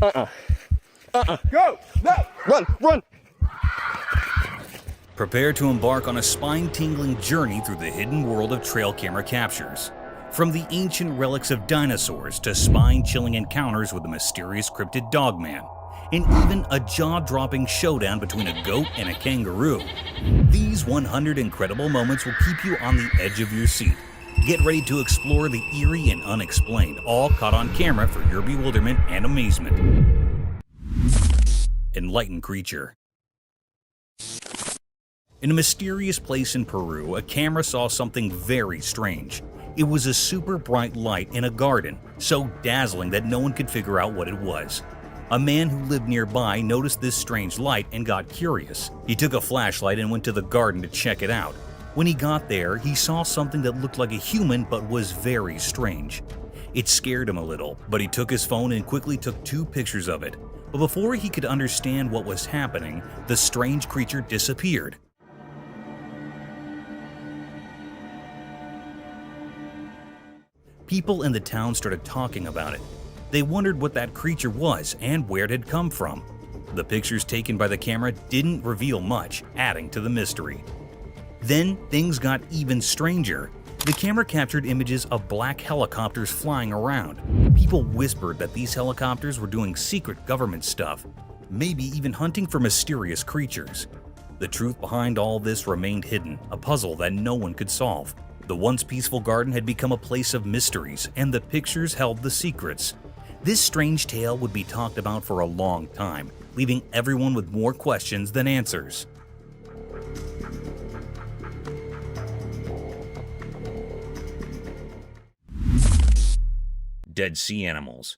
Go! No! Run! Run! Prepare to embark on a spine-tingling journey through the hidden world of trail camera captures. From the ancient relics of dinosaurs to spine-chilling encounters with a mysterious cryptid dogman, and even a jaw-dropping showdown between a goat and a kangaroo. These 100 incredible moments will keep you on the edge of your seat. Get ready to explore the eerie and unexplained, all caught on camera for your bewilderment and amazement. Enlightened Creature. In a mysterious place in Peru, a camera saw something very strange. It was a super bright light in a garden, so dazzling that no one could figure out what it was. A man who lived nearby noticed this strange light and got curious. He took a flashlight and went to the garden to check it out. When he got there, he saw something that looked like a human but was very strange. It scared him a little, but he took his phone and quickly took 2 pictures of it. But before he could understand what was happening, the strange creature disappeared. People in the town started talking about it. They wondered what that creature was and where it had come from. The pictures taken by the camera didn't reveal much, adding to the mystery. Then things got even stranger. The camera captured images of black helicopters flying around. People whispered that these helicopters were doing secret government stuff, maybe even hunting for mysterious creatures. The truth behind all this remained hidden, a puzzle that no one could solve. The once peaceful garden had become a place of mysteries, and the pictures held the secrets. This strange tale would be talked about for a long time, leaving everyone with more questions than answers. Dead sea animals.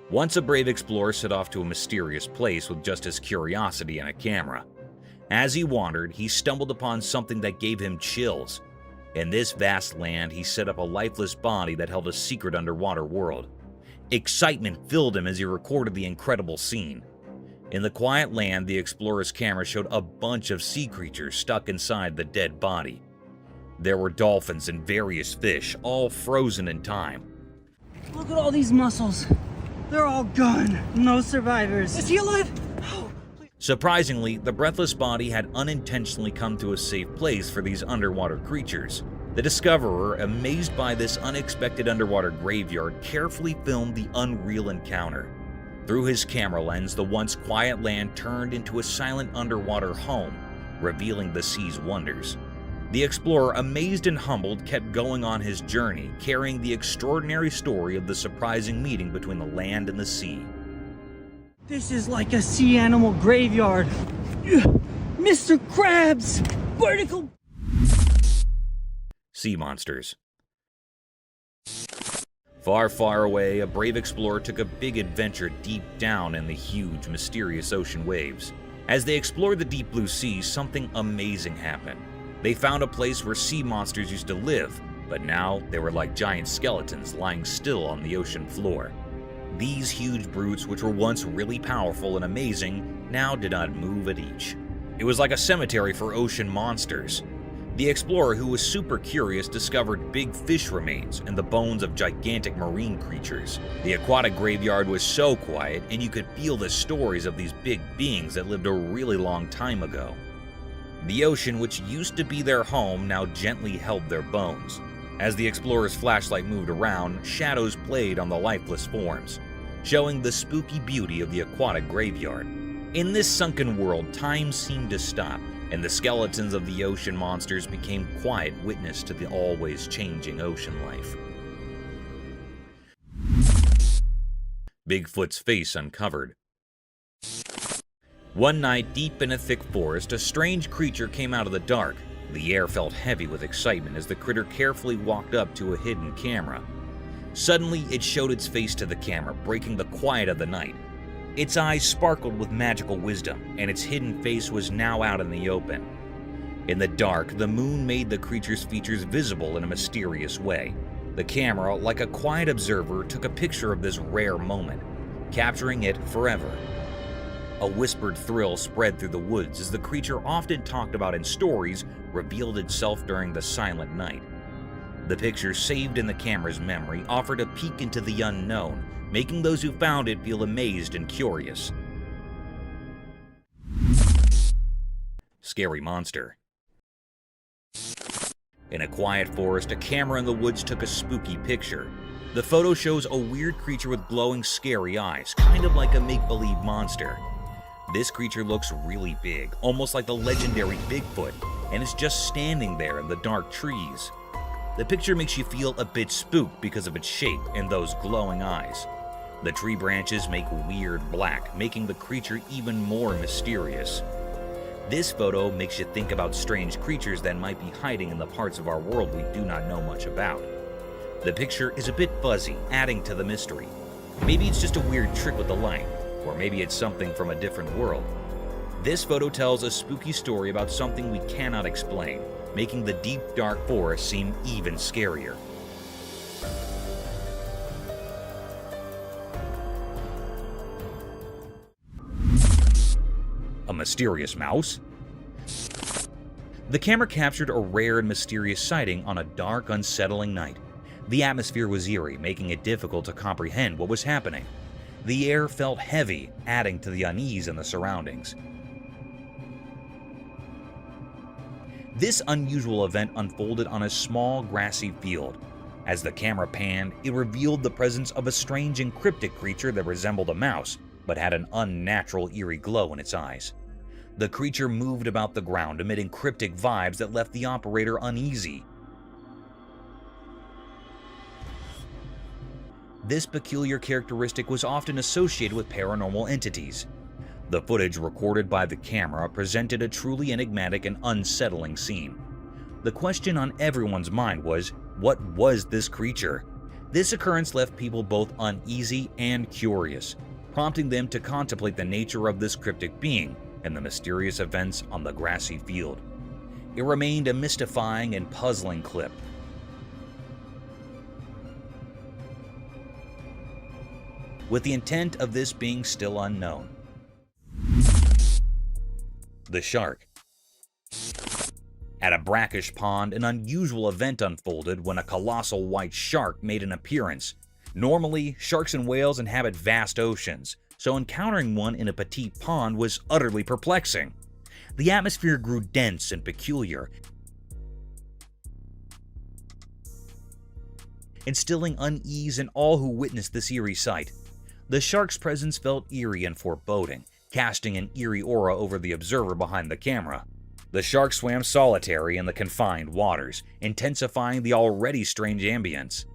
Once a brave explorer set off to a mysterious place with just his curiosity and a camera. As he wandered, he stumbled upon something that gave him chills. In this vast land, he set up a lifeless body that held a secret underwater world. Excitement filled him as he recorded the incredible scene. In the quiet land, the explorer's camera showed a bunch of sea creatures stuck inside the dead body. There were dolphins and various fish, all frozen in time. Look at all these mussels. They're all gone. No survivors. Is he alive? Oh, Surprisingly, the breathless body had unintentionally come to a safe place for these underwater creatures. The discoverer, amazed by this unexpected underwater graveyard, carefully filmed the unreal encounter. Through his camera lens, the once quiet land turned into a silent underwater home, revealing the sea's wonders. The explorer, amazed and humbled, kept going on his journey, carrying the extraordinary story of the surprising meeting between the land and the sea. this is like a sea animal graveyard. Mr. Krabs! Vertical... Sea monsters. Far, far away, a brave explorer took a big adventure deep down in the huge, mysterious ocean waves. As they explored the deep blue sea, something amazing happened. They found a place where sea monsters used to live, but now they were like giant skeletons lying still on the ocean floor. These huge brutes, which were once really powerful and amazing, now did not move an inch. It was like a cemetery for ocean monsters. The explorer, who was super curious, discovered big fish remains and the bones of gigantic marine creatures. The aquatic graveyard was so quiet, and you could feel the stories of these big beings that lived a really long time ago. The ocean, which used to be their home, now gently held their bones. As the explorer's flashlight moved around, shadows played on the lifeless forms, showing the spooky beauty of the aquatic graveyard. In this sunken world, time seemed to stop, and the skeletons of the ocean monsters became quiet witness to the always changing ocean life. Bigfoot's face uncovered. One night, deep in a thick forest, a strange creature came out of the dark. The air felt heavy with excitement as the critter carefully walked up to a hidden camera. Suddenly, it showed its face to the camera, breaking the quiet of the night. Its eyes sparkled with magical wisdom, and its hidden face was now out in the open. In the dark, the moon made the creature's features visible in a mysterious way. The camera, like a quiet observer, took a picture of this rare moment, capturing it forever. A whispered thrill spread through the woods as the creature often talked about in stories revealed itself during the silent night. The picture saved in the camera's memory offered a peek into the unknown, making those who found it feel amazed and curious. Scary monster. In a quiet forest, a camera in the woods took a spooky picture. The photo shows a weird creature with glowing, scary eyes, kind of like a make-believe monster. This creature looks really big, almost like the legendary Bigfoot, and is just standing there in the dark trees. The picture makes you feel a bit spooked because of its shape and those glowing eyes. The tree branches make weird black, making the creature even more mysterious. This photo makes you think about strange creatures that might be hiding in the parts of our world we do not know much about. The picture is a bit fuzzy, adding to the mystery. Maybe it's just a weird trick with the light, or maybe it's something from a different world. This photo tells a spooky story about something we cannot explain, making the deep, dark forest seem even scarier. A mysterious mouse? The camera captured a rare and mysterious sighting on a dark, unsettling night. The atmosphere was eerie, making it difficult to comprehend what was happening. The air felt heavy, adding to the unease in the surroundings. This unusual event unfolded on a small, grassy field. As the camera panned, it revealed the presence of a strange and cryptic creature that resembled a mouse, but had an unnatural, eerie glow in its eyes. The creature moved about the ground, emitting cryptic vibes that left the operator uneasy. This peculiar characteristic was often associated with paranormal entities. The footage recorded by the camera presented a truly enigmatic and unsettling scene. The question on everyone's mind was, what was this creature? This occurrence left people both uneasy and curious, prompting them to contemplate the nature of this cryptic being and the mysterious events on the grassy field. It remained a mystifying and puzzling clip. With the intent of this being still unknown. The shark. At a brackish pond, an unusual event unfolded when a colossal white shark made an appearance. Normally, sharks and whales inhabit vast oceans, so encountering one in a petite pond was utterly perplexing. The atmosphere grew dense and peculiar, instilling unease in all who witnessed this eerie sight. The shark's presence felt eerie and foreboding, casting an eerie aura over the observer behind the camera. The shark swam solitary in the confined waters, intensifying the already strange ambience.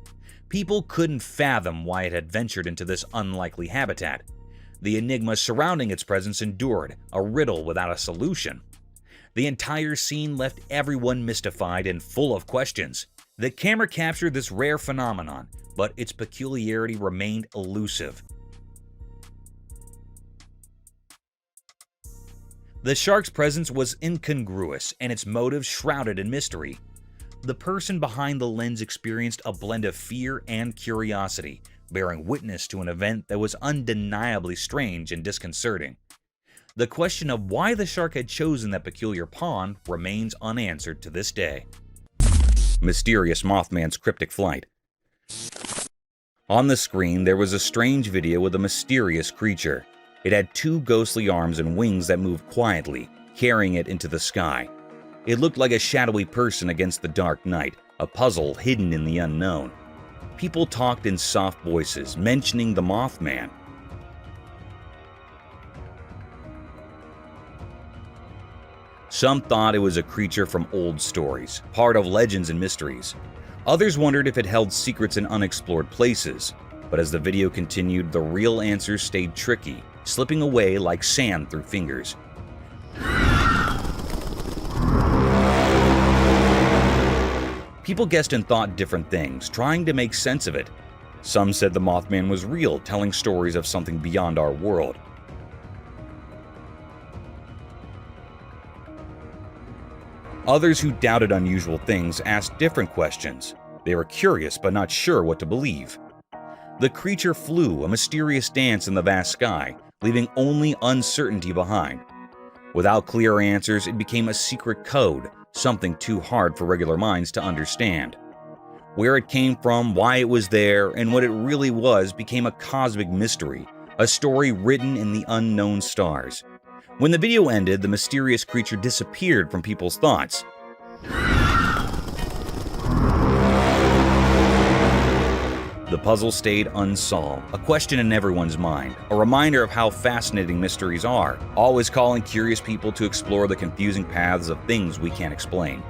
People couldn't fathom why it had ventured into this unlikely habitat. The enigma surrounding its presence endured, a riddle without a solution. The entire scene left everyone mystified and full of questions. The camera captured this rare phenomenon, but its peculiarity remained elusive. The shark's presence was incongruous and its motives shrouded in mystery. The person behind the lens experienced a blend of fear and curiosity, bearing witness to an event that was undeniably strange and disconcerting. The question of why the shark had chosen that peculiar pond remains unanswered to this day. Mysterious Mothman's cryptic flight. On the screen, there was a strange video with a mysterious creature. It had two ghostly arms and wings that moved quietly, carrying it into the sky. It looked like a shadowy person against the dark night, a puzzle hidden in the unknown. People talked in soft voices, mentioning the Mothman. Some thought it was a creature from old stories, part of legends and mysteries. Others wondered if it held secrets in unexplored places. But as the video continued, the real answers stayed tricky, slipping away like sand through fingers. People guessed and thought different things, trying to make sense of it. Some said the Mothman was real, telling stories of something beyond our world. Others who doubted unusual things asked different questions. They were curious but not sure what to believe. The creature flew, a mysterious dance in the vast sky, leaving only uncertainty behind. Without clear answers, it became a secret code, something too hard for regular minds to understand. Where it came from, why it was there, and what it really was became a cosmic mystery, a story written in the unknown stars. When the video ended, the mysterious creature disappeared from people's thoughts. The puzzle stayed unsolved, a question in everyone's mind, a reminder of how fascinating mysteries are, always calling curious people to explore the confusing paths of things we can't explain.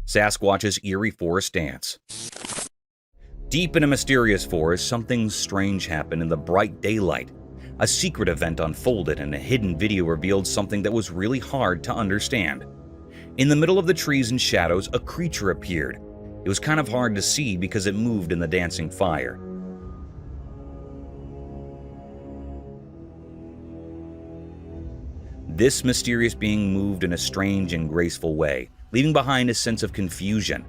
Sasquatch's eerie forest dance. Deep in a mysterious forest, something strange happened in the bright daylight. A secret event unfolded, and a hidden video revealed something that was really hard to understand. In the middle of the trees and shadows, a creature appeared. It was kind of hard to see because it moved in the dancing fire. This mysterious being moved in a strange and graceful way, leaving behind a sense of confusion.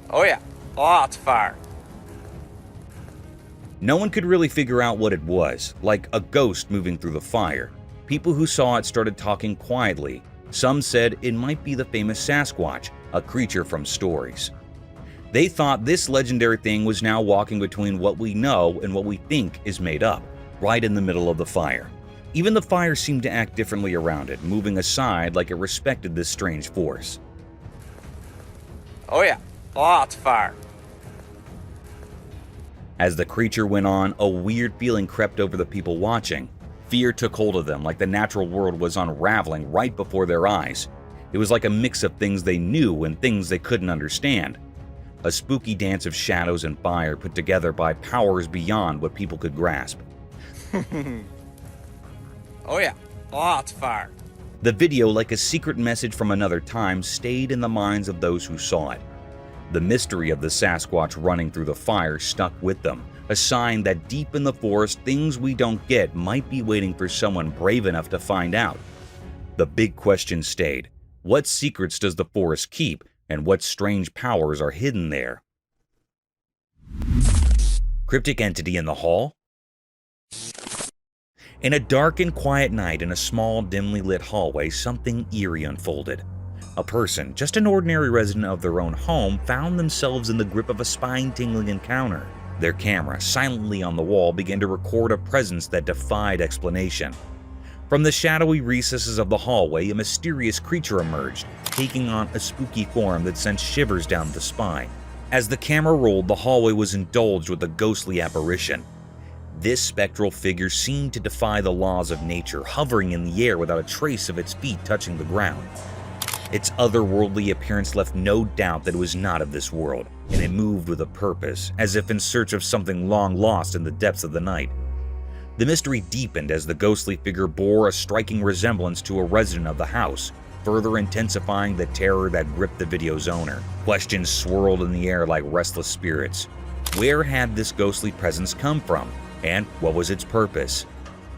Oh yeah, lots of fire. No one could really figure out what it was, like a ghost moving through the fire. People who saw it started talking quietly. Some said it might be the famous Sasquatch, a creature from stories. They thought this legendary thing was now walking between what we know and what we think is made up, right in the middle of the fire. Even the fire seemed to act differently around it, moving aside like it respected this strange force. Oh yeah, lots of fire. As the creature went on, a weird feeling crept over the people watching. Fear took hold of them, like the natural world was unraveling right before their eyes. It was like a mix of things they knew and things they couldn't understand. A spooky dance of shadows and fire put together by powers beyond what people could grasp. Oh yeah, lots of fire. The video, like a secret message from another time, stayed in the minds of those who saw it. The mystery of the Sasquatch running through the fire stuck with them, a sign that deep in the forest, things we don't get might be waiting for someone brave enough to find out. The big question stayed: what secrets does the forest keep, and what strange powers are hidden there? Cryptic entity in the hall? In a dark and quiet night in a small, dimly lit hallway, something eerie unfolded. A person, just an ordinary resident of their own home, found themselves in the grip of a spine-tingling encounter. Their camera, silently on the wall, began to record a presence that defied explanation. From the shadowy recesses of the hallway, a mysterious creature emerged, taking on a spooky form that sent shivers down the spine. As the camera rolled, the hallway was indulged with a ghostly apparition. This spectral figure seemed to defy the laws of nature, hovering in the air without a trace of its feet touching the ground. Its otherworldly appearance left no doubt that it was not of this world, and it moved with a purpose, as if in search of something long lost in the depths of the night. The mystery deepened as the ghostly figure bore a striking resemblance to a resident of the house, further intensifying the terror that gripped the video's owner. Questions swirled in the air like restless spirits. Where had this ghostly presence come from, and what was its purpose?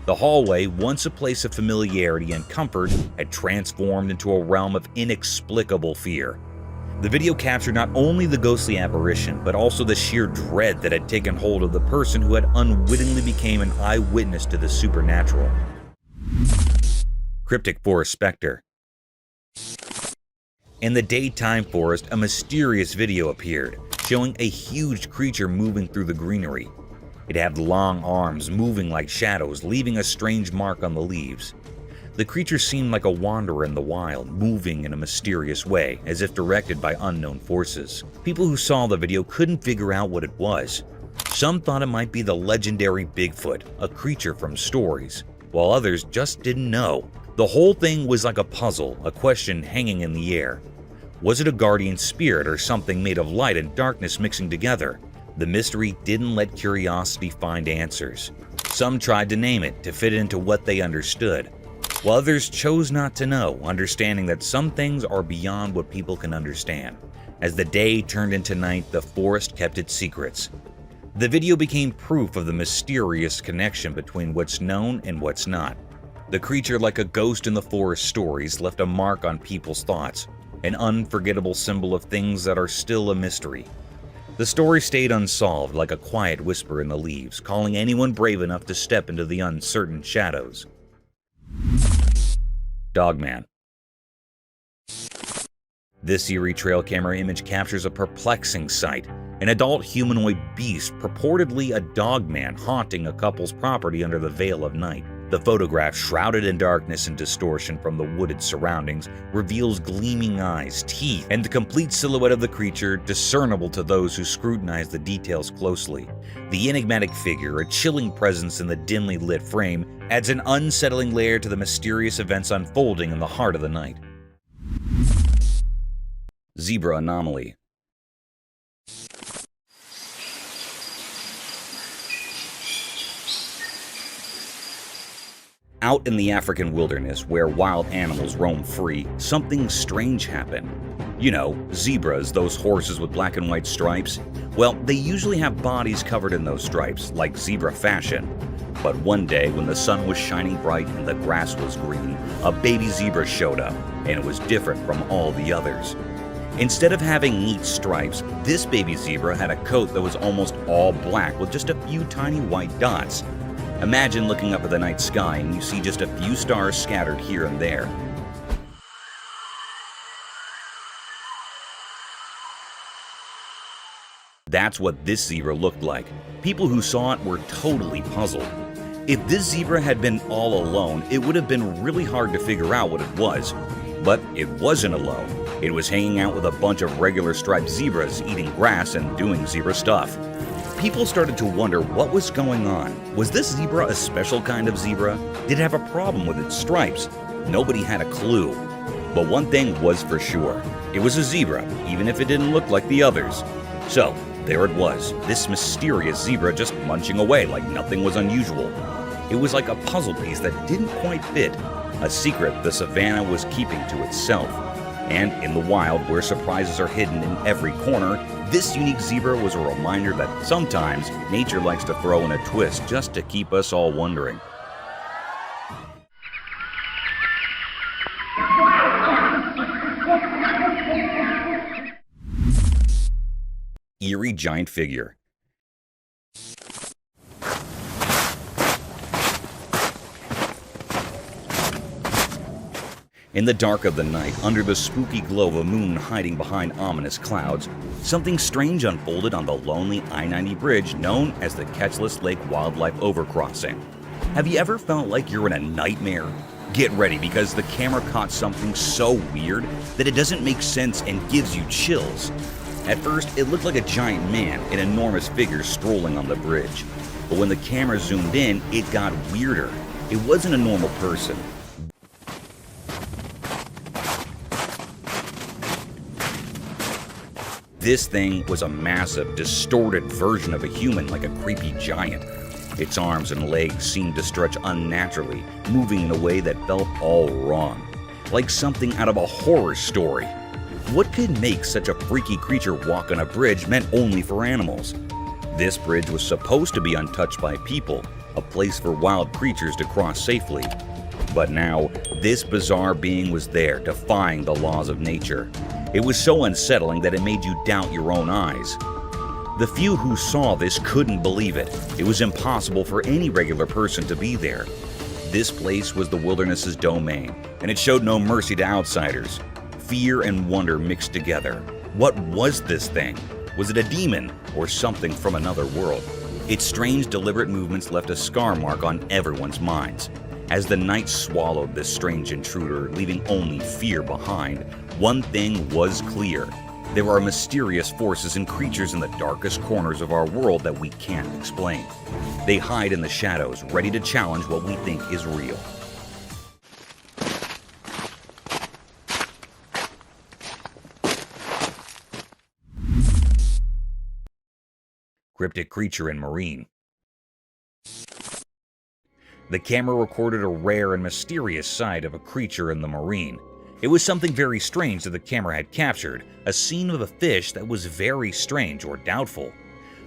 The hallway, once a place of familiarity and comfort, had transformed into a realm of inexplicable fear. The video captured not only the ghostly apparition, but also the sheer dread that had taken hold of the person who had unwittingly become an eyewitness to the supernatural. Cryptic forest spectre. In the daytime forest, a mysterious video appeared, showing a huge creature moving through the greenery. It had long arms, moving like shadows, leaving a strange mark on the leaves. The creature seemed like a wanderer in the wild, moving in a mysterious way, as if directed by unknown forces. People who saw the video couldn't figure out what it was. Some thought it might be the legendary Bigfoot, a creature from stories, while others just didn't know. The whole thing was like a puzzle, a question hanging in the air. Was it a guardian spirit or something made of light and darkness mixing together? The mystery didn't let curiosity find answers. Some tried to name it to fit into what they understood, while others chose not to know, understanding that some things are beyond what people can understand. As the day turned into night, the forest kept its secrets. The video became proof of the mysterious connection between what's known and what's not. The creature, like a ghost in the forest stories, left a mark on people's thoughts, an unforgettable symbol of things that are still a mystery. The story stayed unsolved, like a quiet whisper in the leaves, calling anyone brave enough to step into the uncertain shadows. Dogman. This Eerie trail camera image captures a perplexing sight: an adult humanoid beast, purportedly a dogman, haunting a couple's property under the veil of night. The photograph, shrouded in darkness and distortion from the wooded surroundings, reveals gleaming eyes, teeth, and the complete silhouette of the creature, discernible to those who scrutinize the details closely. The enigmatic figure, a chilling presence in the dimly lit frame, adds an unsettling layer to the mysterious events unfolding in the heart of the night. Zebra Anomaly. Out in the African wilderness, where wild animals roam free, something strange happened. You know, zebras, those horses with black and white stripes. Well, they usually have bodies covered in those stripes, like zebra fashion. But one day, when the sun was shining bright and the grass was green, a baby zebra showed up, and it was different from all the others. Instead of having neat stripes, this baby zebra had a coat that was almost all black with just a few tiny white dots. Imagine looking up at the night sky and you see just a few stars scattered here and there. That's what this zebra looked like. People who saw it were totally puzzled. If this zebra had been all alone, it would have been really hard to figure out what it was. But it wasn't alone. It was hanging out with a bunch of regular striped zebras, eating grass and doing zebra stuff. People started to wonder what was going on. Was this zebra a special kind of zebra? Did it have a problem with its stripes? Nobody had a clue. But one thing was for sure. It was a zebra, even if it didn't look like the others. So, there it was, this mysterious zebra just munching away like nothing was unusual. It was like a puzzle piece that didn't quite fit, a secret the savannah was keeping to itself. And in the wild, where surprises are hidden in every corner, this unique zebra was a reminder that sometimes nature likes to throw in a twist just to keep us all wondering. Eerie giant figure. In the dark of the night, under the spooky glow of a moon hiding behind ominous clouds, something strange unfolded on the lonely I-90 bridge known as the Ketchless Lake Wildlife Overcrossing. Have you ever felt like you're in a nightmare? Get ready, because the camera caught something so weird that it doesn't make sense and gives you chills. At first, it looked like a giant man, an enormous figure strolling on the bridge. But when the camera zoomed in, it got weirder. It wasn't a normal person. This thing was a massive, distorted version of a human, like a creepy giant. Its arms and legs seemed to stretch unnaturally, moving in a way that felt all wrong, like something out of a horror story. What could make such a freaky creature walk on a bridge meant only for animals? This bridge was supposed to be untouched by people, a place for wild creatures to cross safely. But now, this bizarre being was there, defying the laws of nature. It was so unsettling that it made you doubt your own eyes. The few who saw this couldn't believe it. It was impossible for any regular person to be there. This place was the wilderness's domain, and it showed no mercy to outsiders. Fear and wonder mixed together. What was this thing? Was it a demon or something from another world? Its strange, deliberate movements left a scar mark on everyone's minds. As the night swallowed this strange intruder, leaving only fear behind, one thing was clear. There are mysterious forces and creatures in the darkest corners of our world that we can't explain. They hide in the shadows, ready to challenge what we think is real. Cryptic creature in marine. The camera recorded a rare and mysterious sight of a creature in the marine. It was something very strange that the camera had captured, a scene of a fish that was very strange or doubtful.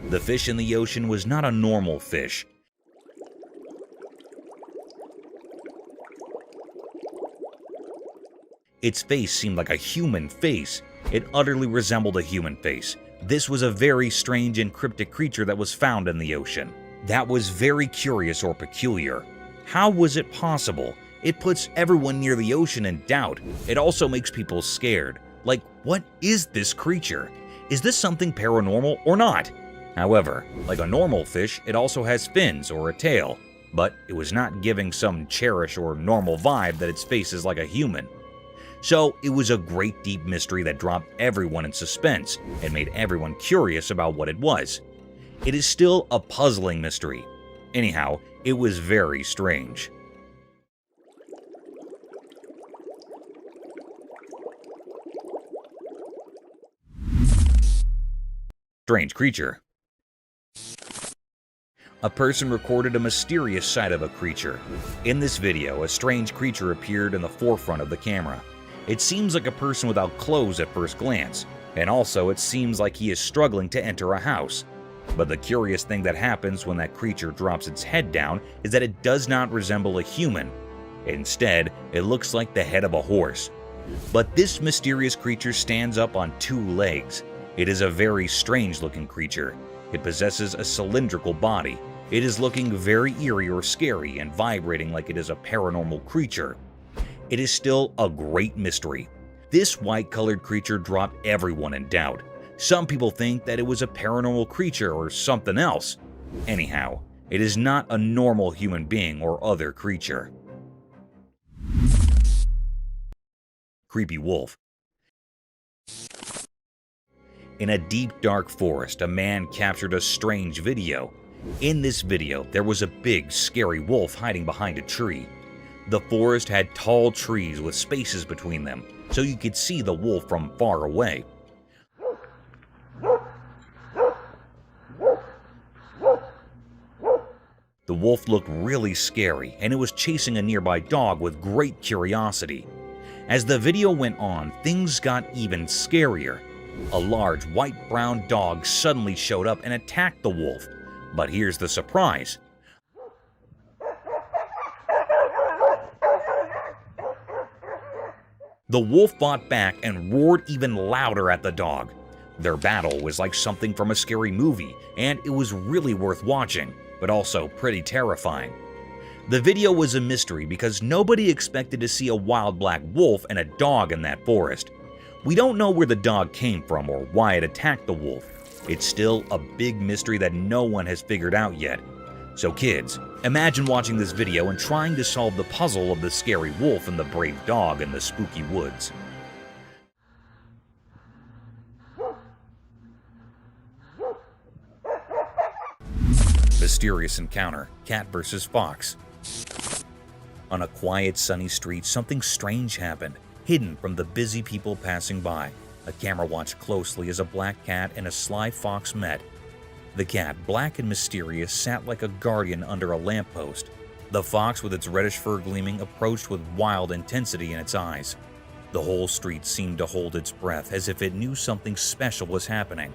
The fish in the ocean was not a normal fish. Its face seemed like a human face. It utterly resembled a human face. This was a very strange and cryptic creature that was found in the ocean. That was very curious or peculiar. How was it possible? It puts everyone near the ocean in doubt. It also makes people scared. Like, what is this creature? Is this something paranormal or not? However, like a normal fish, it also has fins or a tail, but it was not giving some cherish or normal vibe that its face is like a human. So it was a great deep mystery that dropped everyone in suspense and made everyone curious about what it was. It is still a puzzling mystery. Anyhow, it was very strange. Strange creature. A person recorded a mysterious sight of a creature. In this video, a strange creature appeared in the forefront of the camera. It seems like a person without clothes at first glance, and also it seems like he is struggling to enter a house. But the curious thing that happens when that creature drops its head down is that it does not resemble a human. Instead, it looks like the head of a horse. But this mysterious creature stands up on two legs. It is a very strange looking creature. It possesses a cylindrical body. It is looking very eerie or scary and vibrating like it is a paranormal creature. It is still a great mystery. This white-colored creature dropped everyone in doubt. Some people think that it was a paranormal creature or something else. Anyhow, it is not a normal human being or other creature. Creepy wolf. In a deep, dark forest, a man captured a strange video. In this video, there was a big, scary wolf hiding behind a tree. The forest had tall trees with spaces between them, so you could see the wolf from far away. The wolf looked really scary, and it was chasing a nearby dog with great curiosity. As the video went on, things got even scarier. A large white-brown dog suddenly showed up and attacked the wolf. But here's the surprise. The wolf fought back and roared even louder at the dog. Their battle was like something from a scary movie, and it was really worth watching, but also pretty terrifying. The video was a mystery because nobody expected to see a wild black wolf and a dog in that forest. We don't know where the dog came from or why it attacked the wolf. It's still a big mystery that no one has figured out yet. So kids, imagine watching this video and trying to solve the puzzle of the scary wolf and the brave dog in the spooky woods. Mysterious encounter, cat versus fox. On a quiet, sunny street, something strange happened, hidden from the busy people passing by. A camera watched closely as a black cat and a sly fox met. The cat, black and mysterious, sat like a guardian under a lamppost. The fox, with its reddish fur gleaming, approached with wild intensity in its eyes. The whole street seemed to hold its breath as if it knew something special was happening.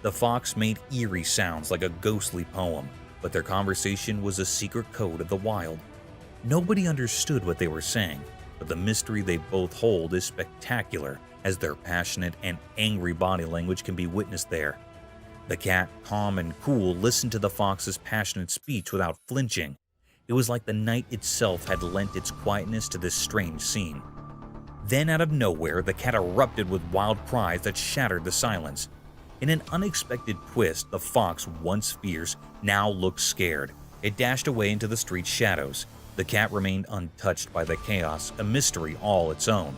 The fox made eerie sounds like a ghostly poem, but their conversation was a secret code of the wild. Nobody understood what they were saying, but the mystery they both hold is spectacular, as their passionate and angry body language can be witnessed there. The cat, calm and cool, listened to the fox's passionate speech without flinching. It was like the night itself had lent its quietness to this strange scene. Then, out of nowhere, the cat erupted with wild cries that shattered the silence. In an unexpected twist, the fox, once fierce, now looked scared. It dashed away into the street's shadows. The cat remained untouched by the chaos, a mystery all its own.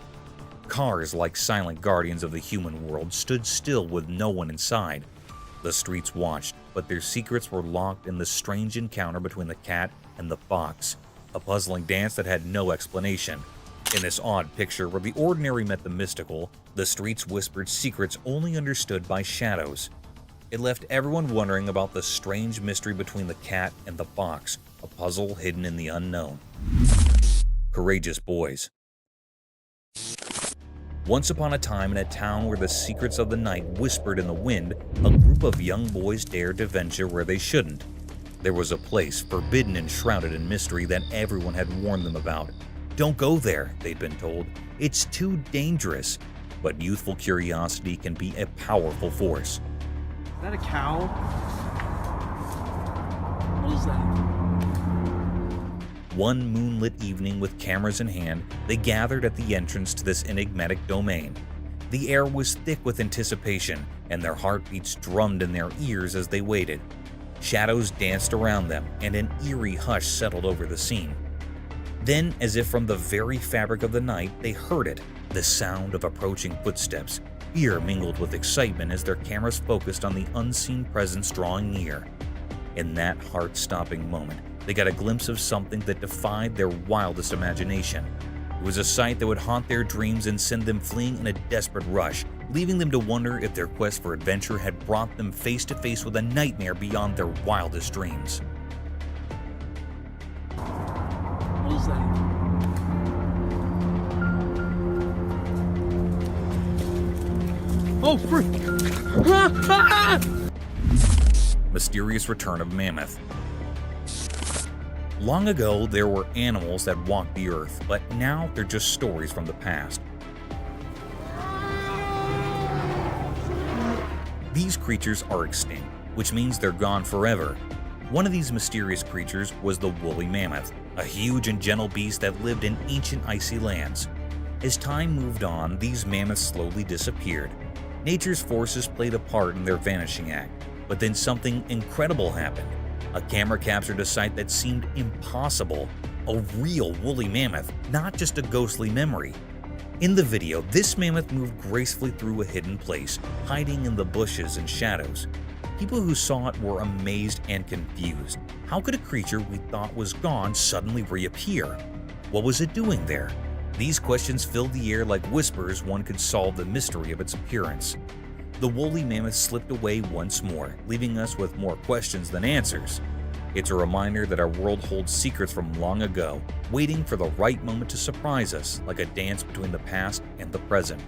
Cars, like silent guardians of the human world, stood still with no one inside. The streets watched, but their secrets were locked in the strange encounter between the cat and the fox, a puzzling dance that had no explanation. In this odd picture where the ordinary met the mystical, the streets whispered secrets only understood by shadows. It left everyone wondering about the strange mystery between the cat and the fox, a puzzle hidden in the unknown. Courageous boys. Once upon a time, in a town where the secrets of the night whispered in the wind, a group of young boys dared to venture where they shouldn't. There was a place forbidden and shrouded in mystery that everyone had warned them about. Don't go there, they'd been told. It's too dangerous. But youthful curiosity can be a powerful force. Is that a cow? What is that? One moonlit evening with cameras in hand, they gathered at the entrance to this enigmatic domain. The air was thick with anticipation, and their heartbeats drummed in their ears as they waited. Shadows danced around them, and an eerie hush settled over the scene. Then, as if from the very fabric of the night, they heard it, the sound of approaching footsteps, fear mingled with excitement as their cameras focused on the unseen presence drawing near. In that heart-stopping moment, they got a glimpse of something that defied their wildest imagination. It was a sight that would haunt their dreams and send them fleeing in a desperate rush, leaving them to wonder if their quest for adventure had brought them face to face with a nightmare beyond their wildest dreams. What is that? Oh, frick! Mysterious return of Mammoth. Long ago, there were animals that walked the earth, but now they're just stories from the past. These creatures are extinct, which means they're gone forever. One of these mysterious creatures was the woolly mammoth, a huge and gentle beast that lived in ancient icy lands. As time moved on, these mammoths slowly disappeared. Nature's forces played a part in their vanishing act, but then something incredible happened. A camera captured a sight that seemed impossible, a real woolly mammoth, not just a ghostly memory. In the video, this mammoth moved gracefully through a hidden place, hiding in the bushes and shadows. People who saw it were amazed and confused. How could a creature we thought was gone suddenly reappear? What was it doing there? These questions filled the air like whispers one could solve the mystery of its appearance. The woolly mammoth slipped away once more, leaving us with more questions than answers. It's a reminder that our world holds secrets from long ago, waiting for the right moment to surprise us, like a dance between the past and the present.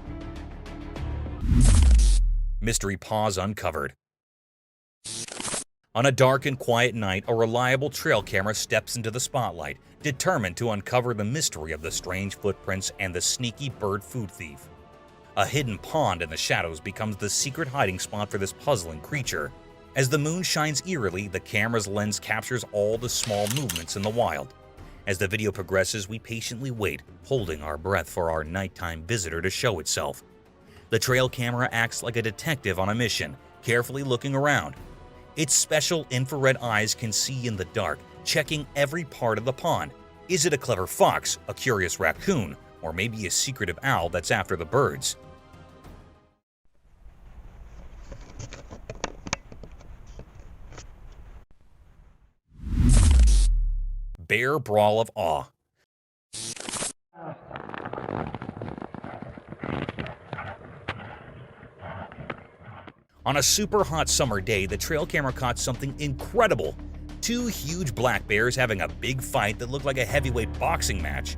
Mystery Paws Uncovered. On a dark and quiet night, a reliable trail camera steps into the spotlight, determined to uncover the mystery of the strange footprints and the sneaky bird food thief. A hidden pond in the shadows becomes the secret hiding spot for this puzzling creature. As the moon shines eerily, the camera's lens captures all the small movements in the wild. As the video progresses, we patiently wait, holding our breath for our nighttime visitor to show itself. The trail camera acts like a detective on a mission, carefully looking around. Its special infrared eyes can see in the dark, checking every part of the pond. Is it a clever fox, a curious raccoon, or maybe a secretive owl that's after the birds? Bear Brawl of Awe. On a super hot summer day, the trail camera caught something incredible. Two huge black bears having a big fight that looked like a heavyweight boxing match.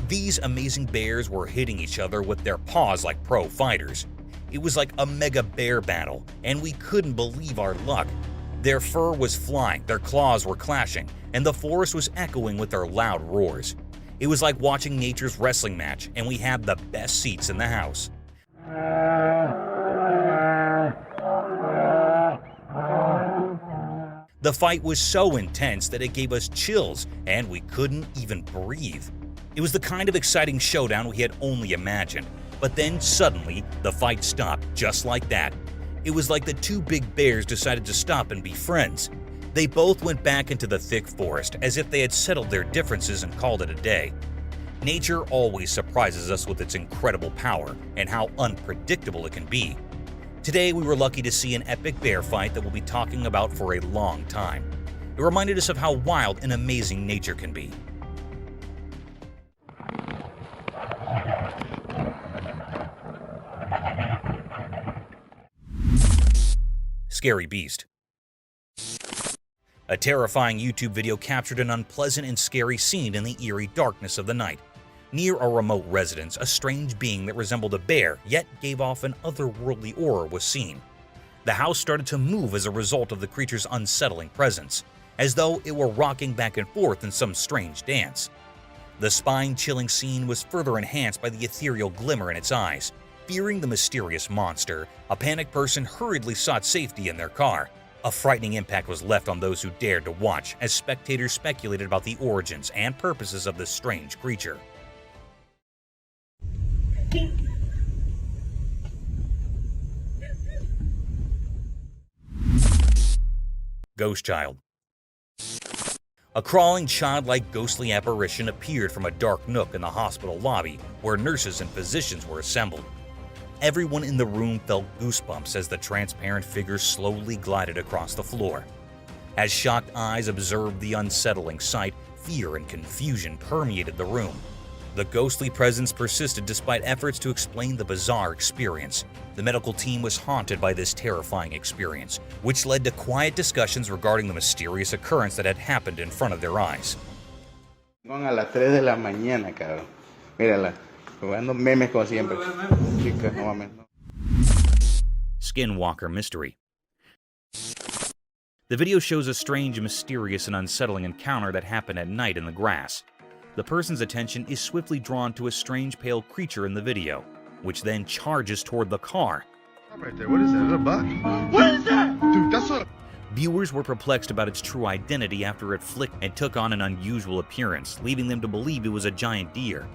These amazing bears were hitting each other with their paws like pro fighters. It was like a mega bear battle, and we couldn't believe our luck. Their fur was flying, their claws were clashing, and the forest was echoing with their loud roars. It was like watching nature's wrestling match, and we had the best seats in the house. The fight was so intense that it gave us chills, and we couldn't even breathe. It was the kind of exciting showdown we had only imagined. But then suddenly, the fight stopped just like that. It was like the two big bears decided to stop and be friends. They both went back into the thick forest as if they had settled their differences and called it a day. Nature always surprises us with its incredible power and how unpredictable it can be. Today, we were lucky to see an epic bear fight that we'll be talking about for a long time. It reminded us of how wild and amazing nature can be. Scary Beast. A terrifying YouTube video captured an unpleasant and scary scene in the eerie darkness of the night. Near a remote residence, a strange being that resembled a bear, yet gave off an otherworldly aura, was seen. The house started to move as a result of the creature's unsettling presence, as though it were rocking back and forth in some strange dance. The spine-chilling scene was further enhanced by the ethereal glimmer in its eyes. Fearing the mysterious monster, a panicked person hurriedly sought safety in their car. A frightening impact was left on those who dared to watch, as spectators speculated about the origins and purposes of this strange creature. Ghost Child. A crawling, childlike, ghostly apparition appeared from a dark nook in the hospital lobby where nurses and physicians were assembled. Everyone in the room felt goosebumps as the transparent figure slowly glided across the floor. As shocked eyes observed the unsettling sight, fear and confusion permeated the room. The ghostly presence persisted despite efforts to explain the bizarre experience. The medical team was haunted by this terrifying experience, which led to quiet discussions regarding the mysterious occurrence that had happened in front of their eyes. A las 3 de la mañana, cabrón. Mírala, jugando memes como siempre. Chicas, no mames. Skinwalker Mystery. The video shows a strange, mysterious, and unsettling encounter that happened at night in the grass. The person's attention is swiftly drawn to a strange pale creature in the video, which then charges toward the car. Right there, what is that? Is that a buck? What is that? Dude, that's a... Viewers were perplexed about its true identity after it flicked and took on an unusual appearance, leaving them to believe it was a giant deer.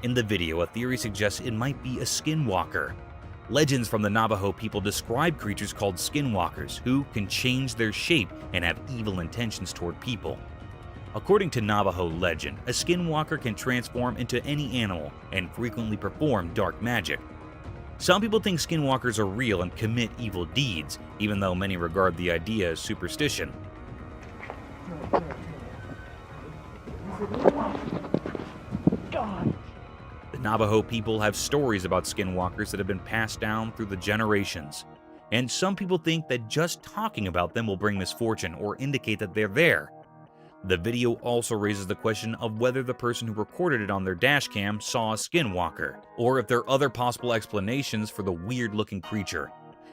In the video, a theory suggests it might be a skinwalker. Legends from the Navajo people describe creatures called skinwalkers, who can change their shape and have evil intentions toward people. According to Navajo legend, a skinwalker can transform into any animal and frequently perform dark magic. Some people think skinwalkers are real and commit evil deeds, even though many regard the idea as superstition. The Navajo people have stories about skinwalkers that have been passed down through the generations, and some people think that just talking about them will bring misfortune or indicate that they're there. The video also raises the question of whether the person who recorded it on their dashcam saw a skinwalker, or if there are other possible explanations for the weird-looking creature.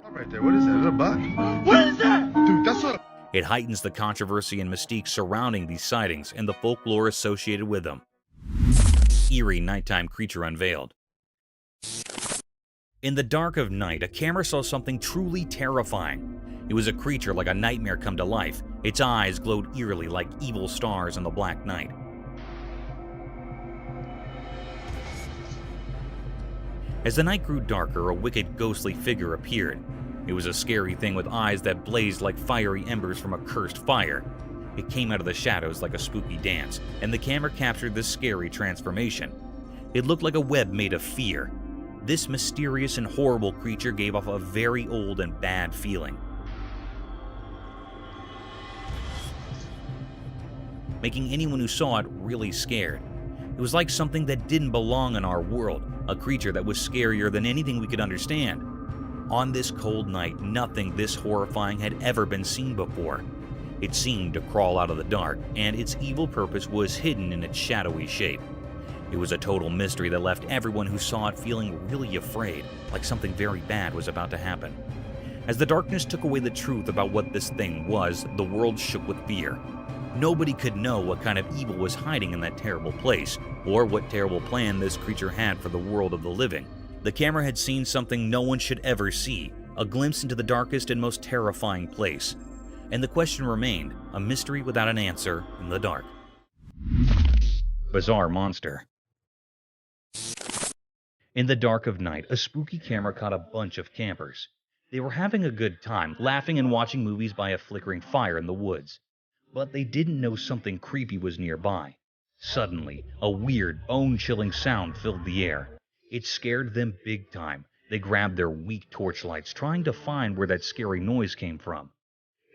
Right there, what is that? Is that a buck? What is that? Dude, that's a... It heightens the controversy and mystique surrounding these sightings and the folklore associated with them. Eerie nighttime creature unveiled. In the dark of night, a camera saw something truly terrifying. It was a creature like a nightmare come to life. Its eyes glowed eerily like evil stars in the black night. As the night grew darker, a wicked, ghostly figure appeared. It was a scary thing with eyes that blazed like fiery embers from a cursed fire. It came out of the shadows like a spooky dance, and the camera captured this scary transformation. It looked like a web made of fear. This mysterious and horrible creature gave off a very old and bad feeling, making anyone who saw it really scared. It was like something that didn't belong in our world, a creature that was scarier than anything we could understand. On this cold night, nothing this horrifying had ever been seen before. It seemed to crawl out of the dark, and its evil purpose was hidden in its shadowy shape. It was a total mystery that left everyone who saw it feeling really afraid, like something very bad was about to happen. As the darkness took away the truth about what this thing was, the world shook with fear. Nobody could know what kind of evil was hiding in that terrible place, or what terrible plan this creature had for the world of the living. The camera had seen something no one should ever see, a glimpse into the darkest and most terrifying place. And the question remained, a mystery without an answer in the dark. Bizarre monster. In the dark of night, a spooky camera caught a bunch of campers. They were having a good time, laughing and watching movies by a flickering fire in the woods. But they didn't know something creepy was nearby. Suddenly, a weird, bone-chilling sound filled the air. It scared them big time. They grabbed their weak torchlights, trying to find where that scary noise came from.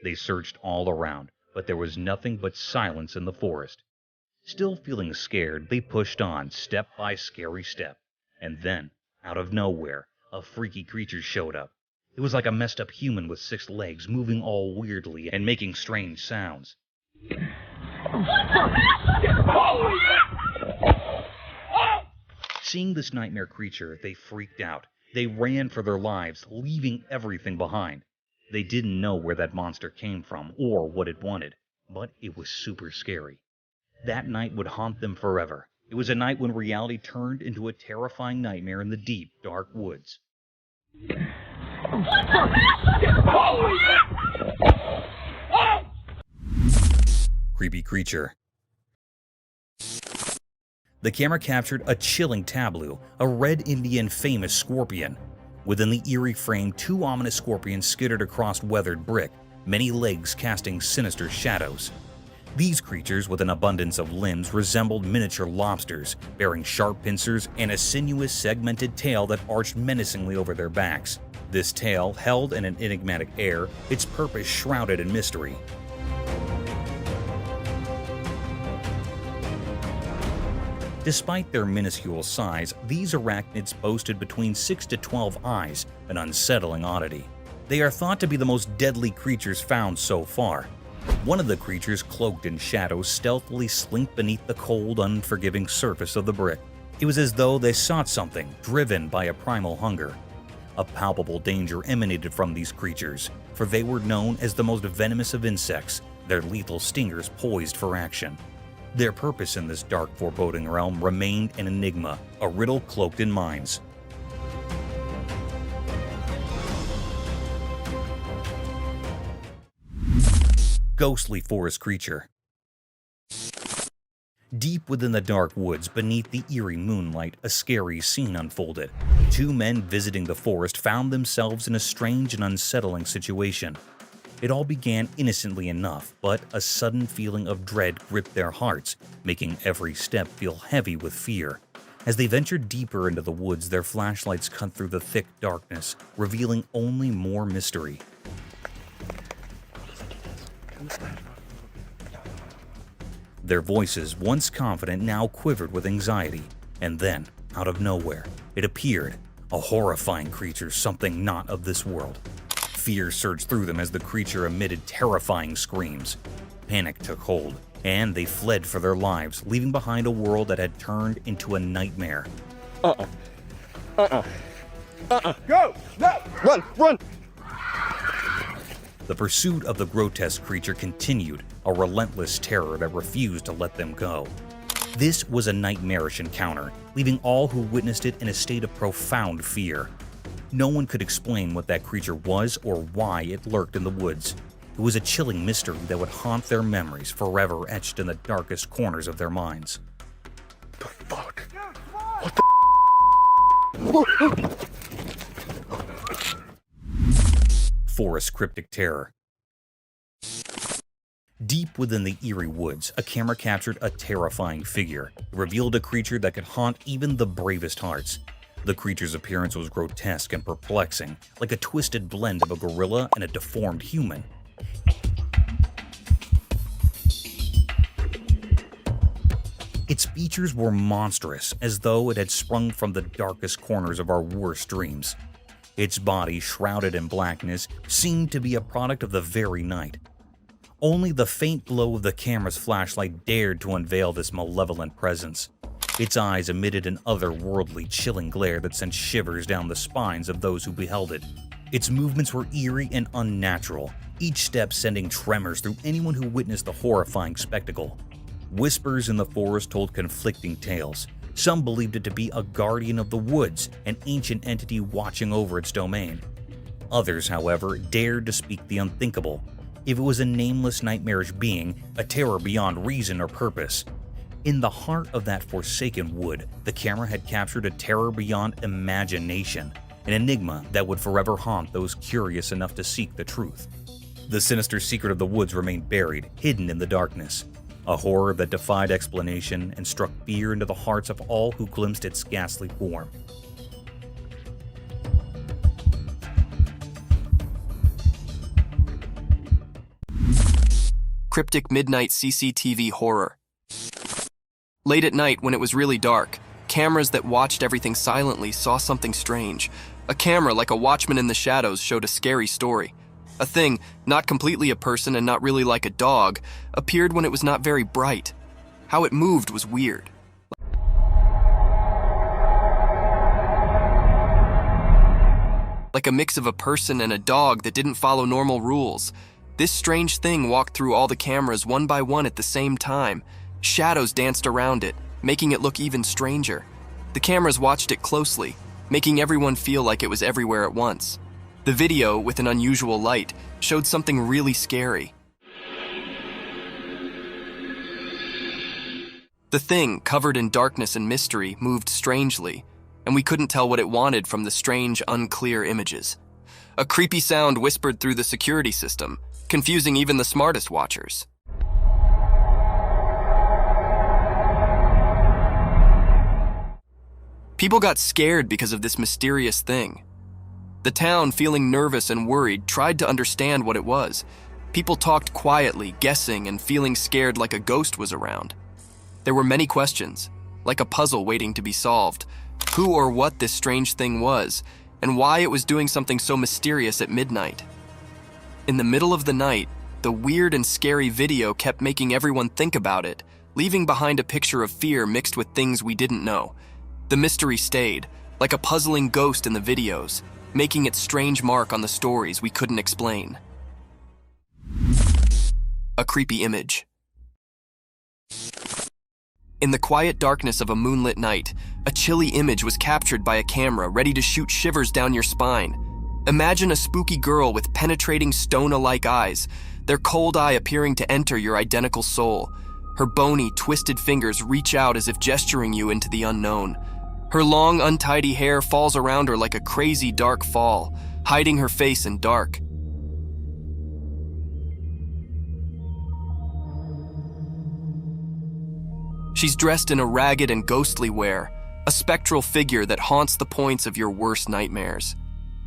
They searched all around, but there was nothing but silence in the forest. Still feeling scared, they pushed on, step by scary step. And then, out of nowhere, a freaky creature showed up. It was like a messed up human with 6 legs, moving all weirdly and making strange sounds. Seeing this nightmare creature, they freaked out. They ran for their lives, leaving everything behind. They didn't know where that monster came from or what it wanted, but it was super scary. That night would haunt them forever. It was a night when reality turned into a terrifying nightmare in the deep, dark woods. Creepy creature. The camera captured a chilling tableau, a red Indian famous scorpion. Within the eerie frame, 2 ominous scorpions skittered across weathered brick. many legs casting sinister shadows. These creatures, with an abundance of limbs, resembled miniature lobsters, bearing sharp pincers and a sinuous, segmented tail that arched menacingly over their backs. This tail held in an enigmatic air, its purpose shrouded in mystery. Despite their minuscule size, these arachnids boasted between 6 to 12 eyes, an unsettling oddity. They are thought to be the most deadly creatures found so far. One of the creatures, cloaked in shadows, stealthily slinked beneath the cold, unforgiving surface of the brick. It was as though they sought something, driven by a primal hunger. A palpable danger emanated from these creatures, for they were known as the most venomous of insects, their lethal stingers poised for action. Their purpose in this dark, foreboding realm remained an enigma, a riddle cloaked in minds. Ghostly forest creature. Deep within the dark woods beneath the eerie moonlight, a scary scene unfolded. Two men visiting the forest found themselves in a strange and unsettling situation. It all began innocently enough, but a sudden feeling of dread gripped their hearts, making every step feel heavy with fear. As they ventured deeper into the woods, their flashlights cut through the thick darkness, revealing only more mystery. Their voices, once confident, now quivered with anxiety. And then, out of nowhere, it appeared, a horrifying creature, something not of this world. Fear surged through them as the creature emitted terrifying screams. Panic took hold, and they fled for their lives, leaving behind a world that had turned into a nightmare. Go! No! Run! The pursuit of the grotesque creature continued, a relentless terror that refused to let them go. This was a nightmarish encounter, leaving all who witnessed it in a state of profound fear. No one could explain what that creature was or why it lurked in the woods. It was a chilling mystery that would haunt their memories, forever etched in the darkest corners of their minds. The fuck? Forest cryptic terror. Deep within the eerie woods, a camera captured a terrifying figure. It revealed a creature that could haunt even the bravest hearts. The creature's appearance was grotesque and perplexing, like a twisted blend of a gorilla and a deformed human. Its features were monstrous, as though it had sprung from the darkest corners of our worst dreams. Its body, shrouded in blackness, seemed to be a product of the very night. Only the faint glow of the camera's flashlight dared to unveil this malevolent presence. Its eyes emitted an otherworldly, chilling glare that sent shivers down the spines of those who beheld it. Its movements were eerie and unnatural, each step sending tremors through anyone who witnessed the horrifying spectacle. Whispers in the forest told conflicting tales. Some believed it to be a guardian of the woods, an ancient entity watching over its domain. Others, however, dared to speak the unthinkable. If it was a nameless, nightmarish being, a terror beyond reason or purpose. In the heart of that forsaken wood, the camera had captured a terror beyond imagination, an enigma that would forever haunt those curious enough to seek the truth. The sinister secret of the woods remained buried, hidden in the darkness. A horror that defied explanation and struck fear into the hearts of all who glimpsed its ghastly form. Cryptic midnight CCTV horror. Late at night, when it was really dark, cameras that watched everything silently saw something strange. A camera, like a watchman in the shadows, showed a scary story. A thing, not completely a person and not really like a dog, appeared when it was not very bright. How it moved was weird. Like a mix of a person and a dog that didn't follow normal rules. This strange thing walked through all the cameras one by one at the same time. Shadows danced around it, making it look even stranger. The cameras watched it closely, making everyone feel like it was everywhere at once. The video, with an unusual light, showed something really scary. The thing, covered in darkness and mystery, moved strangely, and we couldn't tell what it wanted from the strange, unclear images. A creepy sound whispered through the security system. confusing even the smartest watchers. People got scared because of this mysterious thing. The town, feeling nervous and worried, tried to understand what it was. People talked quietly, guessing and feeling scared like a ghost was around. There were many questions, like a puzzle waiting to be solved. Who or what this strange thing was, and why it was doing something so mysterious at midnight. In the middle of the night, the weird and scary video kept making everyone think about it, leaving behind a picture of fear mixed with things we didn't know. The mystery stayed, like a puzzling ghost in the videos, making its strange mark on the stories we couldn't explain. A creepy image. In the quiet darkness of a moonlit night, a chilly image was captured by a camera ready to shoot shivers down your spine. Imagine a spooky girl with penetrating stone-alike eyes, their cold eye appearing to enter your identical soul. Her bony, twisted fingers reach out as if gesturing you into the unknown. Her long, untidy hair falls around her like a crazy dark fall, hiding her face in dark. She's dressed in a ragged and ghostly wear, a spectral figure that haunts the points of your worst nightmares.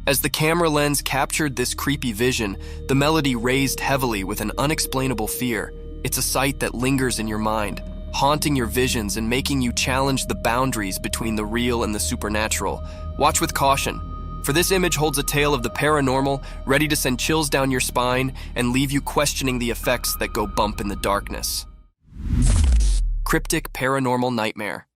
As the camera lens captured this creepy vision, the melody raised heavily with an unexplainable fear. It's a sight that lingers in your mind, haunting your visions and making you challenge the boundaries between the real and the supernatural. Watch with caution, for this image holds a tale of the paranormal, ready to send chills down your spine and leave you questioning the effects that go bump in the darkness. Cryptic paranormal nightmare.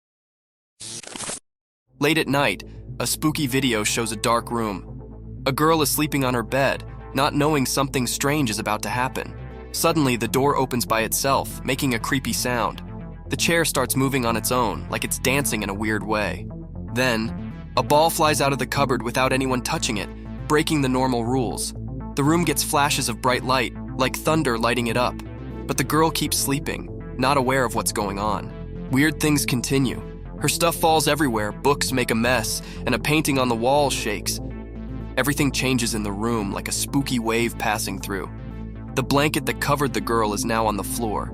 Late at night, a spooky video shows a dark room. A girl is sleeping on her bed, not knowing something strange is about to happen. Suddenly, the door opens by itself, making a creepy sound. The chair starts moving on its own, like it's dancing in a weird way. Then, a ball flies out of the cupboard without anyone touching it, breaking the normal rules. The room gets flashes of bright light, like thunder lighting it up. But the girl keeps sleeping, not aware of what's going on. Weird things continue. Her stuff falls everywhere, books make a mess, and a painting on the wall shakes. Everything changes in the room like a spooky wave passing through. The blanket that covered the girl is now on the floor.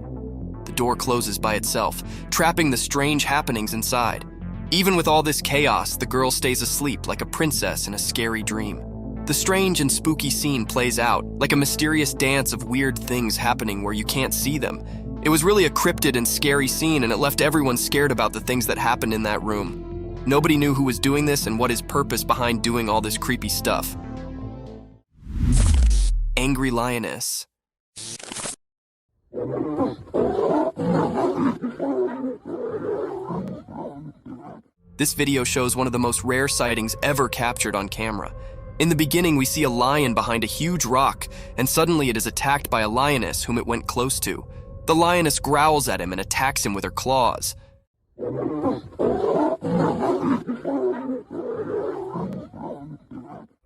The door closes by itself, trapping the strange happenings inside. Even with all this chaos, the girl stays asleep like a princess in a scary dream. The strange and spooky scene plays out, like a mysterious dance of weird things happening where you can't see them. It was really a cryptid and scary scene, and it left everyone scared about the things that happened in that room. Nobody knew who was doing this and what his purpose behind doing all this creepy stuff. Angry Lioness. This video shows one of the most rare sightings ever captured on camera. In the beginning, we see a lion behind a huge rock, and suddenly it is attacked by a lioness whom it went close to. The lioness growls at him and attacks him with her claws.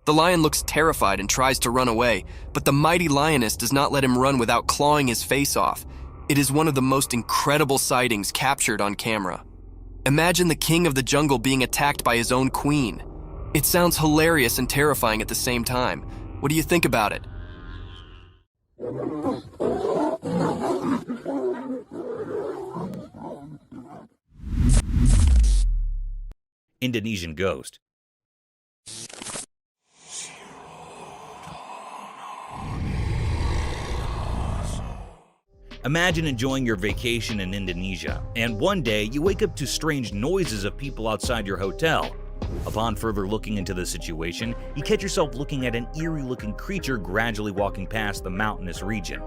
The lion looks terrified and tries to run away, but the mighty lioness does not let him run without clawing his face off. It is one of the most incredible sightings captured on camera. Imagine the king of the jungle being attacked by his own queen. It sounds hilarious and terrifying at the same time. What do you think about it? Indonesian Ghost. Imagine enjoying your vacation in Indonesia, and one day you wake up to strange noises of people outside your hotel. Upon further looking into the situation, you catch yourself looking at an eerie-looking creature gradually walking past the mountainous region.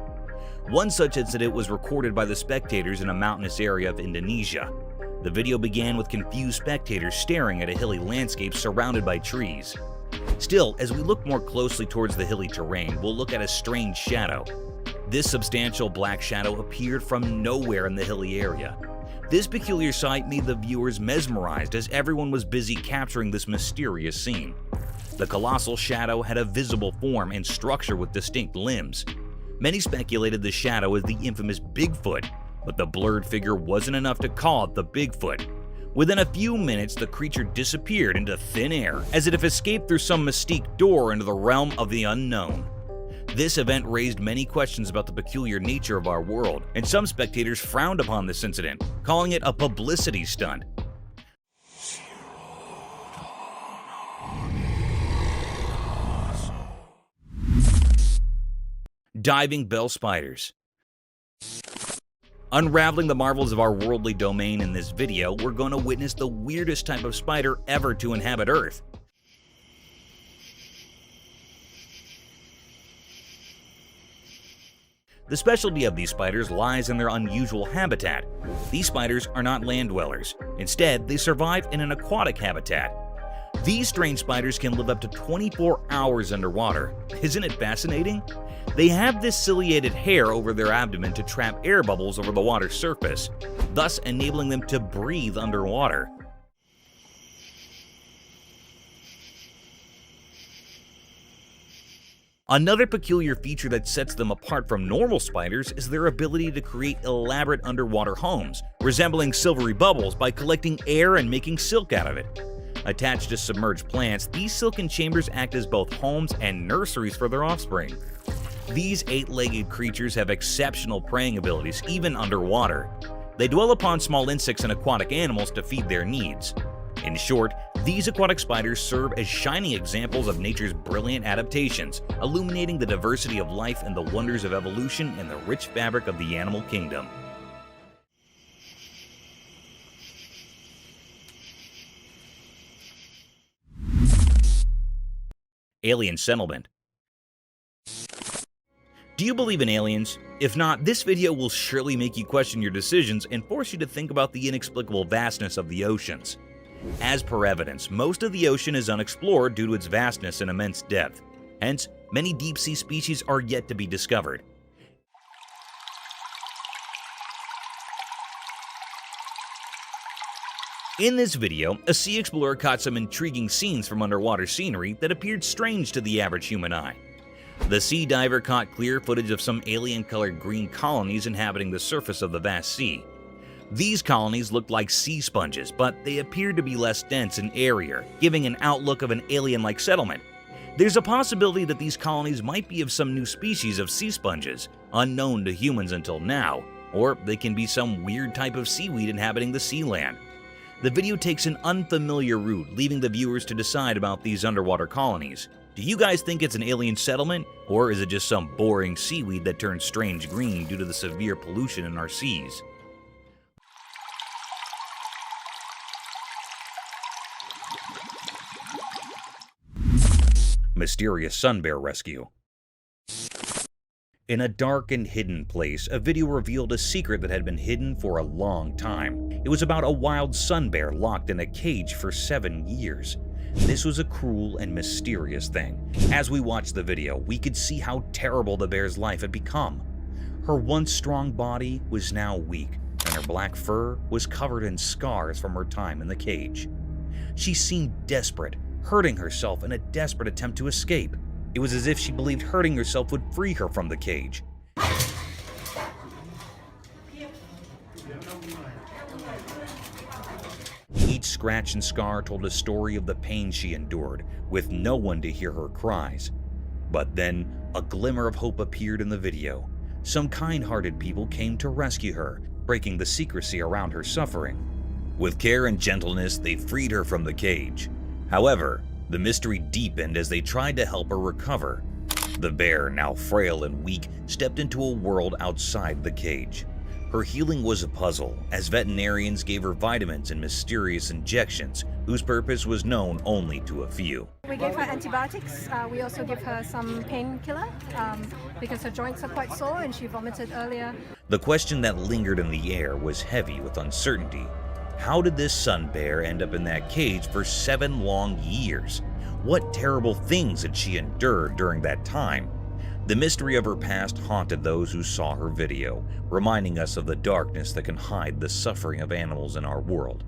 One such incident was recorded by the spectators in a mountainous area of Indonesia. The video began with confused spectators staring at a hilly landscape surrounded by trees. Still, as we look more closely towards the hilly terrain, we'll look at a strange shadow. This substantial black shadow appeared from nowhere in the hilly area. This peculiar sight made the viewers mesmerized as everyone was busy capturing this mysterious scene. The colossal shadow had a visible form and structure with distinct limbs. Many speculated the shadow as the infamous Bigfoot, but the blurred figure wasn't enough to call it the Bigfoot. Within a few minutes, the creature disappeared into thin air, as if it escaped through some mystique door into the realm of the unknown. This event raised many questions about the peculiar nature of our world, and some spectators frowned upon this incident, calling it a publicity stunt. Diving bell spiders. Unraveling the marvels of our worldly domain in this video, we're going to witness the weirdest type of spider ever to inhabit Earth. The specialty of these spiders lies in their unusual habitat. These spiders are not land dwellers. Instead, they survive in an aquatic habitat. These strange spiders can live up to 24 hours underwater. Isn't it fascinating? They have this ciliated hair over their abdomen to trap air bubbles over the water's surface, thus enabling them to breathe underwater. Another peculiar feature that sets them apart from normal spiders is their ability to create elaborate underwater homes, resembling silvery bubbles by collecting air and making silk out of it. Attached to submerged plants, these silken chambers act as both homes and nurseries for their offspring. These 8-legged creatures have exceptional preying abilities even underwater. They dwell upon small insects and aquatic animals to feed their needs. In short, these aquatic spiders serve as shining examples of nature's brilliant adaptations, illuminating the diversity of life and the wonders of evolution in the rich fabric of the animal kingdom. Alien settlement. Do you believe in aliens? If not, this video will surely make you question your decisions and force you to think about the inexplicable vastness of the oceans. As per evidence, most of the ocean is unexplored due to its vastness and immense depth. Hence, many deep-sea species are yet to be discovered. In this video, a sea explorer caught some intriguing scenes from underwater scenery that appeared strange to the average human eye. The sea diver caught clear footage of some alien-colored green colonies inhabiting the surface of the vast sea. These colonies looked like sea sponges, but they appeared to be less dense and airier, giving an outlook of an alien-like settlement. There's a possibility that these colonies might be of some new species of sea sponges, unknown to humans until now, or they can be some weird type of seaweed inhabiting the sea land. The video takes an unfamiliar route, leaving the viewers to decide about these underwater colonies. Do you guys think it's an alien settlement, or is it just some boring seaweed that turns strange green due to the severe pollution in our seas? Mysterious Sunbear rescue. In a dark and hidden place, a video revealed a secret that had been hidden for a long time. It was about a wild sunbear locked in a cage for 7 years. This was a cruel and mysterious thing. As we watched the video, we could see how terrible the bear's life had become. Her once strong body was now weak, and her black fur was covered in scars from her time in the cage. She seemed desperate, hurting herself in a desperate attempt to escape. It was as if she believed hurting herself would free her from the cage. Each scratch and scar told a story of the pain she endured, with no one to hear her cries. But then, a glimmer of hope appeared in the video. Some kind-hearted people came to rescue her, breaking the secrecy around her suffering. With care and gentleness, they freed her from the cage. However, the mystery deepened as they tried to help her recover. The bear, now frail and weak, stepped into a world outside the cage. Her healing was a puzzle, as veterinarians gave her vitamins and mysterious injections, whose purpose was known only to a few. We gave her antibiotics. We also give her some painkiller because her joints are quite sore and she vomited earlier. The question that lingered in the air was heavy with uncertainty. How did this sun bear end up in that cage for 7 long years? What terrible things had she endured during that time? The mystery of her past haunted those who saw her video, reminding us of the darkness that can hide the suffering of animals in our world.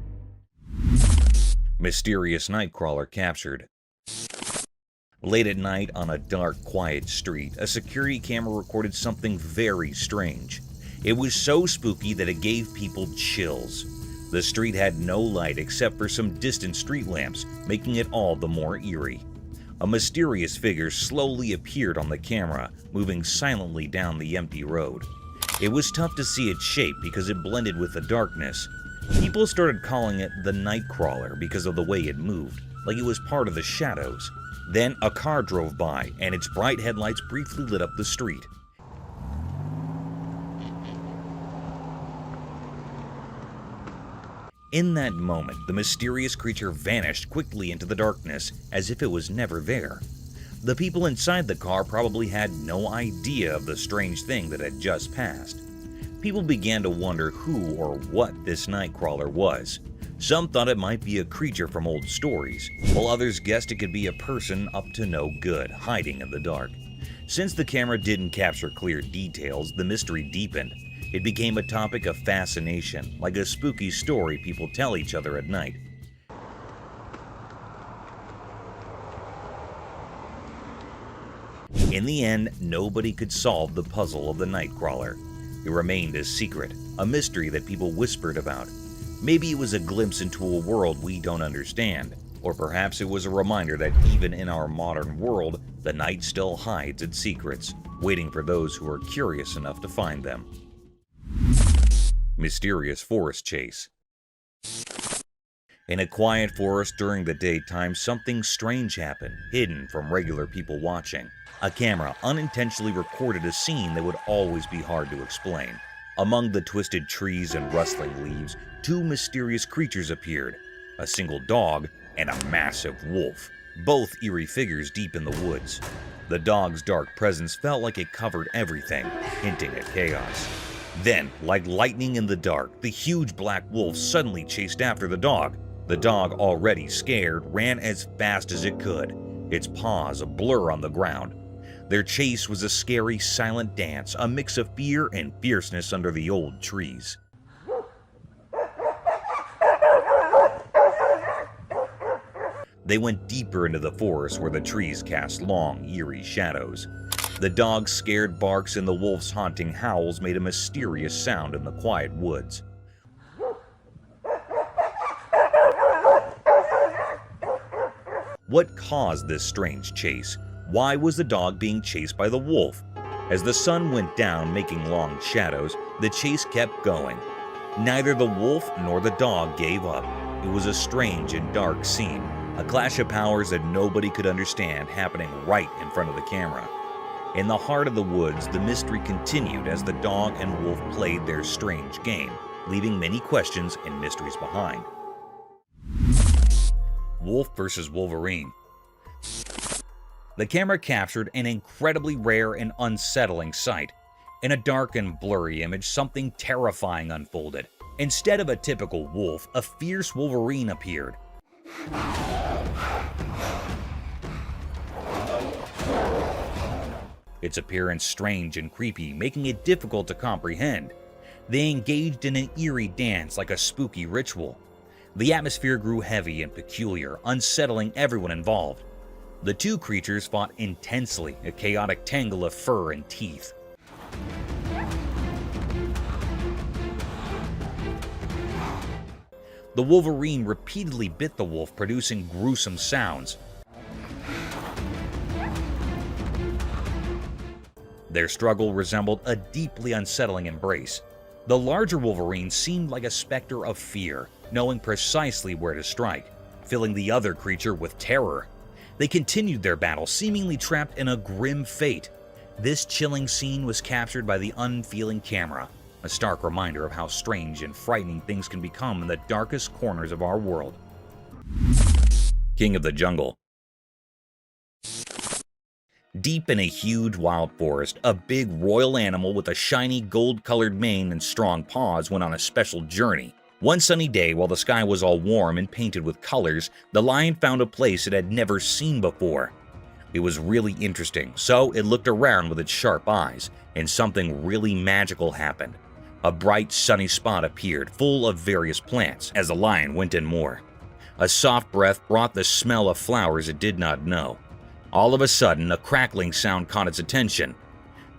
Mysterious Nightcrawler captured. Late at night on a dark, quiet street, a security camera recorded something very strange. It was so spooky that it gave people chills. The street had no light except for some distant street lamps, making it all the more eerie. a mysterious figure slowly appeared on the camera, moving silently down the empty road. It was tough to see its shape because it blended with the darkness. People started calling it the Nightcrawler because of the way it moved, like it was part of the shadows. Then a car drove by, and its bright headlights briefly lit up the street. In that moment, the mysterious creature vanished quickly into the darkness, as if it was never there. The people inside the car probably had no idea of the strange thing that had just passed. People began to wonder who or what this Nightcrawler was. Some thought it might be a creature from old stories, while others guessed it could be a person up to no good, hiding in the dark. Since the camera didn't capture clear details, the mystery deepened. It became a topic of fascination, like a spooky story people tell each other at night. In the end, nobody could solve the puzzle of the Nightcrawler. It remained a secret, a mystery that people whispered about. Maybe it was a glimpse into a world we don't understand, or perhaps it was a reminder that even in our modern world, the night still hides its secrets, waiting for those who are curious enough to find them. Mysterious forest chase. In a quiet forest during the daytime, something strange happened, hidden from regular people watching. A camera unintentionally recorded a scene that would always be hard to explain. Among the twisted trees and rustling leaves, two mysterious creatures appeared, a single dog and a massive wolf, both eerie figures deep in the woods. The dog's dark presence felt like it covered everything, hinting at chaos. Then, like lightning in the dark, the huge black wolf suddenly chased after the dog. The dog, already scared, ran as fast as it could, its paws a blur on the ground. Their chase was a scary, silent dance, a mix of fear and fierceness under the old trees. They went deeper into the forest where the trees cast long, eerie shadows. The dog's scared barks and the wolf's haunting howls made a mysterious sound in the quiet woods. What caused this strange chase? Why was the dog being chased by the wolf? As the sun went down, making long shadows, the chase kept going. Neither the wolf nor the dog gave up. It was a strange and dark scene, a clash of powers that nobody could understand happening right in front of the camera. In the heart of the woods, the mystery continued as the dog and wolf played their strange game, leaving many questions and mysteries behind. Wolf versus Wolverine. The camera captured an incredibly rare and unsettling sight. In a dark and blurry image, something terrifying unfolded. Instead of a typical wolf, a fierce Wolverine appeared. Its appearance strange and creepy, making it difficult to comprehend. They engaged in an eerie dance like a spooky ritual. The atmosphere grew heavy and peculiar, unsettling everyone involved. The two creatures fought intensely, a chaotic tangle of fur and teeth. The Wolverine repeatedly bit the wolf, producing gruesome sounds. Their struggle resembled a deeply unsettling embrace. The larger Wolverine seemed like a specter of fear, knowing precisely where to strike, filling the other creature with terror. They continued their battle, seemingly trapped in a grim fate. This chilling scene was captured by the unfeeling camera, a stark reminder of how strange and frightening things can become in the darkest corners of our world. King of the Jungle. Deep in a huge wild forest, a big royal animal with a shiny gold-colored mane and strong paws went on a special journey. One sunny day, while the sky was all warm and painted with colors, the lion found a place it had never seen before. It was really interesting, so it looked around with its sharp eyes, and something really magical happened. A bright, sunny spot appeared, full of various plants, as the lion went in more. A soft breath brought the smell of flowers it did not know. All of a sudden, a crackling sound caught its attention.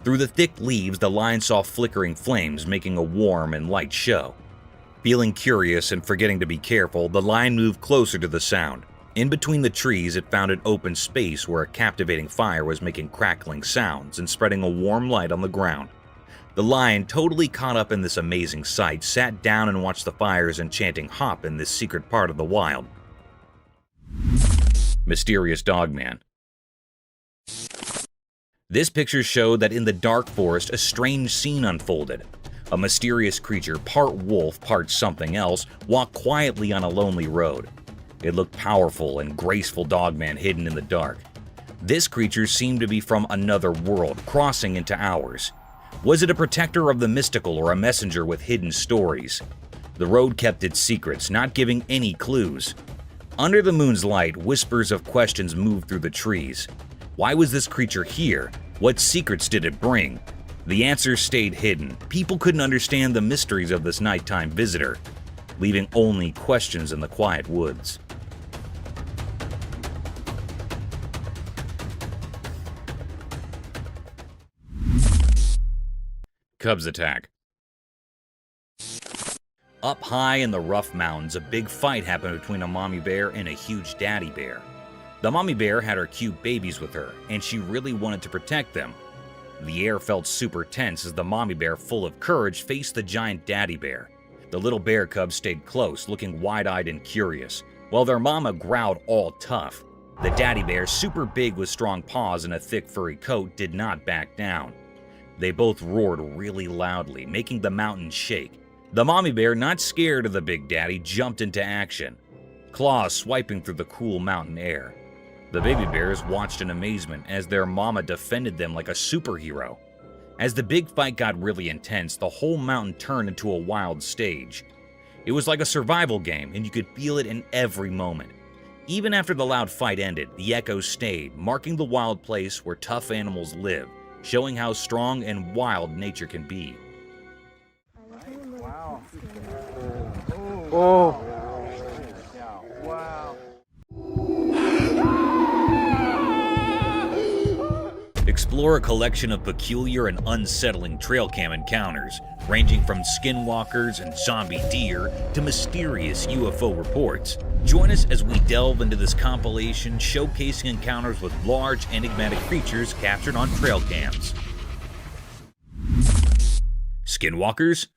Through the thick leaves, the lion saw flickering flames, making a warm and light show. Feeling curious and forgetting to be careful, the lion moved closer to the sound. In between the trees, it found an open space where a captivating fire was making crackling sounds and spreading a warm light on the ground. The lion, totally caught up in this amazing sight, sat down and watched the fire's enchanting hop in this secret part of the wild. Mysterious Dogman. This picture showed that in the dark forest, a strange scene unfolded. A mysterious creature, part wolf, part something else, walked quietly on a lonely road. It looked powerful and graceful dogman hidden in the dark. This creature seemed to be from another world, crossing into ours. Was it a protector of the mystical or a messenger with hidden stories? The road kept its secrets, not giving any clues. Under the moon's light, whispers of questions moved through the trees. Why was this creature here? What secrets did it bring? The answers stayed hidden. People couldn't understand the mysteries of this nighttime visitor, leaving only questions in the quiet woods. Cubs attack. Up high in the rough mountains, a big fight happened between a mommy bear and a huge daddy bear. The mommy bear had her cute babies with her, and she really wanted to protect them. The air felt super tense as the mommy bear, full of courage, faced the giant daddy bear. The little bear cubs stayed close, looking wide-eyed and curious, while their mama growled all tough. The daddy bear, super big with strong paws and a thick furry coat, did not back down. They both roared really loudly, making the mountains shake. The mommy bear, not scared of the big daddy, jumped into action, claws swiping through the cool mountain air. The baby bears watched in amazement as their mama defended them like a superhero. As the big fight got really intense, the whole mountain turned into a wild stage. It was like a survival game, and you could feel it in every moment. Even after the loud fight ended, the echoes stayed, marking the wild place where tough animals live, showing how strong and wild nature can be. Wow. Oh. Wow. Explore a collection of peculiar and unsettling trail cam encounters, ranging from skinwalkers and zombie deer to mysterious UFO reports. Join us as we delve into this compilation showcasing encounters with large enigmatic creatures captured on trail cams. Skinwalkers?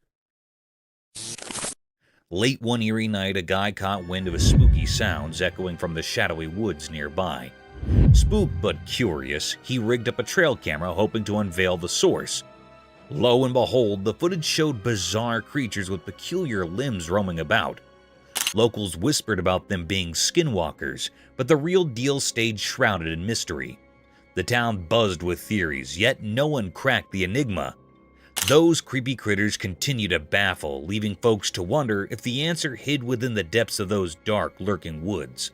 Late one eerie night, a guy caught wind of a spooky sounds echoing from the shadowy woods nearby. Spooked but curious, he rigged up a trail camera hoping to unveil the source. Lo and behold, the footage showed bizarre creatures with peculiar limbs roaming about. Locals whispered about them being skinwalkers, but the real deal stayed shrouded in mystery. The town buzzed with theories, yet no one cracked the enigma. Those creepy critters continue to baffle, leaving folks to wonder if the answer hid within the depths of those dark, lurking woods.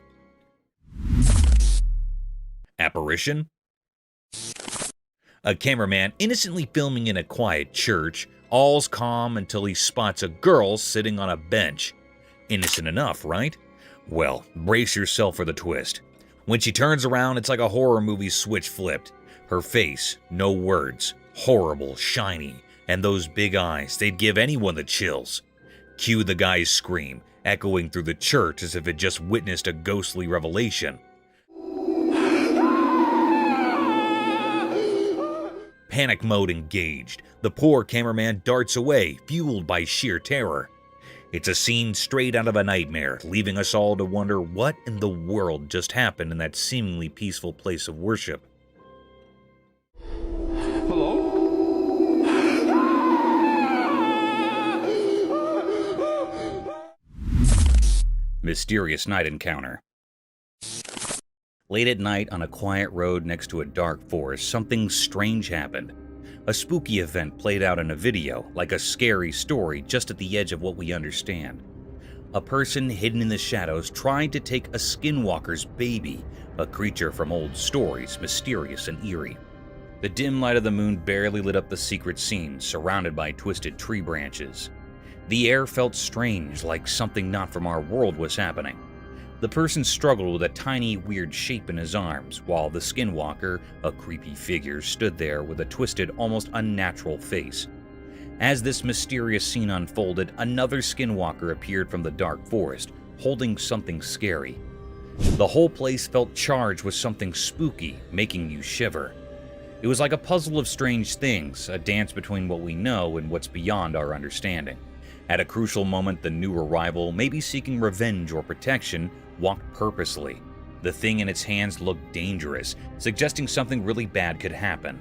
Apparition? A cameraman innocently filming in a quiet church, all's calm until he spots a girl sitting on a bench. Innocent enough, right? Well, brace yourself for the twist. When she turns around, it's like a horror movie switch flipped. Her face, no words, horrible, shiny, and those big eyes, they'd give anyone the chills. Cue the guy's scream, echoing through the church as if it just witnessed a ghostly revelation. Panic mode engaged. The poor cameraman darts away, fueled by sheer terror. It's a scene straight out of a nightmare, leaving us all to wonder what in the world just happened in that seemingly peaceful place of worship. Hello? Mysterious night encounter. Late at night on a quiet road next to a dark forest, something strange happened. A spooky event played out in a video, like a scary story just at the edge of what we understand. A person hidden in the shadows tried to take a skinwalker's baby, a creature from old stories, mysterious and eerie. The dim light of the moon barely lit up the secret scene, surrounded by twisted tree branches. The air felt strange, like something not from our world was happening. The person struggled with a tiny, weird shape in his arms, while the skinwalker, a creepy figure, stood there with a twisted, almost unnatural face. As this mysterious scene unfolded, another skinwalker appeared from the dark forest, holding something scary. The whole place felt charged with something spooky, making you shiver. It was like a puzzle of strange things, a dance between what we know and what's beyond our understanding. At a crucial moment, the new arrival, maybe seeking revenge or protection, walked purposely. The thing in its hands looked dangerous, suggesting something really bad could happen.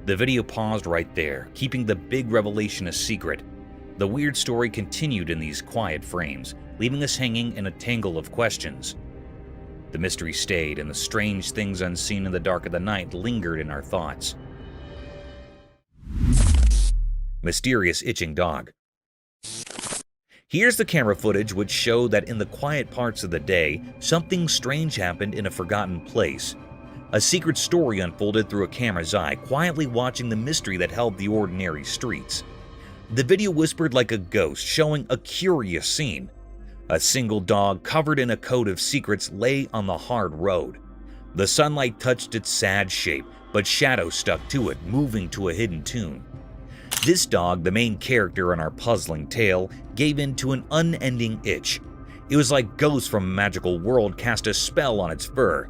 The video paused right there, keeping the big revelation a secret. The weird story continued in these quiet frames, leaving us hanging in a tangle of questions. The mystery stayed, and the strange things unseen in the dark of the night lingered in our thoughts. Mysterious itching dog. Here's the camera footage which showed that in the quiet parts of the day, something strange happened in a forgotten place. A secret story unfolded through a camera's eye, quietly watching the mystery that held the ordinary streets. The video whispered like a ghost, showing a curious scene. A single dog covered in a coat of secrets lay on the hard road. The sunlight touched its sad shape, but shadows stuck to it, moving to a hidden tune. This dog, the main character in our puzzling tale, gave in to an unending itch. It was like ghosts from a magical world cast a spell on its fur.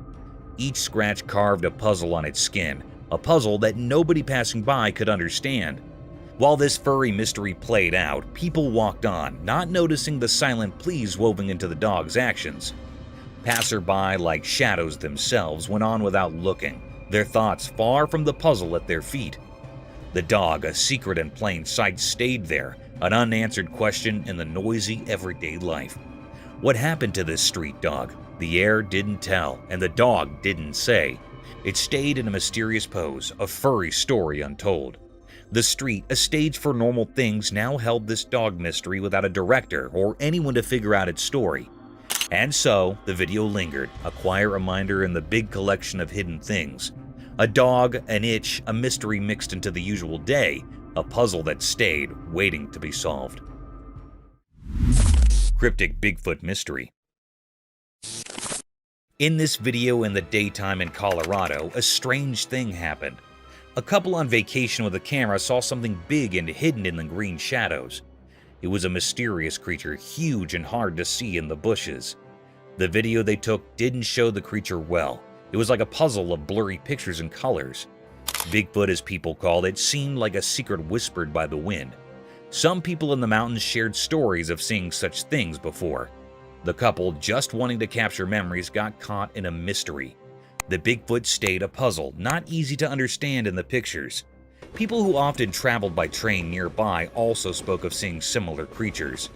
Each scratch carved a puzzle on its skin, a puzzle that nobody passing by could understand. While this furry mystery played out, people walked on, not noticing the silent pleas woven into the dog's actions. Passerby, like shadows themselves, went on without looking, their thoughts far from the puzzle at their feet. The dog, a secret in plain sight, stayed there, an unanswered question in the noisy everyday life. What happened to this street dog? The air didn't tell, and the dog didn't say. It stayed in a mysterious pose, a furry story untold. The street, a stage for normal things, now held this dog mystery without a director or anyone to figure out its story. And so, the video lingered, a quiet reminder in the big collection of hidden things. A dog, an itch, a mystery mixed into the usual day, a puzzle that stayed, waiting to be solved. Cryptic Bigfoot Mystery. In this video in the daytime in Colorado, a strange thing happened. A couple on vacation with a camera saw something big and hidden in the green shadows. It was a mysterious creature, huge and hard to see in the bushes. The video they took didn't show the creature well. It was like a puzzle of blurry pictures and colors. Bigfoot, as people called it, seemed like a secret whispered by the wind. Some people in the mountains shared stories of seeing such things before. The couple, just wanting to capture memories, got caught in a mystery. The Bigfoot stayed a puzzle, not easy to understand in the pictures. People who often traveled by train nearby also spoke of seeing similar creatures.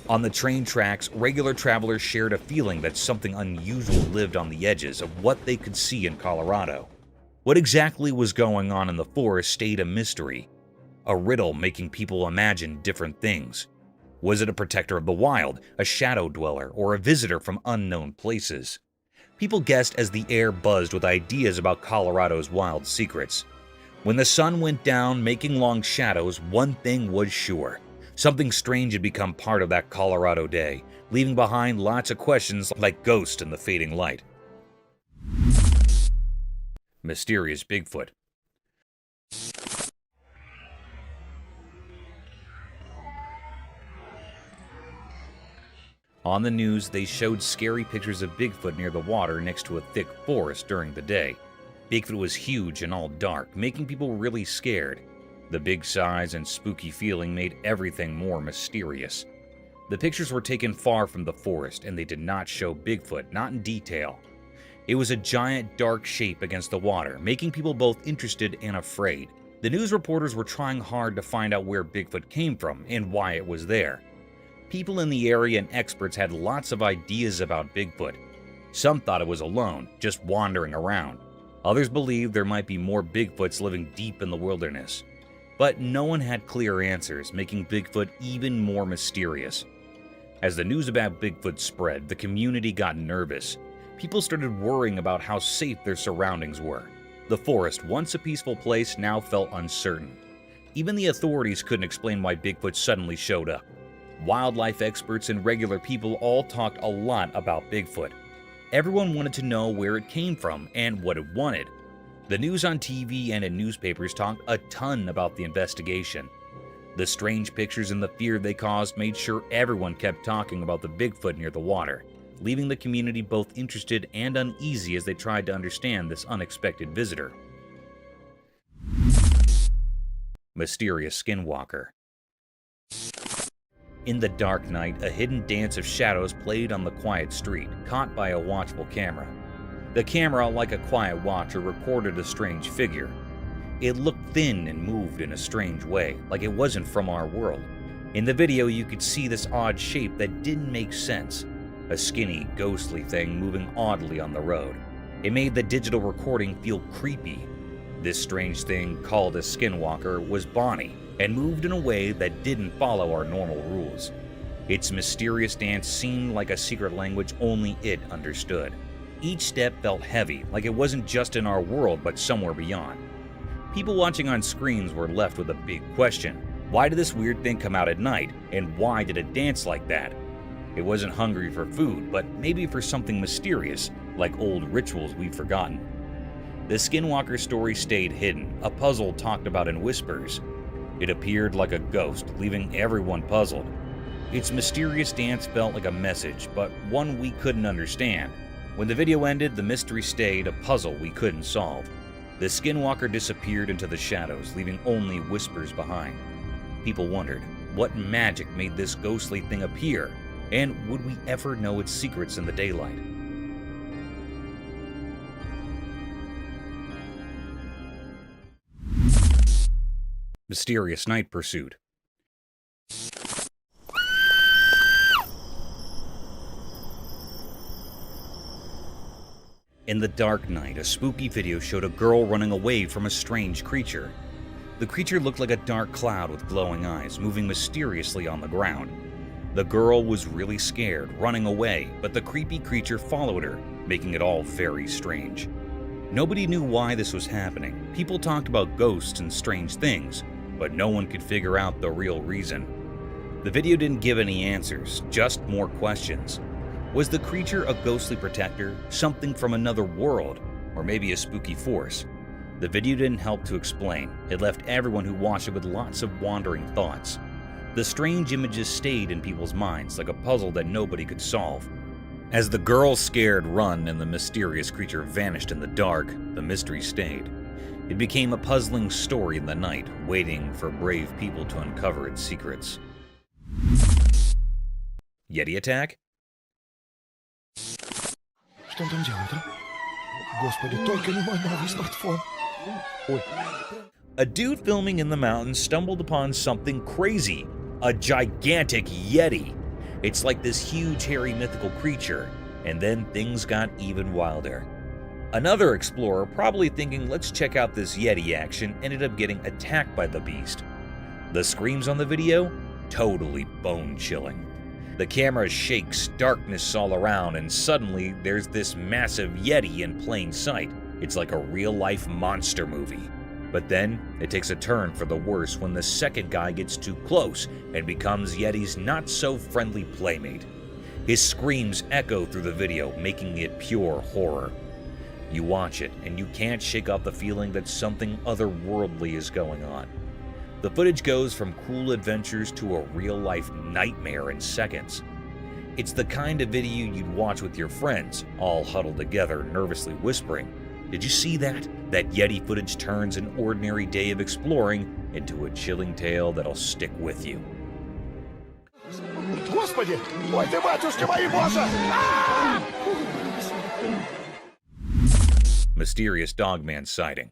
On the train tracks, regular travelers shared a feeling that something unusual lived on the edges of what they could see in Colorado. What exactly was going on in the forest stayed a mystery, a riddle making people imagine different things. Was it a protector of the wild, a shadow dweller, or a visitor from unknown places? People guessed as the air buzzed with ideas about Colorado's wild secrets. When the sun went down, making long shadows, one thing was sure. Something strange had become part of that Colorado day, leaving behind lots of questions like ghosts in the fading light. Mysterious Bigfoot. On the news, they showed scary pictures of Bigfoot near the water next to a thick forest during the day. Bigfoot was huge and all dark, making people really scared. The big size and spooky feeling made everything more mysterious. The pictures were taken far from the forest, and they did not show Bigfoot, not in detail. It was a giant, dark shape against the water, making people both interested and afraid. The news reporters were trying hard to find out where Bigfoot came from and why it was there. People in the area and experts had lots of ideas about Bigfoot. Some thought it was alone, just wandering around. Others believed there might be more Bigfoots living deep in the wilderness. But no one had clear answers, making Bigfoot even more mysterious. As the news about Bigfoot spread, the community got nervous. People started worrying about how safe their surroundings were. The forest, once a peaceful place, now felt uncertain. Even the authorities couldn't explain why Bigfoot suddenly showed up. Wildlife experts and regular people all talked a lot about Bigfoot. Everyone wanted to know where it came from and what it wanted. The news on TV and in newspapers talked a ton about the investigation. The strange pictures and the fear they caused made sure everyone kept talking about the Bigfoot near the water. leaving the community both interested and uneasy as they tried to understand this unexpected visitor. Mysterious Skinwalker. In the dark night, a hidden dance of shadows played on the quiet street, caught by a watchful camera. The camera, like a quiet watcher, recorded a strange figure. It looked thin and moved in a strange way, like it wasn't from our world. In the video, you could see this odd shape that didn't make sense. A skinny, ghostly thing moving oddly on the road. It made the digital recording feel creepy. This strange thing, called a Skinwalker, was Bonnie, and moved in a way that didn't follow our normal rules. Its mysterious dance seemed like a secret language only it understood. Each step felt heavy, like it wasn't just in our world but somewhere beyond. People watching on screens were left with a big question. Why did this weird thing come out at night, and why did it dance like that? It wasn't hungry for food, but maybe for something mysterious, like old rituals we've forgotten. The Skinwalker story stayed hidden, a puzzle talked about in whispers. It appeared like a ghost, leaving everyone puzzled. Its mysterious dance felt like a message, but one we couldn't understand. When the video ended, the mystery stayed, a puzzle we couldn't solve. The Skinwalker disappeared into the shadows, leaving only whispers behind. People wondered, what magic made this ghostly thing appear? And would we ever know its secrets in the daylight? Mysterious night pursuit. In the dark night, a spooky video showed a girl running away from a strange creature. The creature looked like a dark cloud with glowing eyes, moving mysteriously on the ground. The girl was really scared, running away, but the creepy creature followed her, making it all very strange. Nobody knew why this was happening. People talked about ghosts and strange things, but no one could figure out the real reason. The video didn't give any answers, just more questions. Was the creature a ghostly protector, something from another world, or maybe a spooky force? The video didn't help to explain. It left everyone who watched it with lots of wandering thoughts. The strange images stayed in people's minds like a puzzle that nobody could solve. As the girl's scared run and the mysterious creature vanished in the dark, the mystery stayed. It became a puzzling story in the night, waiting for brave people to uncover its secrets. Yeti attack? Что он там делает, а? Господи, только не мой новый смартфон. Ой. A dude filming in the mountains stumbled upon something crazy. A gigantic Yeti. It's like this huge, hairy, mythical creature. And then things got even wilder. Another explorer, probably thinking, let's check out this Yeti action, ended up getting attacked by the beast. The screams on the video? Totally bone-chilling. The camera shakes, darkness all around, and suddenly there's this massive Yeti in plain sight. It's like a real-life monster movie. But then, it takes a turn for the worse when the second guy gets too close and becomes Yeti's not-so-friendly playmate. His screams echo through the video, making it pure horror. You watch it, and you can't shake off the feeling that something otherworldly is going on. The footage goes from cool adventures to a real-life nightmare in seconds. It's the kind of video you'd watch with your friends, all huddled together, nervously whispering, "Did you see that? That Yeti footage turns an ordinary day of exploring into a chilling tale that'll stick with you." Господи! Ой ты, батюшки мои, боже! Mysterious dogman sighting.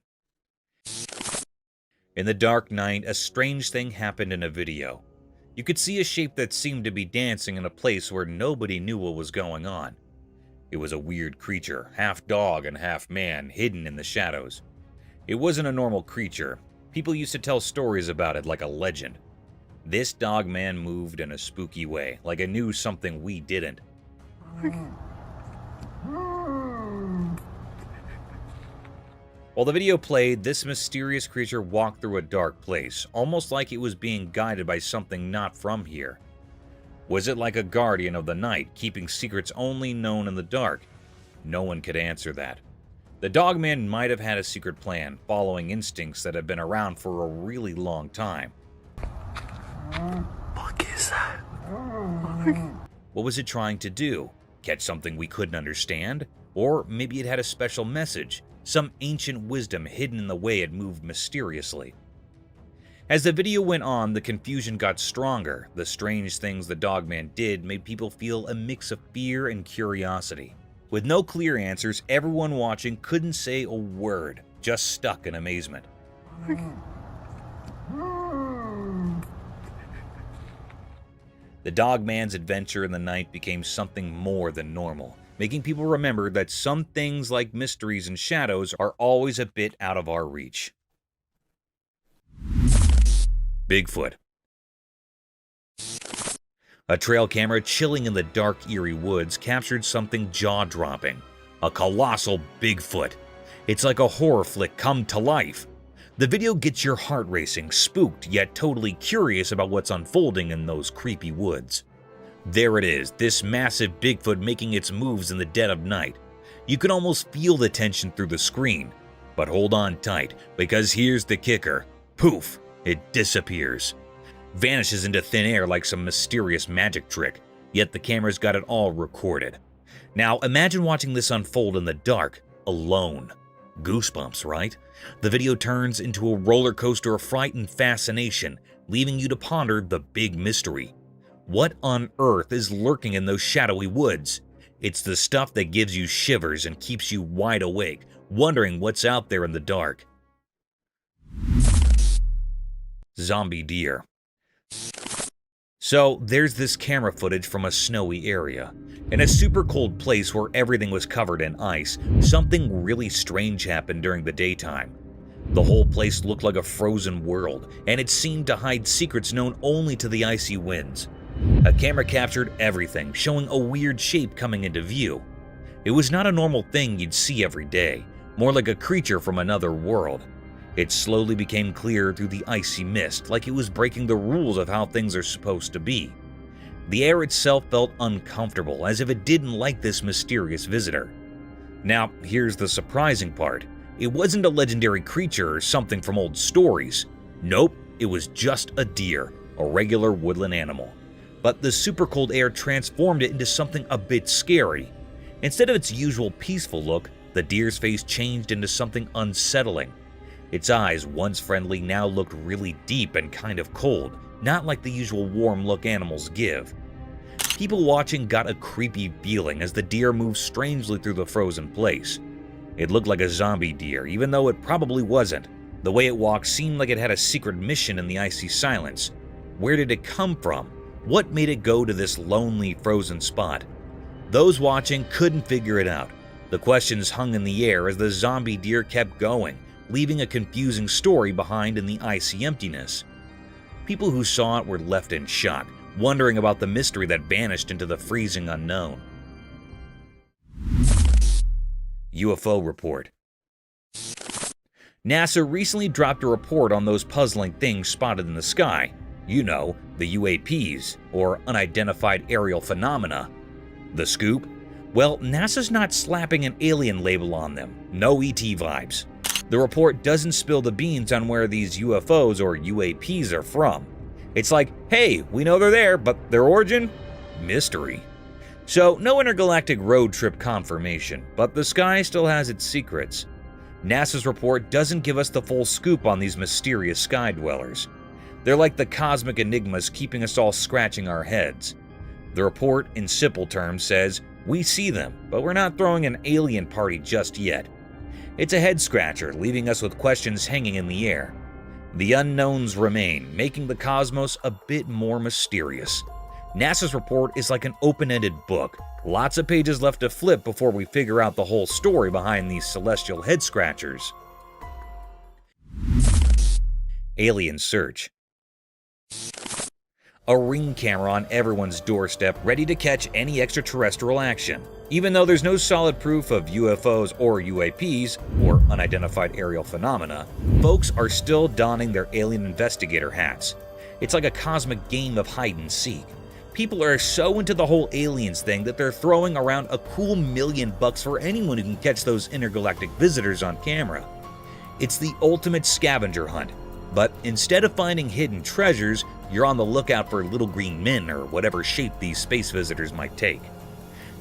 In the dark night, a strange thing happened in a video. You could see a shape that seemed to be dancing in a place where nobody knew what was going on. It was a weird creature, half dog and half man, hidden in the shadows. It wasn't a normal creature. People used to tell stories about it like a legend. This dog man moved in a spooky way, like it knew something we didn't. While the video played, this mysterious creature walked through a dark place, almost like it was being guided by something not from here. Was it like a guardian of the night, keeping secrets only known in the dark? No one could answer that. The dogman might have had a secret plan, following instincts that have been around for a really long time. What was it trying to do? catch something we couldn't understand, or maybe it had a special message, some ancient wisdom hidden in the way it moved mysteriously. As the video went on, the confusion got stronger. The strange things the dogman did made people feel a mix of fear and curiosity. With no clear answers, everyone watching couldn't say a word, just stuck in amazement. The dogman's adventure in the night became something more than normal, making people remember that some things like mysteries and shadows are always a bit out of our reach. Bigfoot. A trail camera chilling in the dark, eerie woods captured something jaw-dropping. A colossal Bigfoot. It's like a horror flick come to life. The video gets your heart racing, spooked yet totally curious about what's unfolding in those creepy woods. There it is, this massive Bigfoot making its moves in the dead of night. You can almost feel the tension through the screen. But hold on tight, because here's the kicker. Poof! It disappears. Vanishes into thin air like some mysterious magic trick, yet the camera's got it all recorded. Now imagine watching this unfold in the dark, alone. Goosebumps, right? The video turns into a roller coaster of fright and fascination, leaving you to ponder the big mystery. What on earth is lurking in those shadowy woods? It's the stuff that gives you shivers and keeps you wide awake, wondering what's out there in the dark. Zombie deer. So there's this camera footage from a snowy area. In a super cold place where everything was covered in ice, something really strange happened during the daytime. The whole place looked like a frozen world, and it seemed to hide secrets known only to the icy winds. A camera captured everything, showing a weird shape coming into view. It was not a normal thing you'd see every day, more like a creature from another world. It slowly became clear through the icy mist, like it was breaking the rules of how things are supposed to be. The air itself felt uncomfortable, as if it didn't like this mysterious visitor. Now, here's the surprising part. It wasn't a legendary creature or something from old stories. Nope, it was just a deer, a regular woodland animal. But the super cold air transformed it into something a bit scary. Instead of its usual peaceful look, the deer's face changed into something unsettling. Its eyes, once friendly, now looked really deep and kind of cold, not like the usual warm look animals give. People watching got a creepy feeling as the deer moved strangely through the frozen place. It looked like a zombie deer, even though it probably wasn't. The way it walked seemed like it had a secret mission in the icy silence. Where did it come from? What made it go to this lonely, frozen spot? Those watching couldn't figure it out. The questions hung in the air as the zombie deer kept going, leaving a confusing story behind in the icy emptiness. People who saw it were left in shock, wondering about the mystery that vanished into the freezing unknown. UFO report. NASA recently dropped a report on those puzzling things spotted in the sky. You know, the UAPs, or Unidentified Aerial Phenomena. The scoop? Well, NASA's not slapping an alien label on them. No ET vibes. The report doesn't spill the beans on where these UFOs or UAPs are from. It's like, hey, we know they're there, but their origin? Mystery. So, no intergalactic road trip confirmation, but the sky still has its secrets. NASA's report doesn't give us the full scoop on these mysterious sky dwellers. They're like the cosmic enigmas keeping us all scratching our heads. The report, in simple terms, says, we see them, but we're not throwing an alien party just yet. It's a head-scratcher, leaving us with questions hanging in the air. The unknowns remain, making the cosmos a bit more mysterious. NASA's report is like an open-ended book. Lots of pages left to flip before we figure out the whole story behind these celestial head-scratchers. Alien search. A ring camera on everyone's doorstep, ready to catch any extraterrestrial action. Even though there's no solid proof of UFOs or UAPs, or unidentified aerial phenomena, folks are still donning their alien investigator hats. It's like a cosmic game of hide and seek. People are so into the whole aliens thing that they're throwing around a cool $1 million for anyone who can catch those intergalactic visitors on camera. It's the ultimate scavenger hunt. But instead of finding hidden treasures, you're on the lookout for little green men or whatever shape these space visitors might take.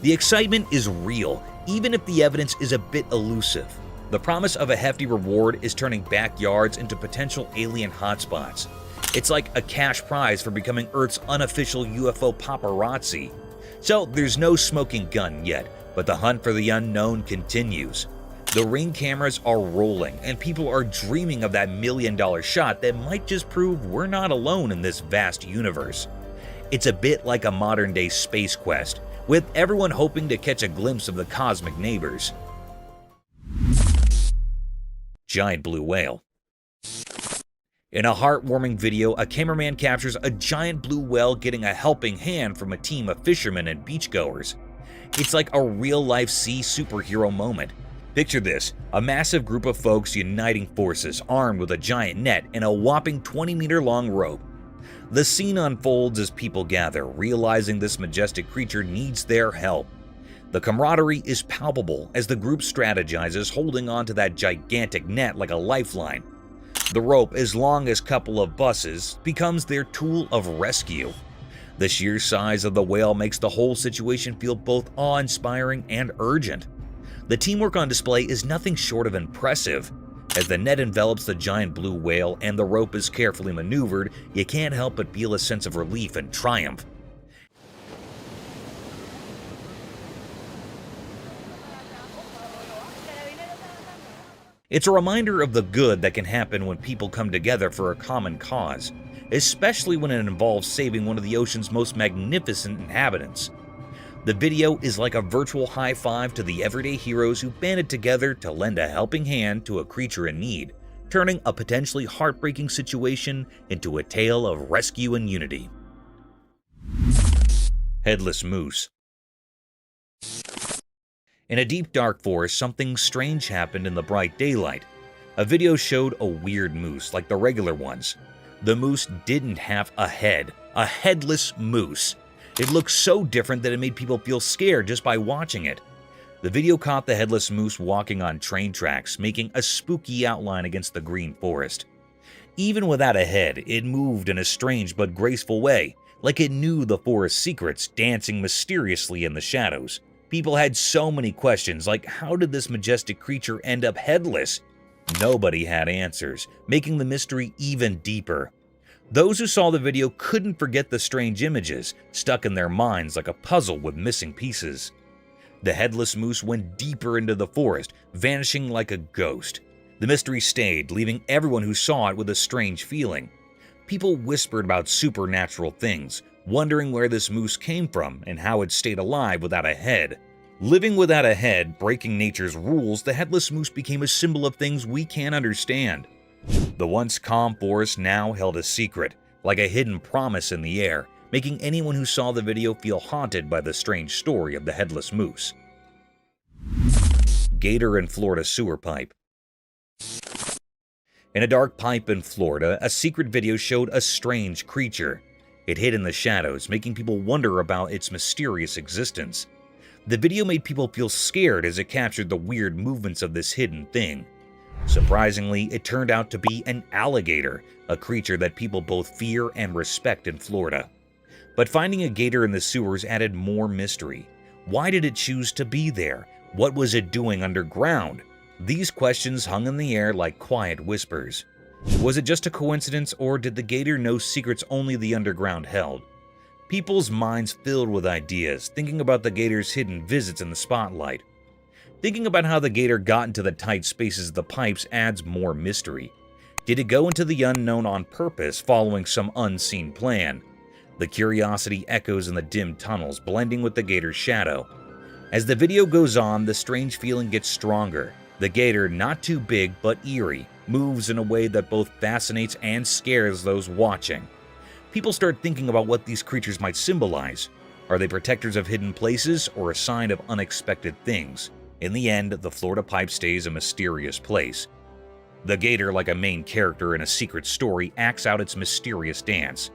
The excitement is real, even if the evidence is a bit elusive. The promise of a hefty reward is turning backyards into potential alien hotspots. It's like a cash prize for becoming Earth's unofficial UFO paparazzi. So there's no smoking gun yet, but the hunt for the unknown continues. The Ring cameras are rolling, and people are dreaming of that $1 million shot that might just prove we're not alone in this vast universe. It's a bit like a modern-day space quest, with everyone hoping to catch a glimpse of the cosmic neighbors. Giant blue whale. In a heartwarming video, a cameraman captures a giant blue whale getting a helping hand from a team of fishermen and beachgoers. It's like a real-life sea superhero moment. Picture this, a massive group of folks uniting forces, armed with a giant net and a whopping 20-meter-long rope. The scene unfolds as people gather, realizing this majestic creature needs their help. The camaraderie is palpable as the group strategizes, holding onto that gigantic net like a lifeline. The rope, as long as a couple of buses, becomes their tool of rescue. The sheer size of the whale makes the whole situation feel both awe-inspiring and urgent. The teamwork on display is nothing short of impressive. As the net envelops the giant blue whale and the rope is carefully maneuvered, you can't help but feel a sense of relief and triumph. It's a reminder of the good that can happen when people come together for a common cause, especially when it involves saving one of the ocean's most magnificent inhabitants. The video is like a virtual high five to the everyday heroes who banded together to lend a helping hand to a creature in need, turning a potentially heartbreaking situation into a tale of rescue and unity. Headless moose. In a deep dark forest, something strange happened in the bright daylight. A video showed a weird moose like the regular ones. The moose didn't have a head, a headless moose. It looked so different that it made people feel scared just by watching it. The video caught the headless moose walking on train tracks, making a spooky outline against the green forest. Even without a head, it moved in a strange but graceful way, like it knew the forest's secrets, dancing mysteriously in the shadows. People had so many questions, like how did this majestic creature end up headless? Nobody had answers, making the mystery even deeper. Those who saw the video couldn't forget the strange images, stuck in their minds like a puzzle with missing pieces. The headless moose went deeper into the forest, vanishing like a ghost. The mystery stayed, leaving everyone who saw it with a strange feeling. People whispered about supernatural things, wondering where this moose came from and how it stayed alive without a head. Living without a head, breaking nature's rules, the headless moose became a symbol of things we can't understand. The once calm forest now held a secret, like a hidden promise in the air, making anyone who saw the video feel haunted by the strange story of the headless moose. Gator in Florida sewer pipe. In a dark pipe in Florida, a secret video showed a strange creature. It hid in the shadows, making people wonder about its mysterious existence. The video made people feel scared as it captured the weird movements of this hidden thing. Surprisingly, it turned out to be an alligator, a creature that people both fear and respect in Florida. But finding a gator in the sewers added more mystery. Why did it choose to be there? What was it doing underground? These questions hung in the air like quiet whispers. Was it just a coincidence, or did the gator know secrets only the underground held? People's minds filled with ideas, thinking about the gator's hidden visits in the spotlight. Thinking about how the gator got into the tight spaces of the pipes adds more mystery. Did it go into the unknown on purpose, following some unseen plan? The curiosity echoes in the dim tunnels, blending with the gator's shadow. As the video goes on, the strange feeling gets stronger. The gator, not too big but eerie, moves in a way that both fascinates and scares those watching. People start thinking about what these creatures might symbolize. Are they protectors of hidden places or a sign of unexpected things? In the end, the Florida pipe stays a mysterious place. The gator, like a main character in a secret story, acts out its mysterious dance.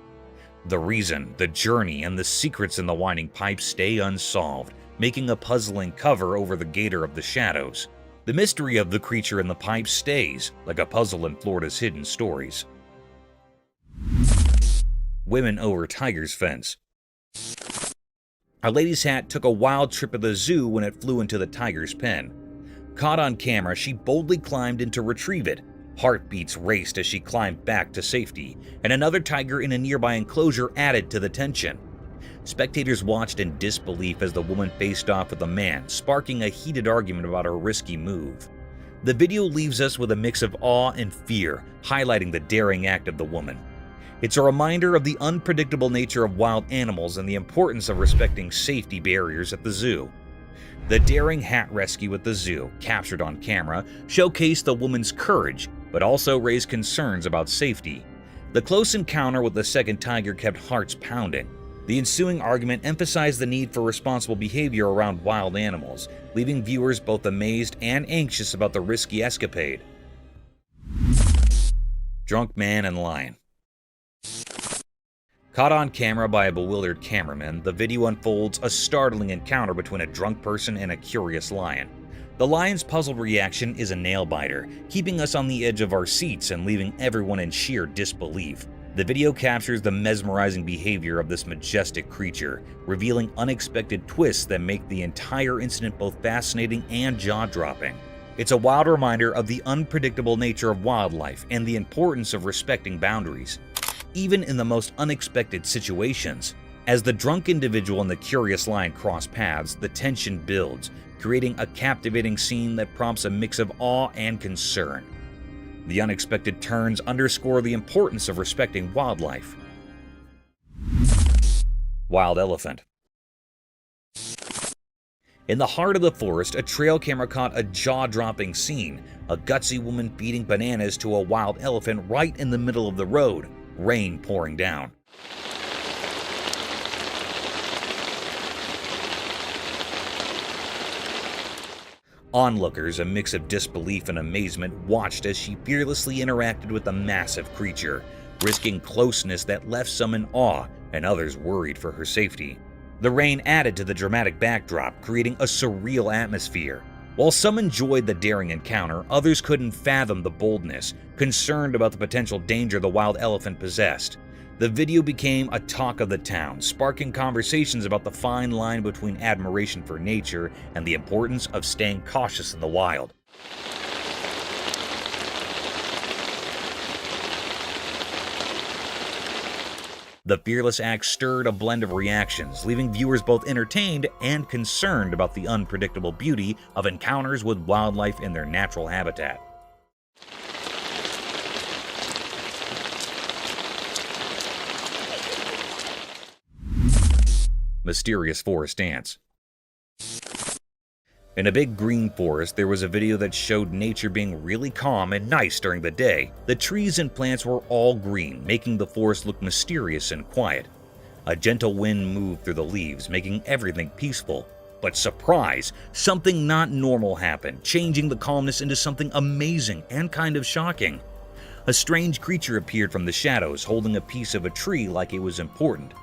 The reason, the journey, and the secrets in the winding pipe stay unsolved, making a puzzling cover over the gator of the shadows. The mystery of the creature in the pipe stays, like a puzzle in Florida's hidden stories. Women over tiger's fence. Our lady's hat took a wild trip at the zoo when it flew into the tiger's pen. Caught on camera, she boldly climbed in to retrieve it. Heartbeats raced as she climbed back to safety, and another tiger in a nearby enclosure added to the tension. Spectators watched in disbelief as the woman faced off with a man, sparking a heated argument about her risky move. The video leaves us with a mix of awe and fear, highlighting the daring act of the woman. It's a reminder of the unpredictable nature of wild animals and the importance of respecting safety barriers at the zoo. The daring hat rescue at the zoo, captured on camera, showcased the woman's courage, but also raised concerns about safety. The close encounter with the second tiger kept hearts pounding. The ensuing argument emphasized the need for responsible behavior around wild animals, leaving viewers both amazed and anxious about the risky escapade. Drunk Man and Lion. Caught on camera by a bewildered cameraman, the video unfolds a startling encounter between a drunk person and a curious lion. The lion's puzzled reaction is a nail-biter, keeping us on the edge of our seats and leaving everyone in sheer disbelief. The video captures the mesmerizing behavior of this majestic creature, revealing unexpected twists that make the entire incident both fascinating and jaw-dropping. It's a wild reminder of the unpredictable nature of wildlife and the importance of respecting boundaries, even in the most unexpected situations. As the drunk individual and the curious lion cross paths, the tension builds, creating a captivating scene that prompts a mix of awe and concern. The unexpected turns underscore the importance of respecting wildlife. Wild Elephant. In the heart of the forest, a trail camera caught a jaw-dropping scene, a gutsy woman feeding bananas to a wild elephant right in the middle of the road, rain pouring down. Onlookers, a mix of disbelief and amazement, watched as she fearlessly interacted with the massive creature, risking closeness that left some in awe and others worried for her safety. The rain added to the dramatic backdrop, creating a surreal atmosphere. While some enjoyed the daring encounter, others couldn't fathom the boldness, concerned about the potential danger the wild elephant possessed. The video became a talk of the town, sparking conversations about the fine line between admiration for nature and the importance of staying cautious in the wild. The fearless act stirred a blend of reactions, leaving viewers both entertained and concerned about the unpredictable beauty of encounters with wildlife in their natural habitat. Mysterious forest dance. In a big green forest, there was a video that showed nature being really calm and nice during the day. The trees and plants were all green, making the forest look mysterious and quiet. A gentle wind moved through the leaves, making everything peaceful. But surprise! Something not normal happened, changing the calmness into something amazing and kind of shocking. A strange creature appeared from the shadows, holding a piece of a tree like it was important.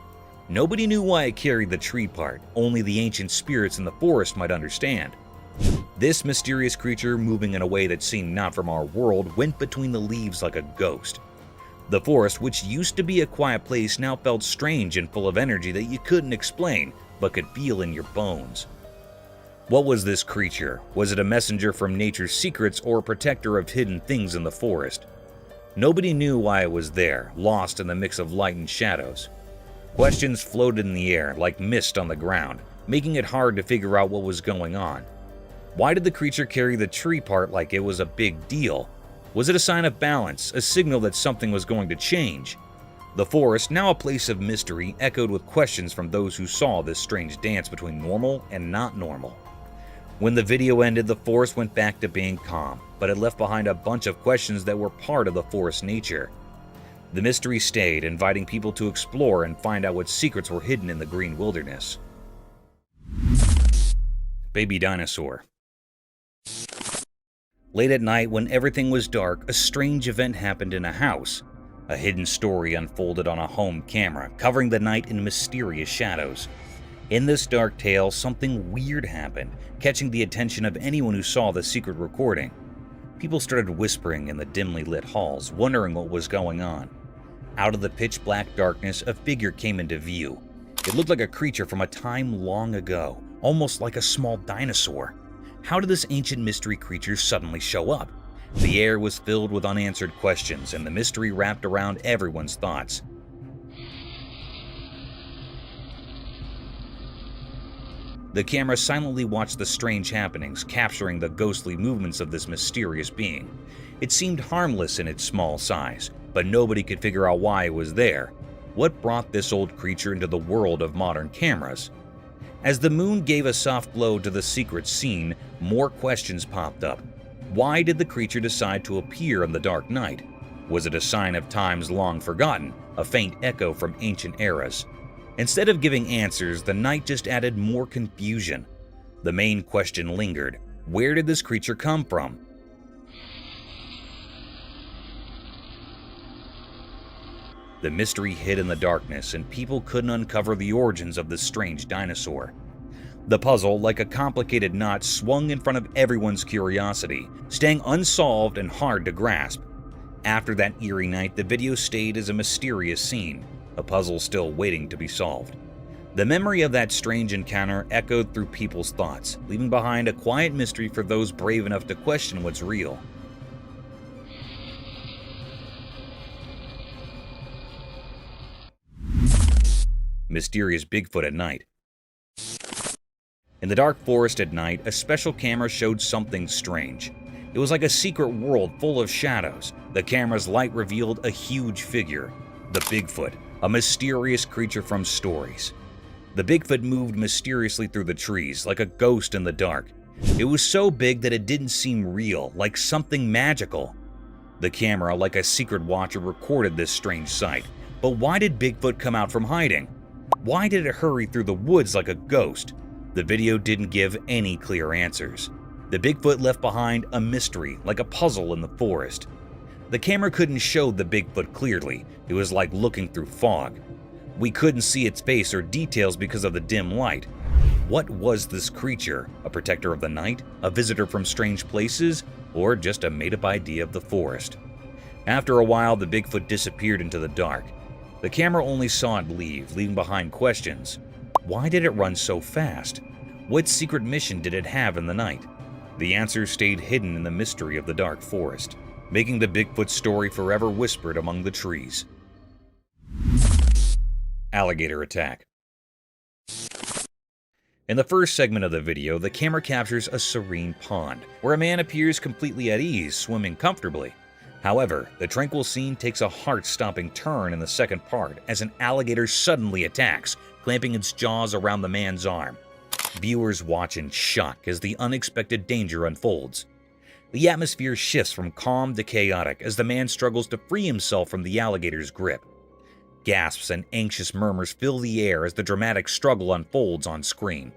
Nobody knew why it carried the tree part, only the ancient spirits in the forest might understand. This mysterious creature, moving in a way that seemed not from our world, went between the leaves like a ghost. The forest, which used to be a quiet place, now felt strange and full of energy that you couldn't explain, but could feel in your bones. What was this creature? Was it a messenger from nature's secrets or a protector of hidden things in the forest? Nobody knew why it was there, lost in the mix of light and shadows. Questions floated in the air like mist on the ground, making it hard to figure out what was going on. Why did the creature carry the tree part like it was a big deal? Was it a sign of balance, a signal that something was going to change? The forest, now a place of mystery, echoed with questions from those who saw this strange dance between normal and not normal. When the video ended, the forest went back to being calm, but it left behind a bunch of questions that were part of the forest's nature. The mystery stayed, inviting people to explore and find out what secrets were hidden in the green wilderness. Baby Dinosaur. Late at night, when everything was dark, a strange event happened in a house. A hidden story unfolded on a home camera, covering the night in mysterious shadows. In this dark tale, something weird happened, catching the attention of anyone who saw the secret recording. People started whispering in the dimly lit halls, wondering what was going on. Out of the pitch-black darkness, a figure came into view. It looked like a creature from a time long ago, almost like a small dinosaur. How did this ancient mystery creature suddenly show up? The air was filled with unanswered questions, and the mystery wrapped around everyone's thoughts. The camera silently watched the strange happenings, capturing the ghostly movements of this mysterious being. It seemed harmless in its small size, but nobody could figure out why it was there. What brought this old creature into the world of modern cameras? As the moon gave a soft glow to the secret scene, more questions popped up. Why did the creature decide to appear in the dark night? Was it a sign of times long forgotten, a faint echo from ancient eras? Instead of giving answers, the night just added more confusion. The main question lingered: where did this creature come from? The mystery hid in the darkness, and people couldn't uncover the origins of this strange dinosaur. The puzzle, like a complicated knot, swung in front of everyone's curiosity, staying unsolved and hard to grasp. After that eerie night, the video stayed as a mysterious scene, a puzzle still waiting to be solved. The memory of that strange encounter echoed through people's thoughts, leaving behind a quiet mystery for those brave enough to question what's real. Mysterious Bigfoot at night. In the dark forest at night, a special camera showed something strange. It was like a secret world full of shadows. The camera's light revealed a huge figure, the Bigfoot, a mysterious creature from stories. The Bigfoot moved mysteriously through the trees, like a ghost in the dark. It was so big that it didn't seem real, like something magical. The camera, like a secret watcher, recorded this strange sight. But why did Bigfoot come out from hiding? Why did it hurry through the woods like a ghost? The video didn't give any clear answers. The Bigfoot left behind a mystery, like a puzzle in the forest. The camera couldn't show the Bigfoot clearly. It was like looking through fog. We couldn't see its face or details because of the dim light. What was this creature? A protector of the night? A visitor from strange places? Or just a made-up idea of the forest? After a while, the Bigfoot disappeared into the dark. The camera only saw it leave, leaving behind questions. Why did it run so fast? What secret mission did it have in the night? The answers stayed hidden in the mystery of the dark forest, making the Bigfoot story forever whispered among the trees. Alligator attack. In the first segment of the video, the camera captures a serene pond, where a man appears completely at ease, swimming comfortably. However, the tranquil scene takes a heart-stopping turn in the second part as an alligator suddenly attacks, clamping its jaws around the man's arm. Viewers watch in shock as the unexpected danger unfolds. The atmosphere shifts from calm to chaotic as the man struggles to free himself from the alligator's grip. Gasps and anxious murmurs fill the air as the dramatic struggle unfolds on screen.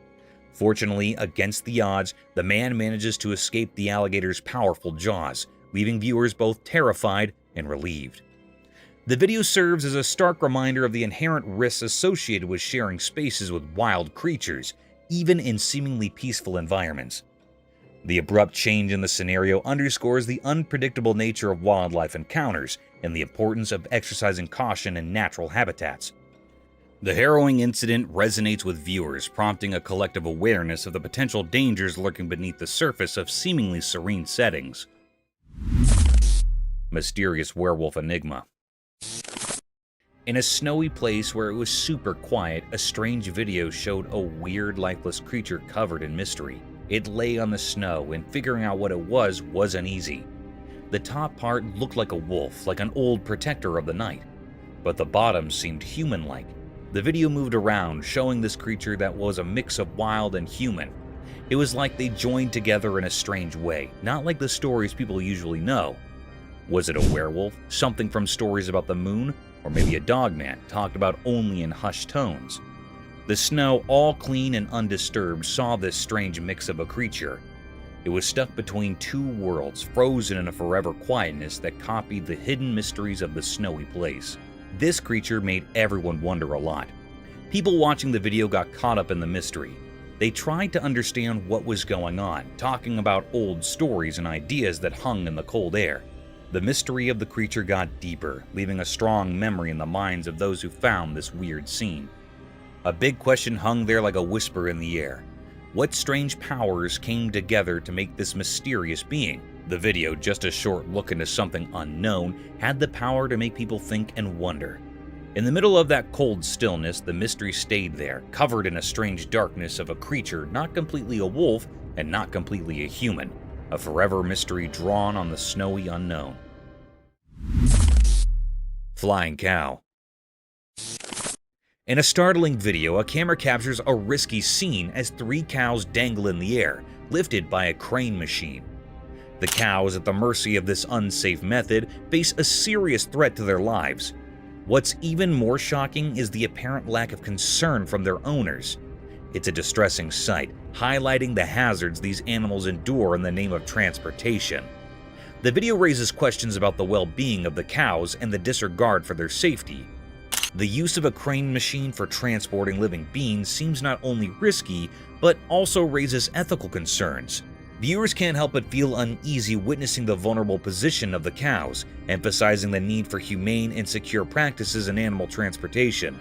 Fortunately, against the odds, the man manages to escape the alligator's powerful jaws, leaving viewers both terrified and relieved. The video serves as a stark reminder of the inherent risks associated with sharing spaces with wild creatures, even in seemingly peaceful environments. The abrupt change in the scenario underscores the unpredictable nature of wildlife encounters and the importance of exercising caution in natural habitats. The harrowing incident resonates with viewers, prompting a collective awareness of the potential dangers lurking beneath the surface of seemingly serene settings. Mysterious werewolf enigma. In a snowy place where it was super quiet, a strange video showed a weird, lifeless creature covered in mystery. It lay on the snow, and figuring out what it was wasn't easy. The top part looked like a wolf, like an old protector of the night, but the bottom seemed human-like. The video moved around, showing this creature that was a mix of wild and human. It was like they joined together in a strange way, not like the stories people usually know. Was it a werewolf, something from stories about the moon, or maybe a dogman talked about only in hushed tones? The snow, all clean and undisturbed, saw this strange mix of a creature. It was stuck between two worlds, frozen in a forever quietness that copied the hidden mysteries of the snowy place. This creature made everyone wonder a lot. People watching the video got caught up in the mystery. They tried to understand what was going on, talking about old stories and ideas that hung in the cold air. The mystery of the creature got deeper, leaving a strong memory in the minds of those who found this weird scene. A big question hung there like a whisper in the air. What strange powers came together to make this mysterious being? The video, just a short look into something unknown, had the power to make people think and wonder. In the middle of that cold stillness, the mystery stayed there, covered in a strange darkness of a creature not completely a wolf and not completely a human, a forever mystery drawn on the snowy unknown. Flying cow. In a startling video, a camera captures a risky scene as 3 cows dangle in the air, lifted by a crane machine. The cows, at the mercy of this unsafe method, face a serious threat to their lives. What's even more shocking is the apparent lack of concern from their owners. It's a distressing sight, highlighting the hazards these animals endure in the name of transportation. The video raises questions about the well-being of the cows and the disregard for their safety. The use of a crane machine for transporting living beings seems not only risky, but also raises ethical concerns. Viewers can't help but feel uneasy witnessing the vulnerable position of the cows, emphasizing the need for humane and secure practices in animal transportation.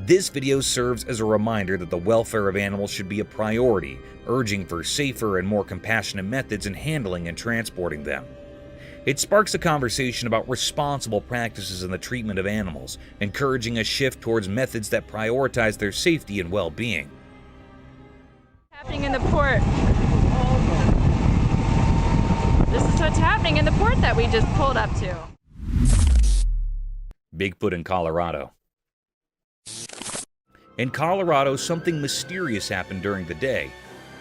This video serves as a reminder that the welfare of animals should be a priority, urging for safer and more compassionate methods in handling and transporting them. It sparks a conversation about responsible practices in the treatment of animals, encouraging a shift towards methods that prioritize their safety and well-being. Happening in the port. This is what's happening in the port that we just pulled up to. Bigfoot in Colorado. In Colorado, something mysterious happened during the day.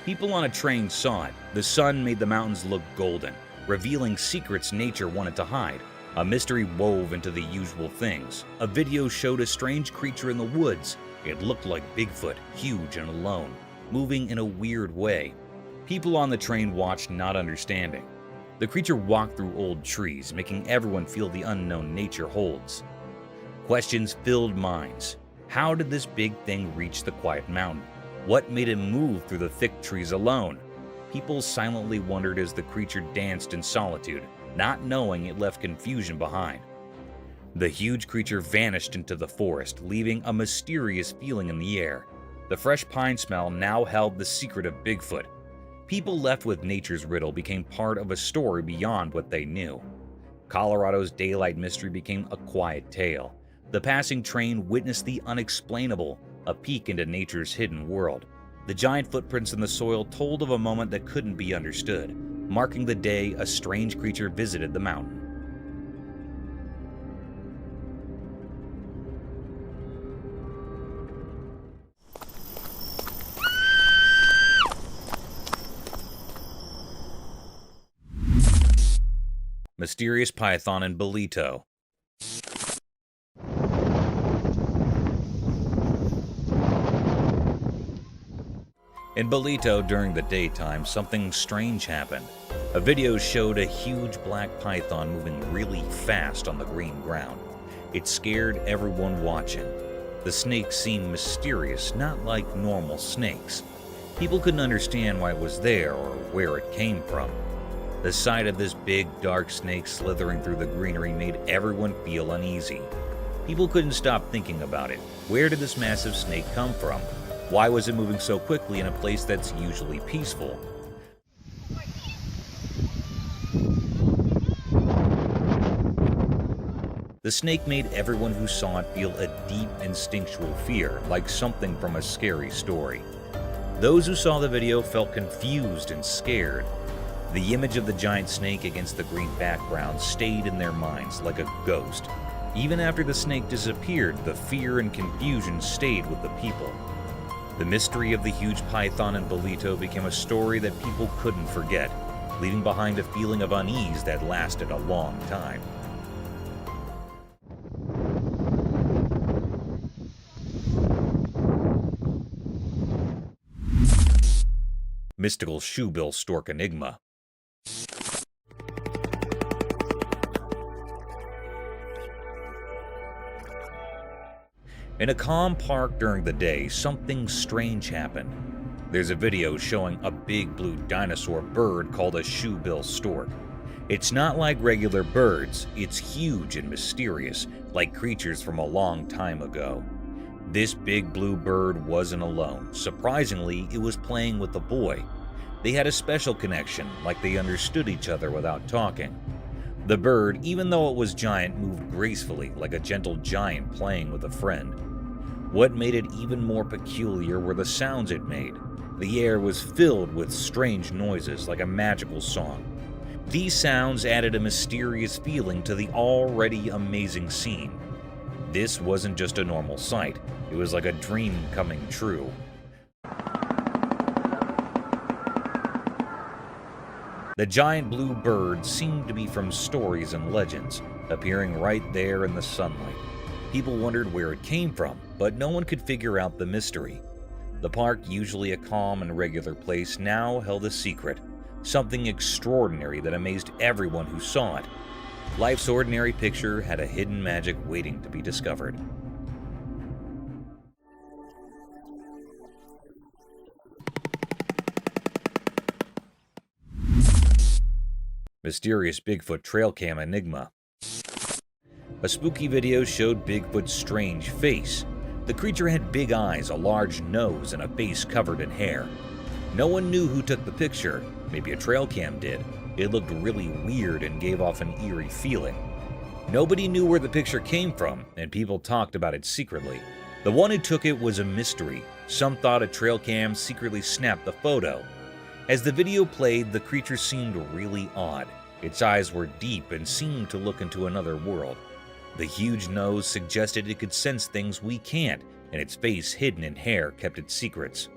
People on a train saw it. The sun made the mountains look golden, revealing secrets nature wanted to hide. A mystery wove into the usual things. A video showed a strange creature in the woods. It looked like Bigfoot, huge and alone, moving in a weird way. People on the train watched, not understanding. The creature walked through old trees, making everyone feel the unknown nature holds. Questions filled minds. How did this big thing reach the quiet mountain? What made it move through the thick trees alone? People silently wondered as the creature danced in solitude, not knowing it left confusion behind. The huge creature vanished into the forest, leaving a mysterious feeling in the air. The fresh pine smell now held the secret of Bigfoot. People left with nature's riddle became part of a story beyond what they knew. Colorado's daylight mystery became a quiet tale. The passing train witnessed the unexplainable, a peek into nature's hidden world. The giant footprints in the soil told of a moment that couldn't be understood, marking the day a strange creature visited the mountain. Mysterious python in Bolito. In Bolito during the daytime, something strange happened. A video showed a huge black python moving really fast on the green ground. It scared everyone watching. The snake seemed mysterious, not like normal snakes. People couldn't understand why it was there or where it came from. The sight of this big, dark snake slithering through the greenery made everyone feel uneasy. People couldn't stop thinking about it. Where did this massive snake come from? Why was it moving so quickly in a place that's usually peaceful? The snake made everyone who saw it feel a deep instinctual fear, like something from a scary story. Those who saw the video felt confused and scared. The image of the giant snake against the green background stayed in their minds like a ghost. Even after the snake disappeared, the fear and confusion stayed with the people. The mystery of the huge python in Bolito became a story that people couldn't forget, leaving behind a feeling of unease that lasted a long time. Mystical shoebill stork enigma. In a calm park during the day, something strange happened. There's a video showing a big blue dinosaur bird called a shoebill stork. It's not like regular birds, it's huge and mysterious, like creatures from a long time ago. This big blue bird wasn't alone. Surprisingly, it was playing with the boy. They had a special connection, like they understood each other without talking. The bird, even though it was giant, moved gracefully, like a gentle giant playing with a friend. What made it even more peculiar were the sounds it made. The air was filled with strange noises, like a magical song. These sounds added a mysterious feeling to the already amazing scene. This wasn't just a normal sight, it was like a dream coming true. The giant blue bird seemed to be from stories and legends, appearing right there in the sunlight. People wondered where it came from, but no one could figure out the mystery. The park, usually a calm and regular place, now held a secret, something extraordinary that amazed everyone who saw it. Life's ordinary picture had a hidden magic waiting to be discovered. Mysterious Bigfoot trail cam enigma. A spooky video showed Bigfoot's strange face. The creature had big eyes, a large nose, and a face covered in hair. No one knew who took the picture. Maybe a trail cam did. It looked really weird and gave off an eerie feeling. Nobody knew where the picture came from, and people talked about it secretly. The one who took it was a mystery. Some thought a trail cam secretly snapped the photo. As the video played, the creature seemed really odd. Its eyes were deep and seemed to look into another world. The huge nose suggested it could sense things we can't, and its face hidden in hair kept its secrets.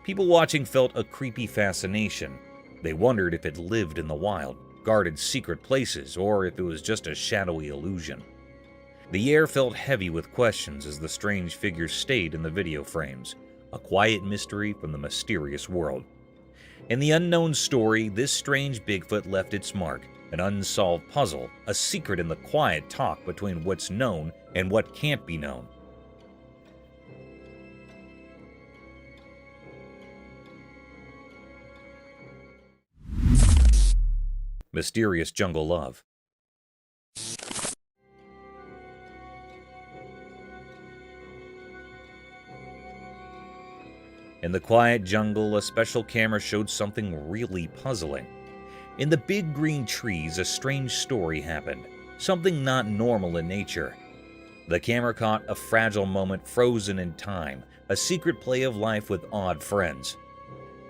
People watching felt a creepy fascination. They wondered if it lived in the wild, guarded secret places, or if it was just a shadowy illusion. The air felt heavy with questions as the strange figure stayed in the video frames, a quiet mystery from the mysterious world. In the unknown story, this strange Bigfoot left its mark, an unsolved puzzle, a secret in the quiet talk between what's known and what can't be known. Mysterious jungle love. In the quiet jungle, a special camera showed something really puzzling. In the big green trees, a strange story happened, something not normal in nature. The camera caught a fragile moment frozen in time, a secret play of life with odd friends.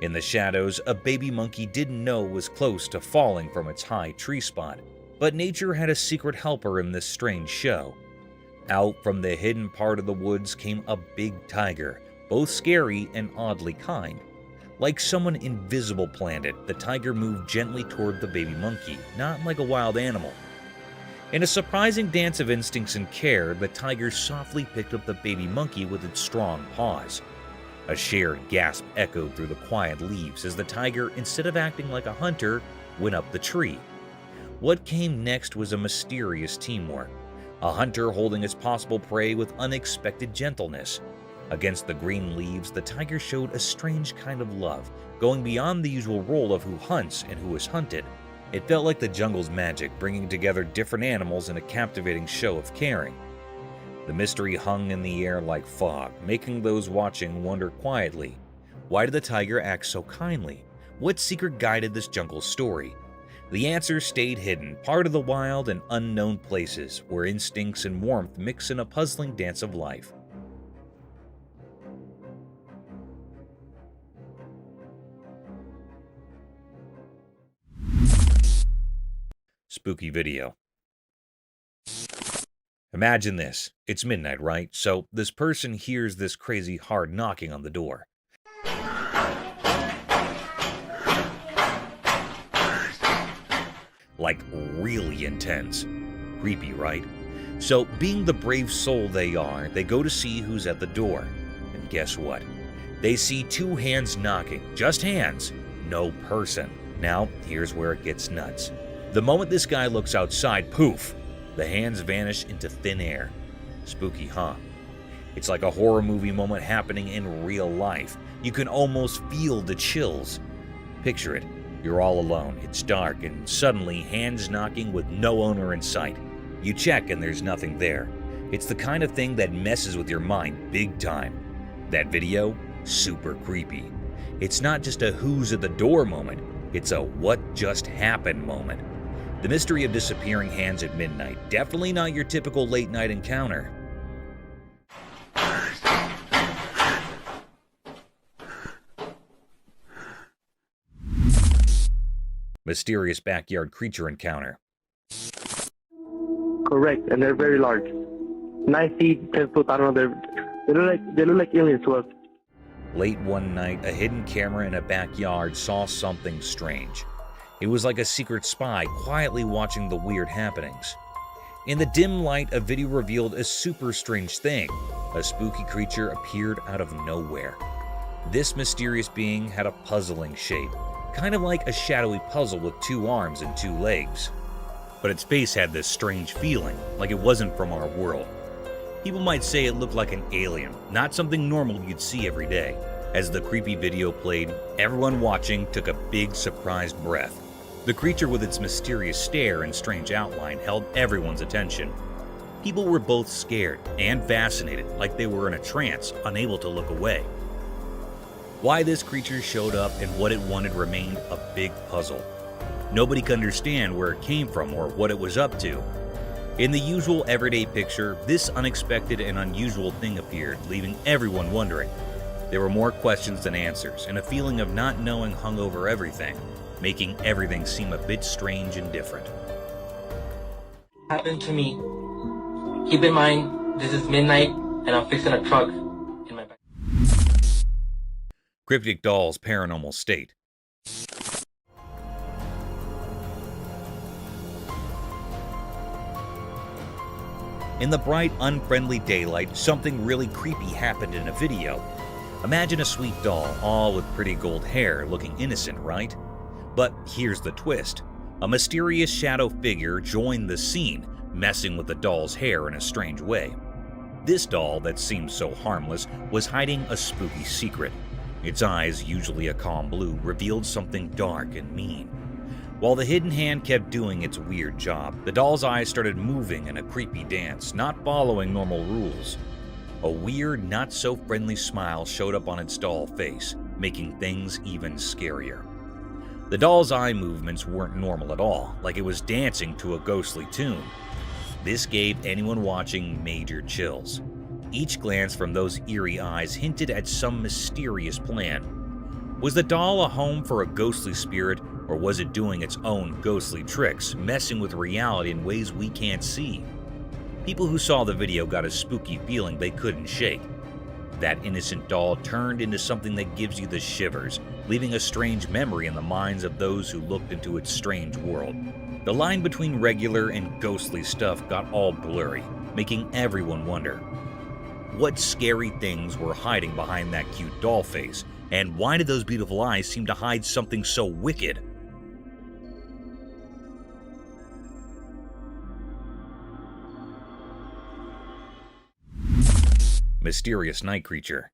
In the shadows, a baby monkey didn't know was close to falling from its high tree spot, but nature had a secret helper in this strange show. Out from the hidden part of the woods came a big tiger, both scary and oddly kind. Like someone invisible planned it, the tiger moved gently toward the baby monkey, not like a wild animal. In a surprising dance of instincts and care, the tiger softly picked up the baby monkey with its strong paws. A shared gasp echoed through the quiet leaves as the tiger, instead of acting like a hunter, went up the tree. What came next was a mysterious teamwork, a hunter holding its possible prey with unexpected gentleness. Against the green leaves, the tiger showed a strange kind of love, going beyond the usual role of who hunts and who is hunted. It felt like the jungle's magic, bringing together different animals in a captivating show of caring. The mystery hung in the air like fog, making those watching wonder quietly, why did the tiger act so kindly? What secret guided this jungle story? The answer stayed hidden, part of the wild and unknown places, where instincts and warmth mix in a puzzling dance of life. Spooky video. Imagine this. It's midnight, right? So this person hears this crazy hard knocking on the door. Like really intense. Creepy, right? So being the brave soul they are, they go to see who's at the door. And guess what? They see two hands knocking. Just hands. No person. Now, here's where it gets nuts. The moment this guy looks outside, poof! The hands vanish into thin air. Spooky, huh? It's like a horror movie moment happening in real life. You can almost feel the chills. Picture it. You're all alone. It's dark, and suddenly hands knocking with no owner in sight. You check and there's nothing there. It's the kind of thing that messes with your mind big time. That video, super creepy. It's not just a who's at the door moment, it's a what just happened moment. The mystery of disappearing hands at midnight, definitely not your typical late night encounter. Mysterious backyard creature encounter. Correct, and they're very large. 9 feet, 10 foot, I don't know, they look like aliens to us. Late one night, a hidden camera in a backyard saw something strange. It was like a secret spy quietly watching the weird happenings. In the dim light, a video revealed a super strange thing. A spooky creature appeared out of nowhere. This mysterious being had a puzzling shape, kind of like a shadowy puzzle with 2 arms and 2 legs. But its face had this strange feeling, like it wasn't from our world. People might say it looked like an alien, not something normal you'd see every day. As the creepy video played, everyone watching took a big surprised breath. The creature with its mysterious stare and strange outline held everyone's attention. People were both scared and fascinated, like they were in a trance, unable to look away. Why this creature showed up and what it wanted remained a big puzzle. Nobody could understand where it came from or what it was up to. In the usual everyday picture, this unexpected and unusual thing appeared, leaving everyone wondering. There were more questions than answers, and a feeling of not knowing hung over everything, making everything seem a bit strange and different. Happened to me. Keep in mind, this is midnight, and I'm fixing a truck in my back. Cryptic doll's paranormal state. In the bright, unfriendly daylight, something really creepy happened in a video. Imagine a sweet doll, all with pretty gold hair, looking innocent, right? But here's the twist. A mysterious shadow figure joined the scene, messing with the doll's hair in a strange way. This doll, that seemed so harmless, was hiding a spooky secret. Its eyes, usually a calm blue, revealed something dark and mean. While the hidden hand kept doing its weird job, the doll's eyes started moving in a creepy dance, not following normal rules. A weird, not-so-friendly smile showed up on its doll face, making things even scarier. The doll's eye movements weren't normal at all, like it was dancing to a ghostly tune. This gave anyone watching major chills. Each glance from those eerie eyes hinted at some mysterious plan. Was the doll a home for a ghostly spirit, or was it doing its own ghostly tricks, messing with reality in ways we can't see? People who saw the video got a spooky feeling they couldn't shake. That innocent doll turned into something that gives you the shivers, leaving a strange memory in the minds of those who looked into its strange world. The line between regular and ghostly stuff got all blurry, making everyone wonder. What scary things were hiding behind that cute doll face, and why did those beautiful eyes seem to hide something so wicked? Mysterious night creature.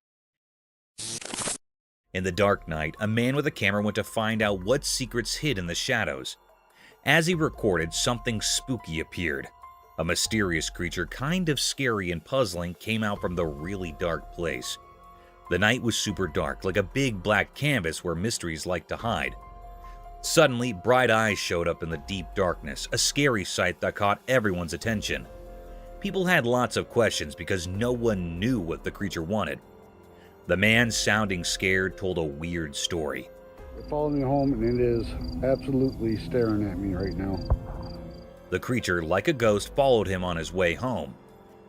In the dark night, a man with a camera went to find out what secrets hid in the shadows. As he recorded, something spooky appeared. A mysterious creature, kind of scary and puzzling, came out from the really dark place. The night was super dark, like a big black canvas where mysteries like to hide. Suddenly, bright eyes showed up in the deep darkness, a scary sight that caught everyone's attention. People had lots of questions because no one knew what the creature wanted. The man, sounding scared, told a weird story. It followed me home and it is absolutely staring at me right now. The creature, like a ghost, followed him on his way home.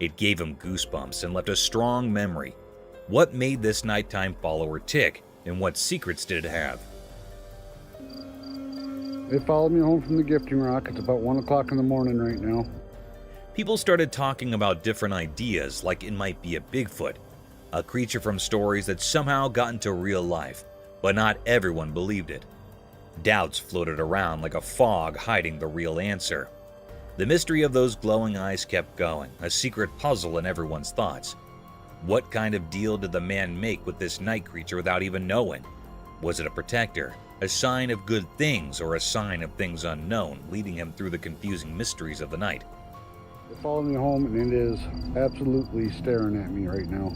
It gave him goosebumps and left a strong memory. What made this nighttime follower tick, and what secrets did it have? It followed me home from the gifting rock. It's about 1 o'clock in the morning right now. People started talking about different ideas, like it might be a Bigfoot, a creature from stories that somehow got into real life, but not everyone believed it. Doubts floated around like a fog hiding the real answer. The mystery of those glowing eyes kept going, a secret puzzle in everyone's thoughts. What kind of deal did the man make with this night creature without even knowing? Was it a protector, a sign of good things, or a sign of things unknown, leading him through the confusing mysteries of the night? It followed me home, and it is absolutely staring at me right now.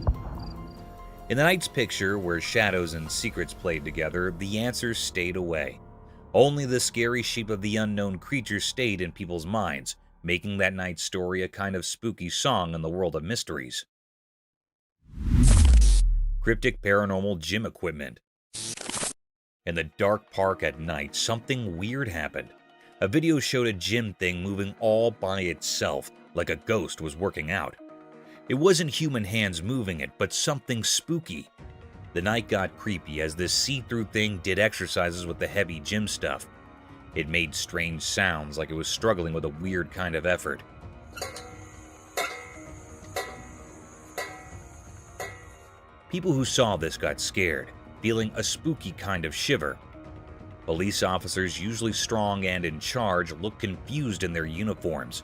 In the night's picture, where shadows and secrets played together, the answers stayed away. Only the scary shape of the unknown creature stayed in people's minds, making that night's story a kind of spooky song in the world of mysteries. Cryptic paranormal gym equipment. In the dark park at night, something weird happened. A video showed a gym thing moving all by itself, like a ghost was working out. It wasn't human hands moving it, but something spooky. The night got creepy as this see-through thing did exercises with the heavy gym stuff. It made strange sounds like it was struggling with a weird kind of effort. People who saw this got scared, feeling a spooky kind of shiver. Police officers, usually strong and in charge, looked confused in their uniforms.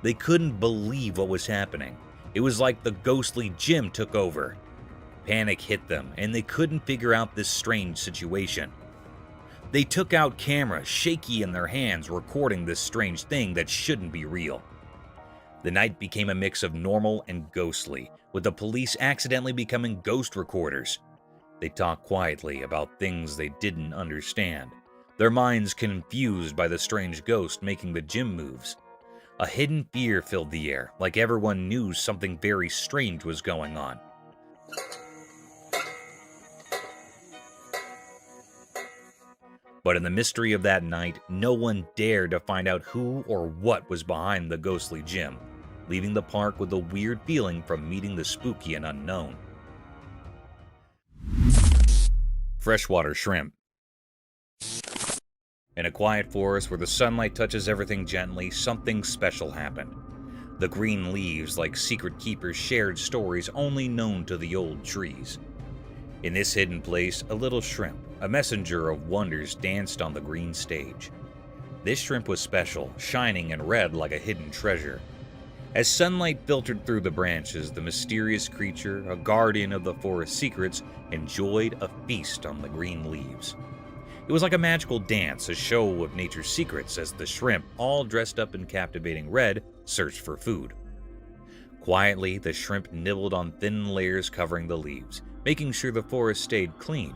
They couldn't believe what was happening. It was like the ghostly gym took over. Panic hit them, and they couldn't figure out this strange situation. They took out cameras, shaky in their hands, recording this strange thing that shouldn't be real. The night became a mix of normal and ghostly, with the police accidentally becoming ghost recorders. They talked quietly about things they didn't understand, their minds confused by the strange ghost making the gym moves. A hidden fear filled the air, like everyone knew something very strange was going on. But in the mystery of that night, no one dared to find out who or what was behind the ghostly gym, leaving the park with a weird feeling from meeting the spooky and unknown. Freshwater shrimp. In a quiet forest where the sunlight touches everything gently, something special happened. The green leaves, like secret keepers, shared stories only known to the old trees. In this hidden place, a little shrimp, a messenger of wonders, danced on the green stage. This shrimp was special, shining and red like a hidden treasure. As sunlight filtered through the branches, the mysterious creature, a guardian of the forest secrets, enjoyed a feast on the green leaves. It was like a magical dance, a show of nature's secrets as the shrimp, all dressed up in captivating red, searched for food. Quietly, the shrimp nibbled on thin layers covering the leaves, making sure the forest stayed clean.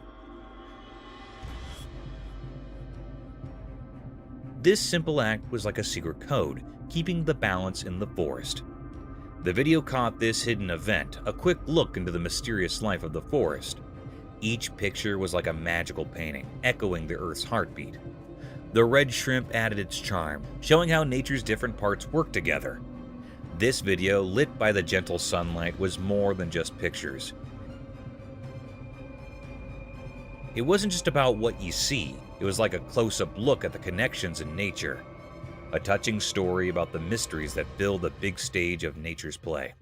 This simple act was like a secret code, keeping the balance in the forest. The video caught this hidden event, a quick look into the mysterious life of the forest. Each picture was like a magical painting, echoing the Earth's heartbeat. The red shrimp added its charm, showing how nature's different parts work together. This video, lit by the gentle sunlight, was more than just pictures. It wasn't just about what you see, it was like a close-up look at the connections in nature. A touching story about the mysteries that fill the big stage of nature's play.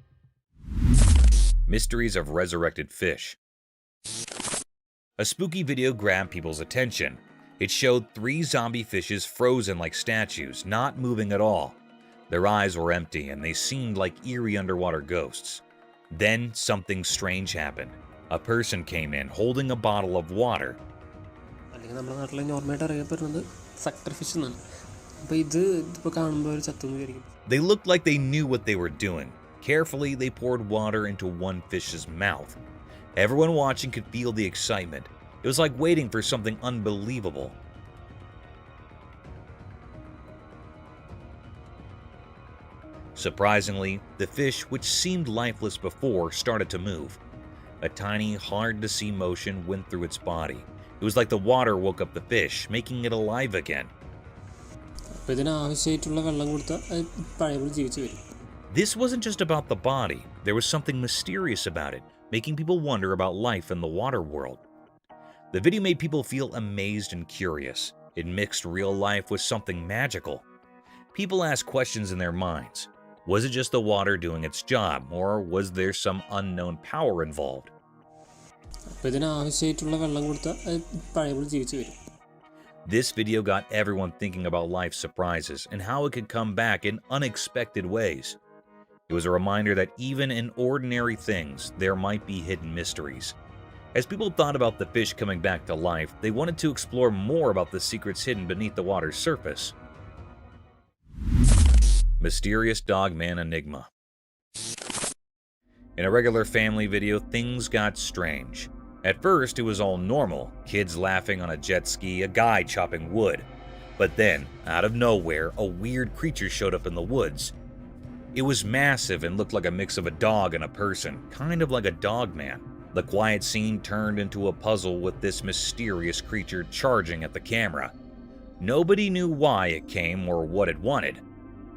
Mysteries of resurrected fish. A spooky video grabbed people's attention. It showed 3 zombie fishes frozen like statues, not moving at all. Their eyes were empty and they seemed like eerie underwater ghosts. Then something strange happened. A person came in holding a bottle of water. They looked like they knew what they were doing. Carefully, they poured water into one fish's mouth. Everyone watching could feel the excitement. It was like waiting for something unbelievable. Surprisingly, the fish, which seemed lifeless before, started to move. A tiny, hard-to-see motion went through its body. It was like the water woke up the fish, making it alive again. This wasn't just about the body. There was something mysterious about it, making people wonder about life in the water world. The video made people feel amazed and curious. It mixed real life with something magical. People asked questions in their minds. Was it just the water doing its job, or was there some unknown power involved? This video got everyone thinking about life's surprises and how it could come back in unexpected ways. It was a reminder that even in ordinary things, there might be hidden mysteries. As people thought about the fish coming back to life, they wanted to explore more about the secrets hidden beneath the water's surface. Mysterious Dogman Enigma. In a regular family video, things got strange. At first, it was all normal, kids laughing on a jet ski, a guy chopping wood. But then, out of nowhere, a weird creature showed up in the woods. It was massive and looked like a mix of a dog and a person, kind of like a dogman. The quiet scene turned into a puzzle with this mysterious creature charging at the camera. Nobody knew why it came or what it wanted.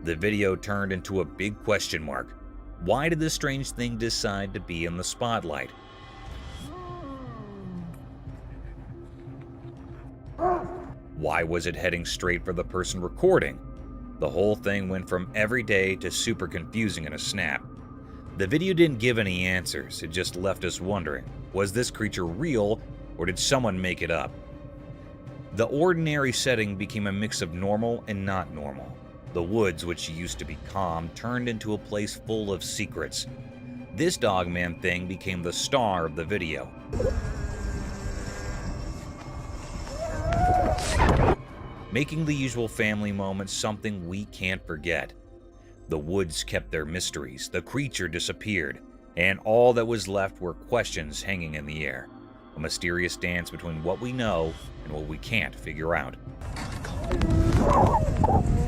The video turned into a big question mark. Why did this strange thing decide to be in the spotlight? Why was it heading straight for the person recording? The whole thing went from everyday to super confusing in a snap. The video didn't give any answers, it just left us wondering, was this creature real or did someone make it up? The ordinary setting became a mix of normal and not normal. The woods, which used to be calm, turned into a place full of secrets. This dogman thing became the star of the video. Making the usual family moments something we can't forget. The woods kept their mysteries, the creature disappeared, and all that was left were questions hanging in the air. A mysterious dance between what we know and what we can't figure out.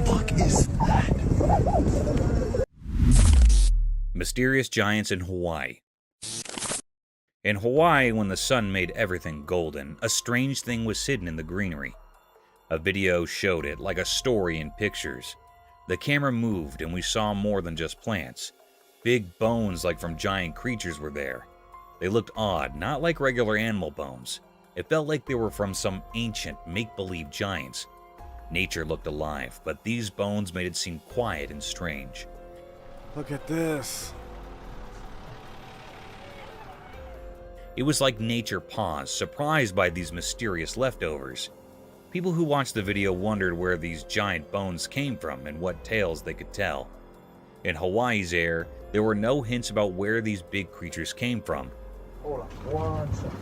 Fuck is that? Mysterious giants in Hawaii. In Hawaii, when the sun made everything golden, a strange thing was hidden in the greenery. A video showed it, like a story in pictures. The camera moved and we saw more than just plants. Big bones like from giant creatures were there. They looked odd, not like regular animal bones. It felt like they were from some ancient, make-believe giants. Nature looked alive, but these bones made it seem quiet and strange. Look at this. It was like nature paused, surprised by these mysterious leftovers. People who watched the video wondered where these giant bones came from and what tales they could tell. In Hawaii's air, there were no hints about where these big creatures came from. Hold on 1 second.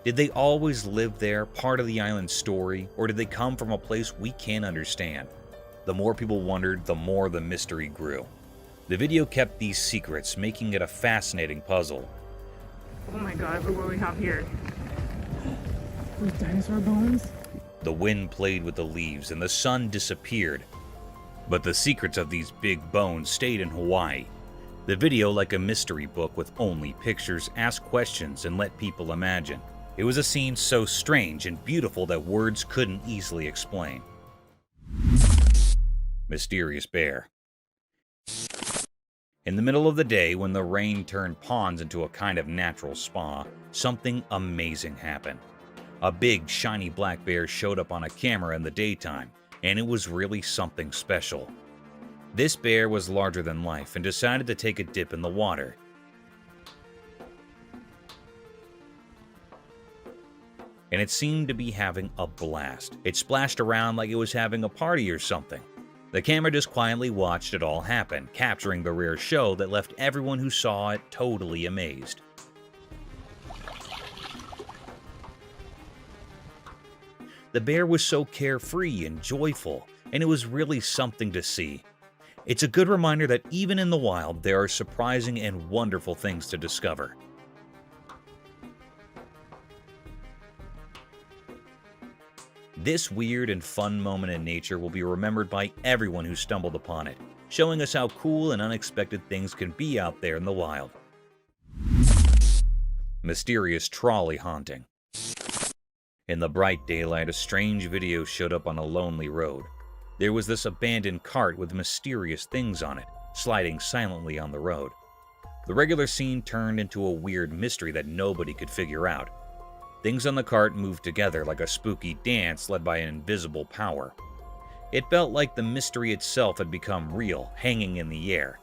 Did they always live there, part of the island's story, or did they come from a place we can't understand? The more people wondered, the more the mystery grew. The video kept these secrets, making it a fascinating puzzle. Oh my god, look what we have here. Those dinosaur bones? The wind played with the leaves and the sun disappeared. But the secrets of these big bones stayed in Hawaii. The video, like a mystery book with only pictures, asked questions and let people imagine. It was a scene so strange and beautiful that words couldn't easily explain. Mysterious bear. In the middle of the day, when the rain turned ponds into a kind of natural spa, something amazing happened. A big, shiny black bear showed up on a camera in the daytime, and it was really something special. This bear was larger than life and decided to take a dip in the water. And it seemed to be having a blast. It splashed around like it was having a party or something. The camera just quietly watched it all happen, capturing the rare show that left everyone who saw it totally amazed. The bear was so carefree and joyful, and it was really something to see. It's a good reminder that even in the wild, there are surprising and wonderful things to discover. This weird and fun moment in nature will be remembered by everyone who stumbled upon it, showing us how cool and unexpected things can be out there in the wild. Mysterious trolley haunting. In the bright daylight, a strange video showed up on a lonely road. There was this abandoned cart with mysterious things on it, sliding silently on the road. The regular scene turned into a weird mystery that nobody could figure out. Things on the cart moved together like a spooky dance led by an invisible power. It felt like the mystery itself had become real, hanging in the air.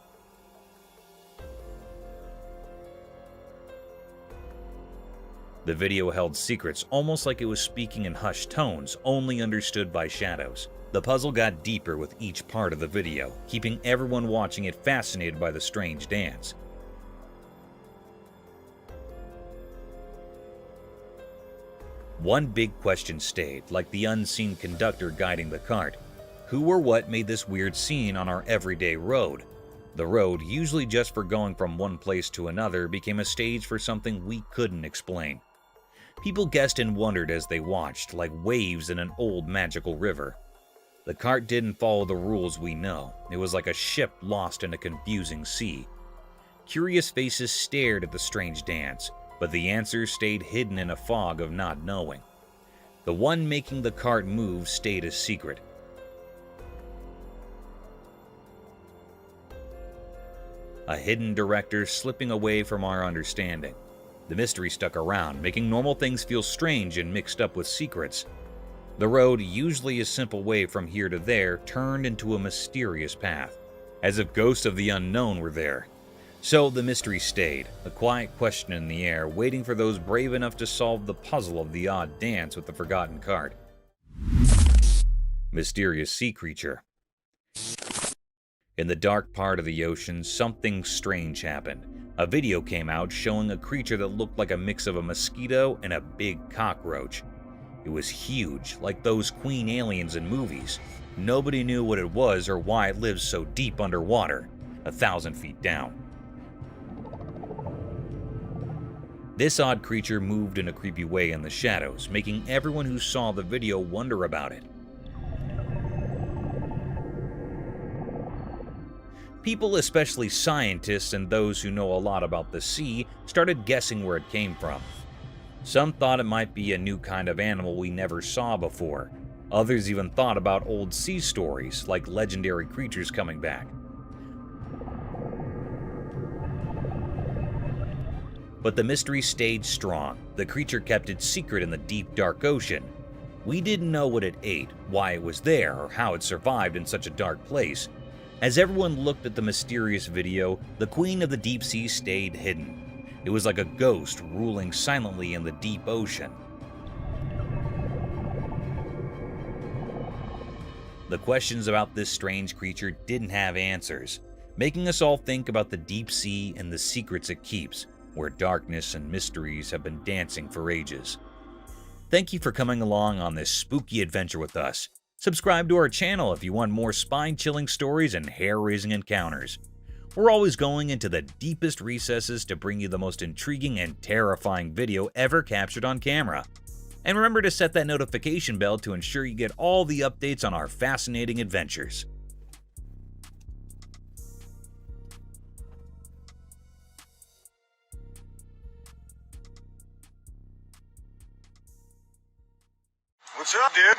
The video held secrets, almost like it was speaking in hushed tones, only understood by shadows. The puzzle got deeper with each part of the video, keeping everyone watching it fascinated by the strange dance. One big question stayed, like the unseen conductor guiding the cart. Who or what made this weird scene on our everyday road? The road, usually just for going from one place to another, became a stage for something we couldn't explain. People guessed and wondered as they watched, like waves in an old magical river. The cart didn't follow the rules we know. It was like a ship lost in a confusing sea. Curious faces stared at the strange dance, but the answers stayed hidden in a fog of not knowing. The one making the cart move stayed a secret. A hidden director slipping away from our understanding. The mystery stuck around, making normal things feel strange and mixed up with secrets. The road, usually a simple way from here to there, turned into a mysterious path, as if ghosts of the unknown were there. So the mystery stayed, a quiet question in the air, waiting for those brave enough to solve the puzzle of the odd dance with the forgotten cart. Mysterious sea creature. In the dark part of the ocean, something strange happened. A video came out showing a creature that looked like a mix of a mosquito and a big cockroach. It was huge, like those queen aliens in movies. Nobody knew what it was or why it lives so deep underwater, 1,000 feet down. This odd creature moved in a creepy way in the shadows, making everyone who saw the video wonder about it. People, especially scientists and those who know a lot about the sea, started guessing where it came from. Some thought it might be a new kind of animal we never saw before. Others even thought about old sea stories, like legendary creatures coming back. But the mystery stayed strong. The creature kept its secret in the deep, dark ocean. We didn't know what it ate, why it was there, or how it survived in such a dark place. As everyone looked at the mysterious video, the queen of the deep sea stayed hidden. It was like a ghost ruling silently in the deep ocean. The questions about this strange creature didn't have answers, making us all think about the deep sea and the secrets it keeps, where darkness and mysteries have been dancing for ages. Thank you for coming along on this spooky adventure with us. Subscribe to our channel if you want more spine-chilling stories and hair-raising encounters. We're always going into the deepest recesses to bring you the most intriguing and terrifying video ever captured on camera. And remember to set that notification bell to ensure you get all the updates on our fascinating adventures. What's up, dude?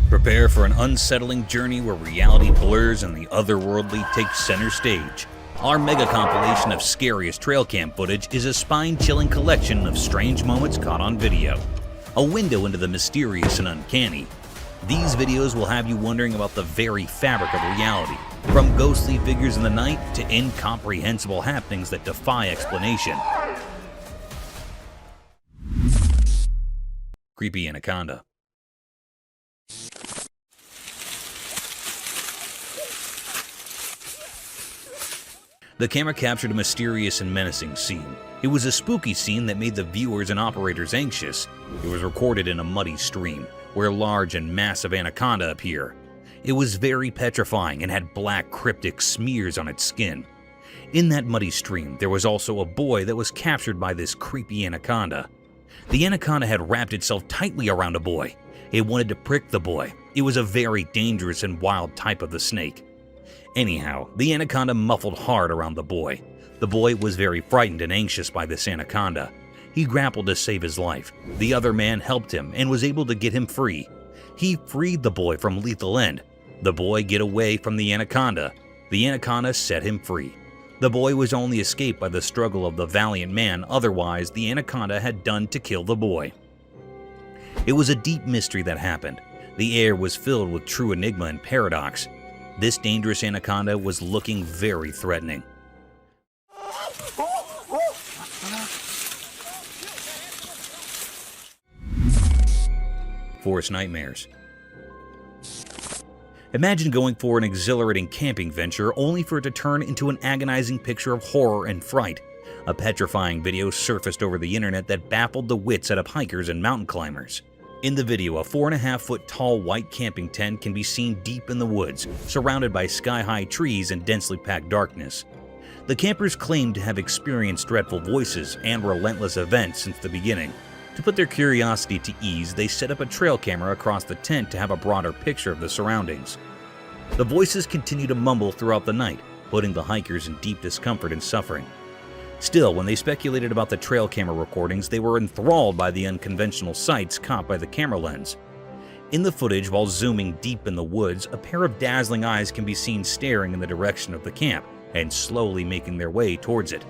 Prepare for an unsettling journey where reality blurs and the otherworldly takes center stage. Our mega compilation of scariest trail cam footage is a spine-chilling collection of strange moments caught on video. A window into the mysterious and uncanny. These videos will have you wondering about the very fabric of reality, from ghostly figures in the night to incomprehensible happenings that defy explanation. Creepy anaconda. The camera captured a mysterious and menacing scene. It was a spooky scene that made the viewers and operators anxious. It was recorded in a muddy stream, where large and massive anaconda appear. It was very petrifying and had black cryptic smears on its skin. In that muddy stream, there was also a boy that was captured by this creepy anaconda. The anaconda had wrapped itself tightly around a boy. It wanted to prick the boy. It was a very dangerous and wild type of the snake. Anyhow, the anaconda muffled hard around the boy. The boy was very frightened and anxious by this anaconda. He grappled to save his life. The other man helped him and was able to get him free. He freed the boy from lethal end. The boy get away from the anaconda. The anaconda set him free. The boy was only escaped by the struggle of the valiant man, otherwise the anaconda had done to kill the boy. It was a deep mystery that happened. The air was filled with true enigma and paradox. This dangerous anaconda was looking very threatening. Forest nightmares. Imagine going for an exhilarating camping venture only for it to turn into an agonizing picture of horror and fright. A petrifying video surfaced over the internet that baffled the wits out of hikers and mountain climbers. In the video, a 4.5-foot tall white camping tent can be seen deep in the woods, surrounded by sky-high trees and densely packed darkness. The campers claimed to have experienced dreadful voices and relentless events since the beginning. To put their curiosity to ease, they set up a trail camera across the tent to have a broader picture of the surroundings. The voices continue to mumble throughout the night, putting the hikers in deep discomfort and suffering. Still, when they speculated about the trail camera recordings, they were enthralled by the unconventional sights caught by the camera lens. In the footage, while zooming deep in the woods, a pair of dazzling eyes can be seen staring in the direction of the camp and slowly making their way towards it.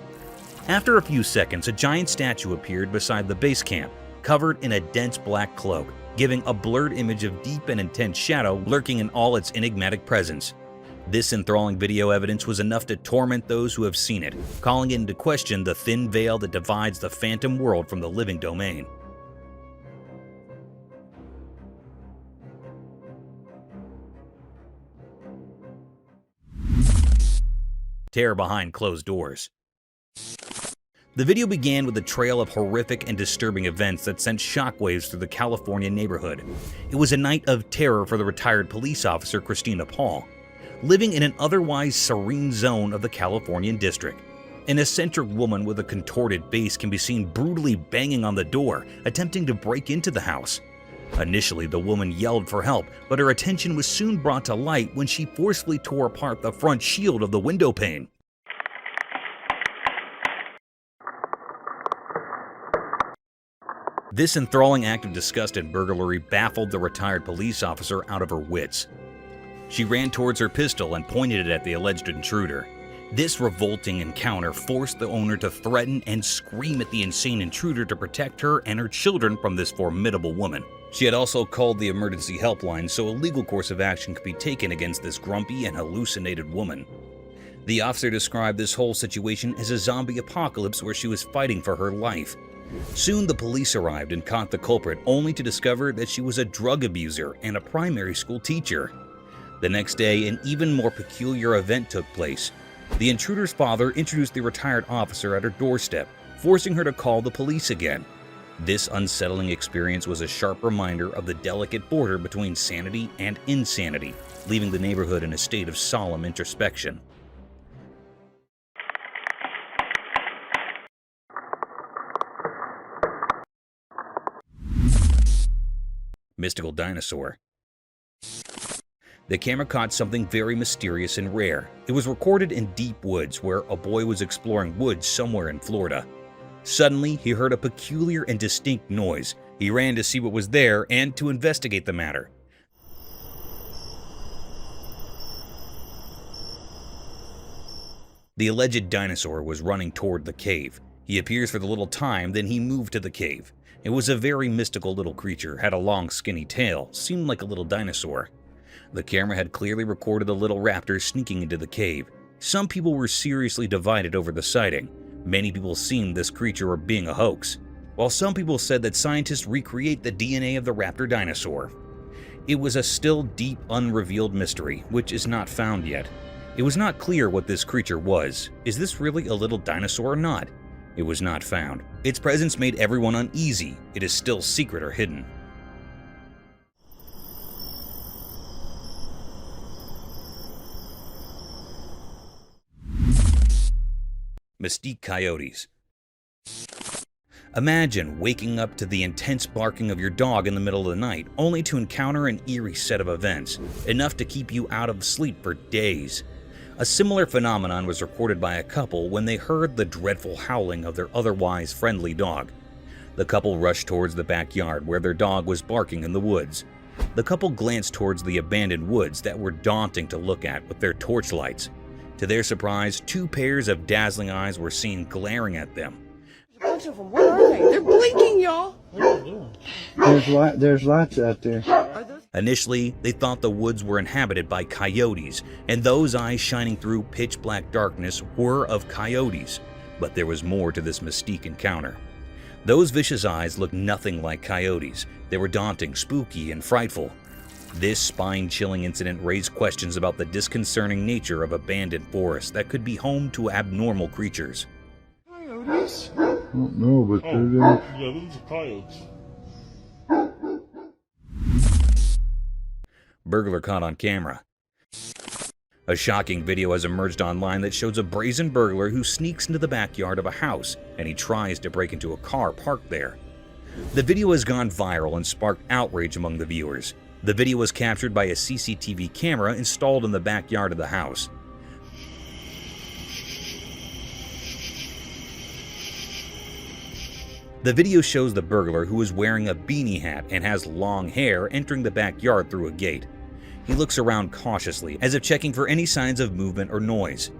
After a few seconds, a giant statue appeared beside the base camp, covered in a dense black cloak, giving a blurred image of deep and intense shadow lurking in all its enigmatic presence. This enthralling video evidence was enough to torment those who have seen it, calling into question the thin veil that divides the phantom world from the living domain. Terror behind closed doors. The video began with a trail of horrific and disturbing events that sent shockwaves through the California neighborhood. It was a night of terror for the retired police officer Christina Paul, living in an otherwise serene zone of the Californian district. An eccentric woman with a contorted face can be seen brutally banging on the door, attempting to break into the house. Initially, the woman yelled for help, but her attention was soon brought to light when she forcefully tore apart the front shield of the window pane. This enthralling act of disgust and burglary baffled the retired police officer out of her wits. She ran towards her pistol and pointed it at the alleged intruder. This revolting encounter forced the owner to threaten and scream at the insane intruder to protect her and her children from this formidable woman. She had also called the emergency helpline so a legal course of action could be taken against this grumpy and hallucinated woman. The officer described this whole situation as a zombie apocalypse where she was fighting for her life. Soon the police arrived and caught the culprit, only to discover that she was a drug abuser and a primary school teacher. The next day, an even more peculiar event took place. The intruder's father introduced the retired officer at her doorstep, forcing her to call the police again. This unsettling experience was a sharp reminder of the delicate border between sanity and insanity, leaving the neighborhood in a state of solemn introspection. Mystical dinosaur. The camera caught something very mysterious and rare. It was recorded in deep woods where a boy was exploring woods somewhere in Florida. Suddenly, he heard a peculiar and distinct noise. He ran to see what was there and to investigate the matter. The alleged dinosaur was running toward the cave. He appears for the little time, then he moved to the cave. It was a very mystical little creature, had a long skinny tail, seemed like a little dinosaur. The camera had clearly recorded the little raptor sneaking into the cave. Some people were seriously divided over the sighting. Many people seemed this creature were being a hoax, while some people said that scientists recreate the DNA of the raptor dinosaur. It was a still deep, unrevealed mystery, which is not found yet. It was not clear what this creature was. Is this really a little dinosaur or not? It was not found. Its presence made everyone uneasy. It is still secret or hidden. Mystique coyotes. Imagine waking up to the intense barking of your dog in the middle of the night, only to encounter an eerie set of events, enough to keep you out of sleep for days. A similar phenomenon was recorded by a couple when they heard the dreadful howling of their otherwise friendly dog. The couple rushed towards the backyard where their dog was barking in the woods. The couple glanced towards the abandoned woods that were daunting to look at with their torchlights. To their surprise, 2 pairs of dazzling eyes were seen glaring at them. A bunch of them. Where are they? They're blinking, y'all. There's lots out there. Initially, they thought the woods were inhabited by coyotes, and those eyes shining through pitch-black darkness were of coyotes. But there was more to this mystique encounter. Those vicious eyes looked nothing like coyotes. They were daunting, spooky, and frightful. This spine-chilling incident raised questions about the disconcerting nature of abandoned forests that could be home to abnormal creatures. Coyotes? I don't know, but Yeah, these are coyotes. Burglar caught on camera. A shocking video has emerged online that shows a brazen burglar who sneaks into the backyard of a house and he tries to break into a car parked there. The video has gone viral and sparked outrage among the viewers. The video was captured by a CCTV camera installed in the backyard of the house. The video shows the burglar, who is wearing a beanie hat and has long hair, entering the backyard through a gate. He looks around cautiously, as if checking for any signs of movement or noise.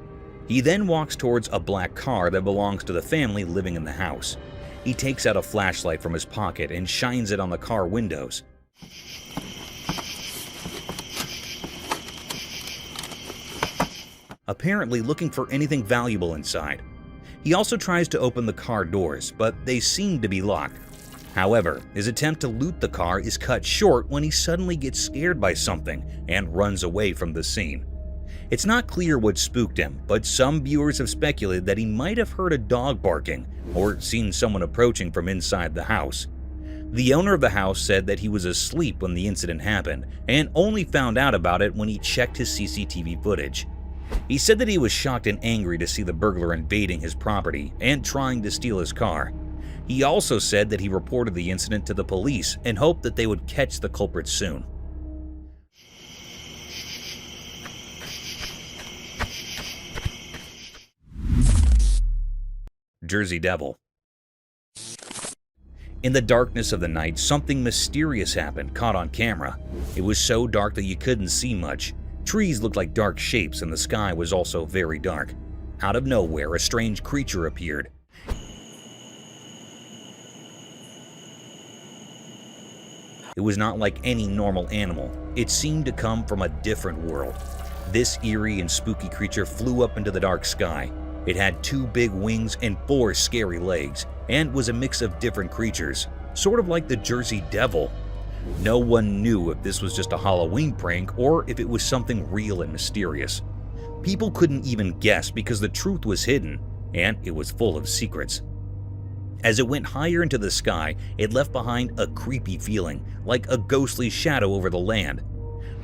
He then walks towards a black car that belongs to the family living in the house. He takes out a flashlight from his pocket and shines it on the car windows. Apparently looking for anything valuable inside. He also tries to open the car doors, but they seem to be locked. However, his attempt to loot the car is cut short when he suddenly gets scared by something and runs away from the scene. It's not clear what spooked him, but some viewers have speculated that he might have heard a dog barking or seen someone approaching from inside the house. The owner of the house said that he was asleep when the incident happened and only found out about it when he checked his CCTV footage. He said that he was shocked and angry to see the burglar invading his property and trying to steal his car. He also said that he reported the incident to the police and hoped that they would catch the culprit soon. Jersey Devil. In the darkness of the night, something mysterious happened, caught on camera. It was so dark that you couldn't see much. Trees looked like dark shapes and the sky was also very dark. Out of nowhere, a strange creature appeared. It was not like any normal animal. It seemed to come from a different world. This eerie and spooky creature flew up into the dark sky. It had 2 big wings and 4 scary legs, and was a mix of different creatures, sort of like the Jersey Devil. No one knew if this was just a Halloween prank or if it was something real and mysterious. People couldn't even guess because the truth was hidden, and it was full of secrets. As it went higher into the sky, it left behind a creepy feeling, like a ghostly shadow over the land.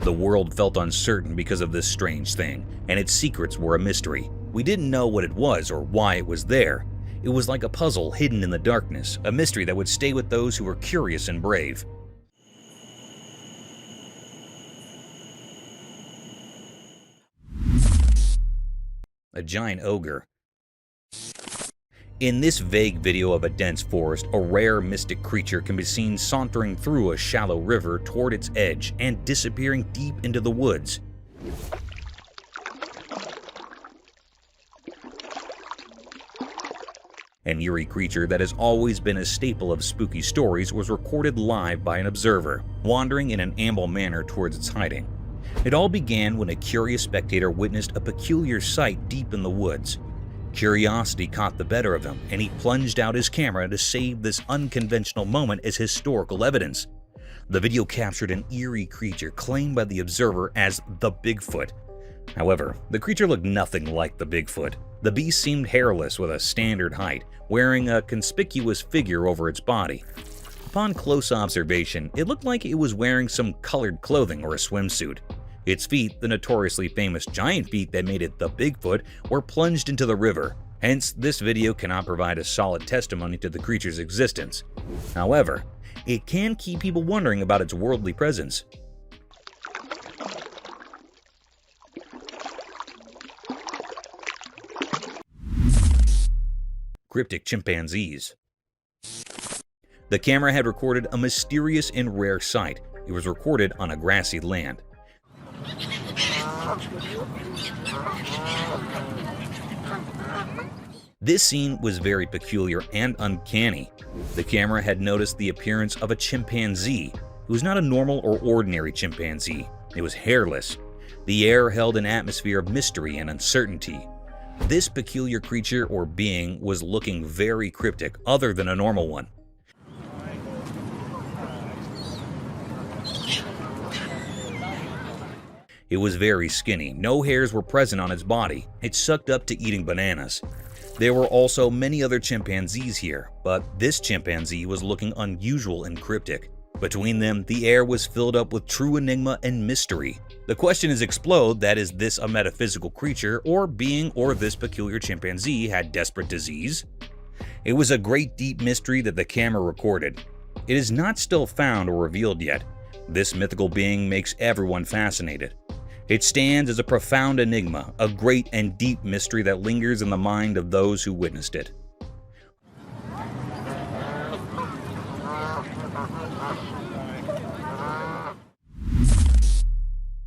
The world felt uncertain because of this strange thing, and its secrets were a mystery. We didn't know what it was or why it was there. It was like a puzzle hidden in the darkness, a mystery that would stay with those who were curious and brave. A giant ogre. In this vague video of a dense forest, a rare mystic creature can be seen sauntering through a shallow river toward its edge and disappearing deep into the woods. An eerie creature that has always been a staple of spooky stories was recorded live by an observer, wandering in an amble manner towards its hiding. It all began when a curious spectator witnessed a peculiar sight deep in the woods. Curiosity caught the better of him, and he plunged out his camera to save this unconventional moment as historical evidence. The video captured an eerie creature claimed by the observer as the Bigfoot. However, the creature looked nothing like the Bigfoot. The beast seemed hairless with a standard height, wearing a conspicuous figure over its body. Upon close observation, it looked like it was wearing some colored clothing or a swimsuit. Its feet, the notoriously famous giant feet that made it the Bigfoot, were plunged into the river. Hence, this video cannot provide a solid testimony to the creature's existence. However, it can keep people wondering about its worldly presence. Cryptic chimpanzees. The camera had recorded a mysterious and rare sight. It was recorded on a grassy land. This scene was very peculiar and uncanny. The camera had noticed the appearance of a chimpanzee. It was not a normal or ordinary chimpanzee. It was hairless. The air held an atmosphere of mystery and uncertainty. This peculiar creature or being was looking very cryptic, other than a normal one. It was very skinny, no hairs were present on its body, it sucked up to eating bananas. There were also many other chimpanzees here, but this chimpanzee was looking unusual and cryptic. Between them, the air was filled up with true enigma and mystery. The question is explode that is this a metaphysical creature or being or this peculiar chimpanzee had desperate disease? It was a great deep mystery that the camera recorded. It is not still found or revealed yet. This mythical being makes everyone fascinated. It stands as a profound enigma, a great and deep mystery that lingers in the mind of those who witnessed it.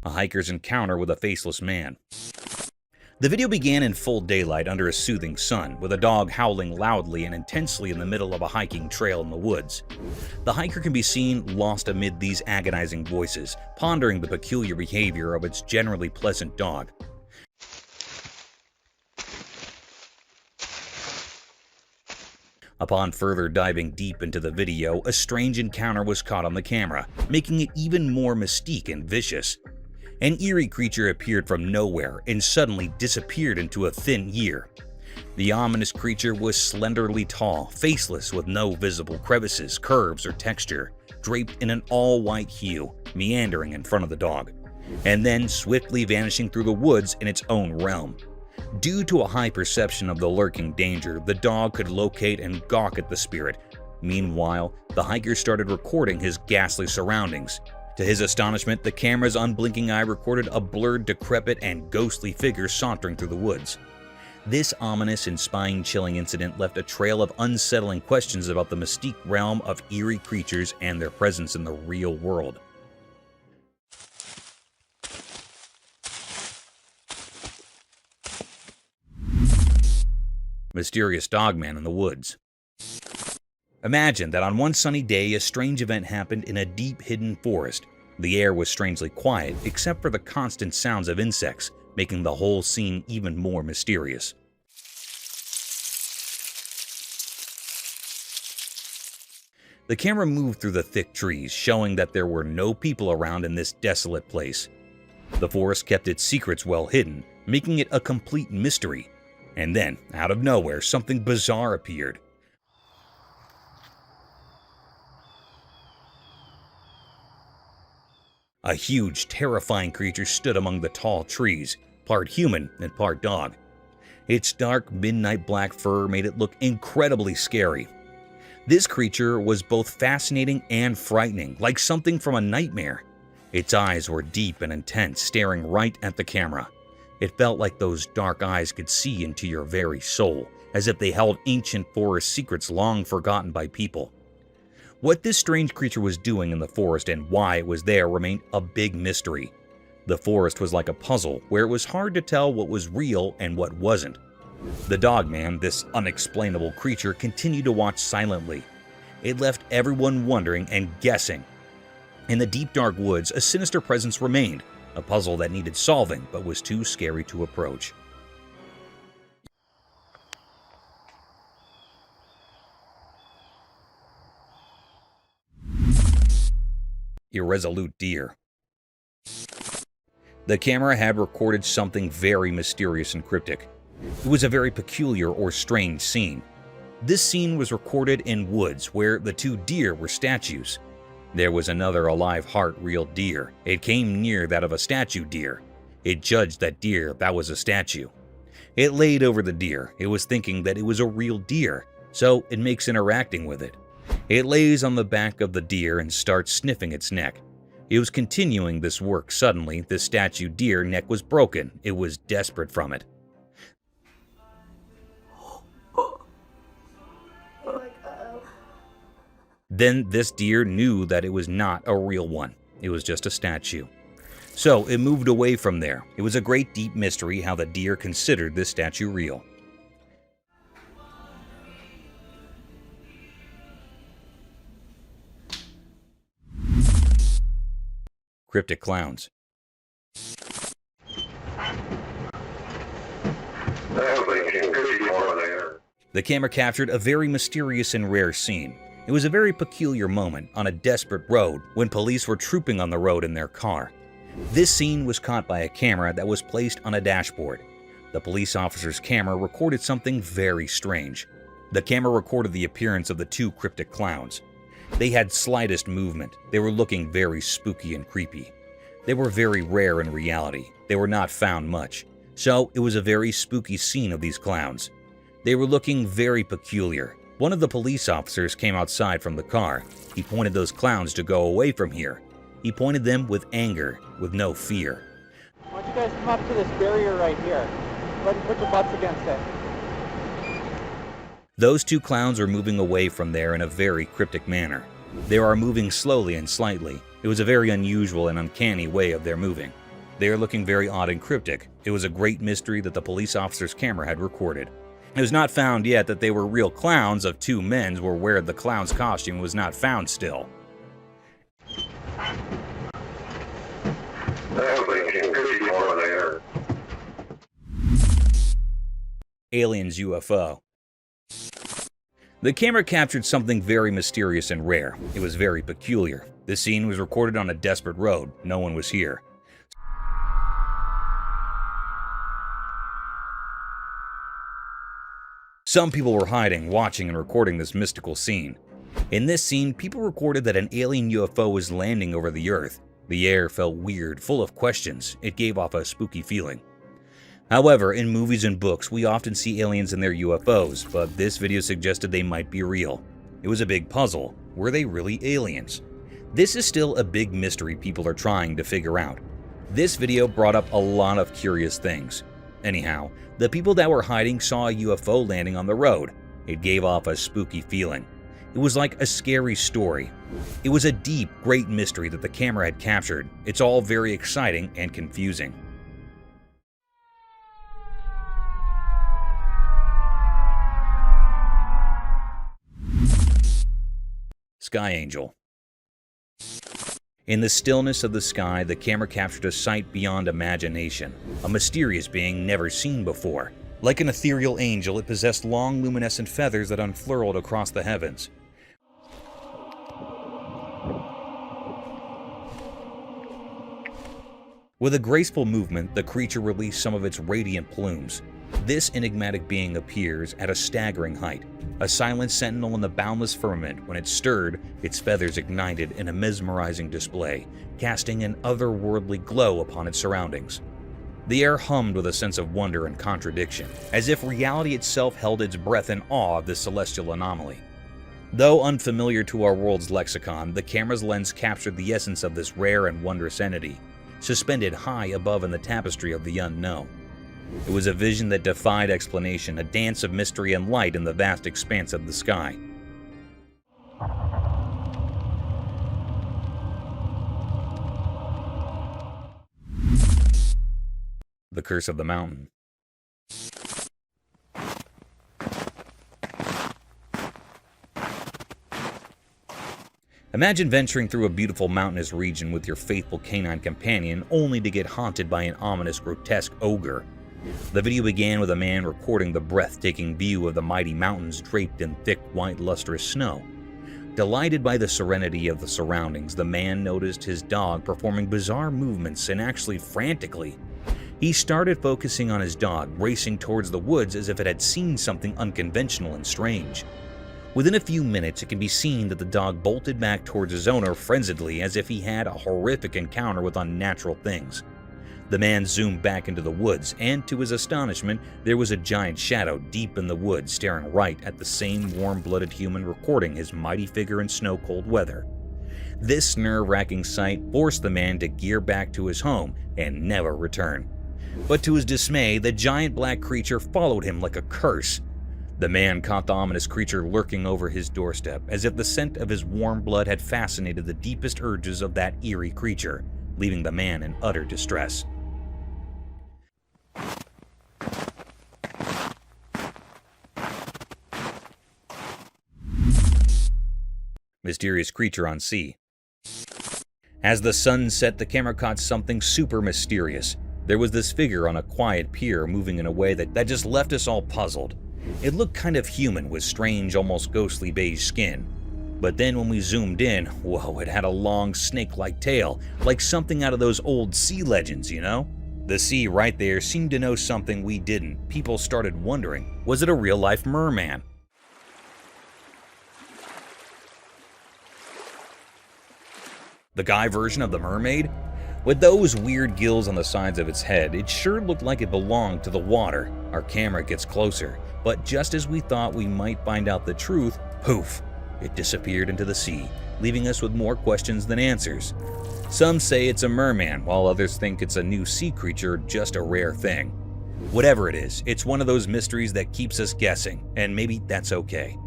A hiker's encounter with a faceless man. The video began in full daylight under a soothing sun, with a dog howling loudly and intensely in the middle of a hiking trail in the woods. The hiker can be seen lost amid these agonizing voices, pondering the peculiar behavior of its generally pleasant dog. Upon further diving deep into the video, a strange encounter was caught on the camera, making it even more mystique and vicious. An eerie creature appeared from nowhere and suddenly disappeared into a thin ear. The ominous creature was slenderly tall, faceless with no visible crevices, curves, or texture, draped in an all-white hue, meandering in front of the dog, and then swiftly vanishing through the woods in its own realm. Due to a high perception of the lurking danger, the dog could locate and gawk at the spirit. Meanwhile, the hiker started recording his ghastly surroundings. To his astonishment, the camera's unblinking eye recorded a blurred, decrepit, and ghostly figure sauntering through the woods. This ominous and spine-chilling incident left a trail of unsettling questions about the mystique realm of eerie creatures and their presence in the real world. Mysterious dogman in the woods. Imagine that on one sunny day, a strange event happened in a deep hidden forest. The air was strangely quiet, except for the constant sounds of insects, making the whole scene even more mysterious. The camera moved through the thick trees, showing that there were no people around in this desolate place. The forest kept its secrets well hidden, making it a complete mystery. And then, out of nowhere, something bizarre appeared. A huge, terrifying creature stood among the tall trees, part human and part dog. Its dark, midnight black fur made it look incredibly scary. This creature was both fascinating and frightening, like something from a nightmare. Its eyes were deep and intense, staring right at the camera. It felt like those dark eyes could see into your very soul, as if they held ancient forest secrets long forgotten by people. What this strange creature was doing in the forest and why it was there remained a big mystery. The forest was like a puzzle, where it was hard to tell what was real and what wasn't. The dogman, this unexplainable creature, continued to watch silently. It left everyone wondering and guessing. In the deep dark woods, a sinister presence remained, a puzzle that needed solving but was too scary to approach. Irresolute deer. The camera had recorded something very mysterious and cryptic. It was a very peculiar or strange scene. This scene was recorded in woods where the two deer were statues. There was another alive heart real deer. It came near that of a statue deer. It judged that deer that was a statue. It laid over the deer. It was thinking that it was a real deer, so it makes interacting with it. It lays on the back of the deer and starts sniffing its neck. It was continuing this work. Suddenly, the statue deer neck was broken. It was desperate from it. Then this deer knew that it was not a real one. It was just a statue. So it moved away from there. It was a great deep mystery how the deer considered this statue real. Cryptic clowns. The camera captured a very mysterious and rare scene. It was a very peculiar moment on a desperate road when police were trooping on the road in their car. This scene was caught by a camera that was placed on a dashboard. The police officer's camera recorded something very strange. The camera recorded the appearance of the two cryptic clowns. They had slightest movement. They were looking very spooky and creepy. They were very rare in reality. They were not found much. So it was a very spooky scene of these clowns. They were looking very peculiar. One of the police officers came outside from the car. He pointed those clowns to go away from here. He pointed them with anger, with no fear. Why don't you guys come up to this barrier right here? Go ahead and put your butts against it. Those two clowns are moving away from there in a very cryptic manner. They are moving slowly and slightly. It was a very unusual and uncanny way of their moving. They are looking very odd and cryptic. It was a great mystery that the police officer's camera had recorded. It was not found yet that they were real clowns of two men or where the clown's costume was not found still. Aliens UFO. The camera captured something very mysterious and rare. It was very peculiar. This scene was recorded on a desperate road. No one was here. Some people were hiding, watching, and recording this mystical scene. In this scene, people recorded that an alien UFO was landing over the Earth. The air felt weird, full of questions. It gave off a spooky feeling. However, in movies and books, we often see aliens in their UFOs, but this video suggested they might be real. It was a big puzzle. Were they really aliens? This is still a big mystery people are trying to figure out. This video brought up a lot of curious things. Anyhow, the people that were hiding saw a UFO landing on the road. It gave off a spooky feeling. It was like a scary story. It was a deep, great mystery that the camera had captured. It's all very exciting and confusing. Sky Angel. In the stillness of the sky, the camera captured a sight beyond imagination, a mysterious being never seen before. Like an ethereal angel, it possessed long luminescent feathers that unfurled across the heavens. With a graceful movement, the creature released some of its radiant plumes. This enigmatic being appears at a staggering height, a silent sentinel in the boundless firmament. When it stirred, its feathers ignited in a mesmerizing display, casting an otherworldly glow upon its surroundings. The air hummed with a sense of wonder and contradiction, as if reality itself held its breath in awe of this celestial anomaly. Though unfamiliar to our world's lexicon, the camera's lens captured the essence of this rare and wondrous entity, suspended high above in the tapestry of the unknown. It was a vision that defied explanation, a dance of mystery and light in the vast expanse of the sky. The Curse of the Mountain. Imagine venturing through a beautiful mountainous region with your faithful canine companion only to get haunted by an ominous, grotesque ogre. The video began with a man recording the breathtaking view of the mighty mountains draped in thick, white, lustrous snow. Delighted by the serenity of the surroundings, the man noticed his dog performing bizarre movements and actually frantically. He started focusing on his dog, racing towards the woods as if it had seen something unconventional and strange. Within a few minutes, it can be seen that the dog bolted back towards his owner frenziedly as if he had a horrific encounter with unnatural things. The man zoomed back into the woods, and to his astonishment, there was a giant shadow deep in the woods staring right at the same warm-blooded human recording his mighty figure in snow-cold weather. This nerve-wracking sight forced the man to gear back to his home and never return. But to his dismay, the giant black creature followed him like a curse. The man caught the ominous creature lurking over his doorstep, as if the scent of his warm blood had fascinated the deepest urges of that eerie creature, leaving the man in utter distress. Mysterious creature on sea. As the sun set, the camera caught something super mysterious. There was this figure on a quiet pier moving in a way that just left us all puzzled. It looked kind of human with strange, almost ghostly beige skin. But then when we zoomed in, whoa, it had a long snake-like tail, like something out of those old sea legends, you know? The sea right there seemed to know something we didn't. People started wondering, was it a real-life merman? The guy version of the mermaid? With those weird gills on the sides of its head, it sure looked like it belonged to the water. Our camera gets closer, but just as we thought we might find out the truth, poof, it disappeared into the sea, leaving us with more questions than answers. Some say it's a merman, while others think it's a new sea creature, just a rare thing. Whatever it is, it's one of those mysteries that keeps us guessing, and maybe that's okay.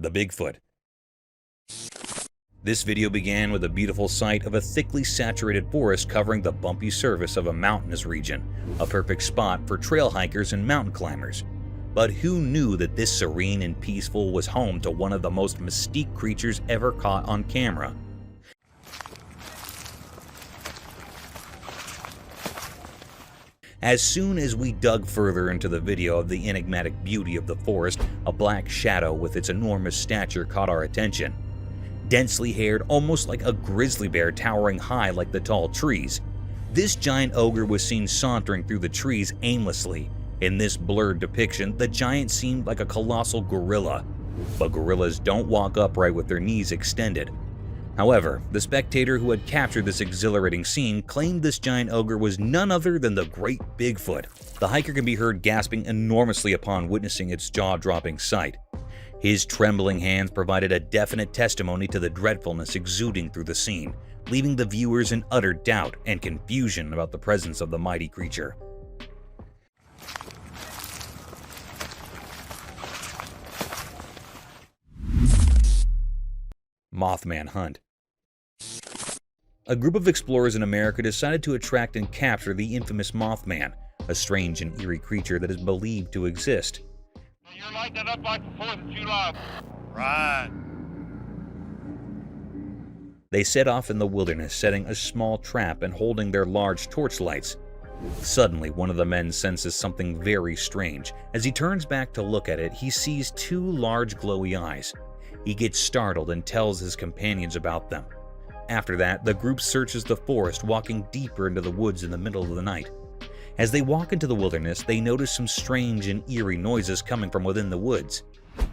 The Bigfoot. This video began with a beautiful sight of a thickly saturated forest covering the bumpy surface of a mountainous region, a perfect spot for trail hikers and mountain climbers. But who knew that this serene and peaceful was home to one of the most mystique creatures ever caught on camera? As soon as we dug further into the video of the enigmatic beauty of the forest, a black shadow with its enormous stature caught our attention. Densely haired, almost like a grizzly bear towering high like the tall trees. This giant ogre was seen sauntering through the trees aimlessly. In this blurred depiction, the giant seemed like a colossal gorilla. But gorillas don't walk upright with their knees extended. However, the spectator who had captured this exhilarating scene claimed this giant ogre was none other than the great Bigfoot. The hiker can be heard gasping enormously upon witnessing its jaw-dropping sight. His trembling hands provided a definite testimony to the dreadfulness exuding through the scene, leaving the viewers in utter doubt and confusion about the presence of the mighty creature. Mothman Hunt. A group of explorers in America decided to attract and capture the infamous Mothman, a strange and eerie creature that is believed to exist. You're lighting it up like the 4th of July. Right. They set off in the wilderness, setting a small trap and holding their large torchlights. Suddenly, one of the men senses something very strange. As he turns back to look at it, he sees two large glowy eyes. He gets startled and tells his companions about them. After that, the group searches the forest, walking deeper into the woods in the middle of the night. As they walk into the wilderness, they notice some strange and eerie noises coming from within the woods. Did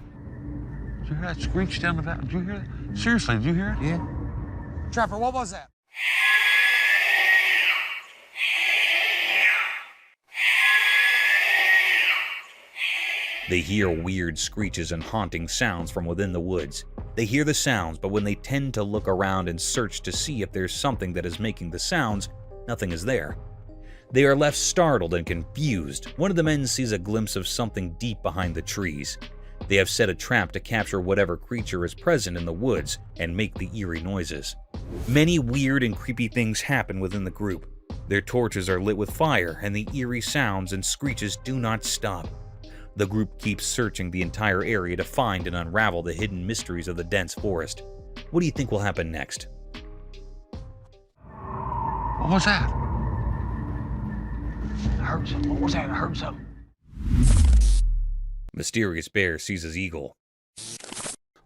you hear that screech down the valley? Did you hear that? Seriously, did you hear it? Yeah. Trapper, what was that? They hear weird screeches and haunting sounds from within the woods. They hear the sounds, but when they tend to look around and search to see if there's something that is making the sounds, nothing is there. They are left startled and confused. One of the men sees a glimpse of something deep behind the trees. They have set a trap to capture whatever creature is present in the woods and make the eerie noises. Many weird and creepy things happen within the group. Their torches are lit with fire, and the eerie sounds and screeches do not stop. The group keeps searching the entire area to find and unravel the hidden mysteries of the dense forest. What do you think will happen next? What was that? I heard something. What was that? I heard something. Mysterious bear seizes eagle.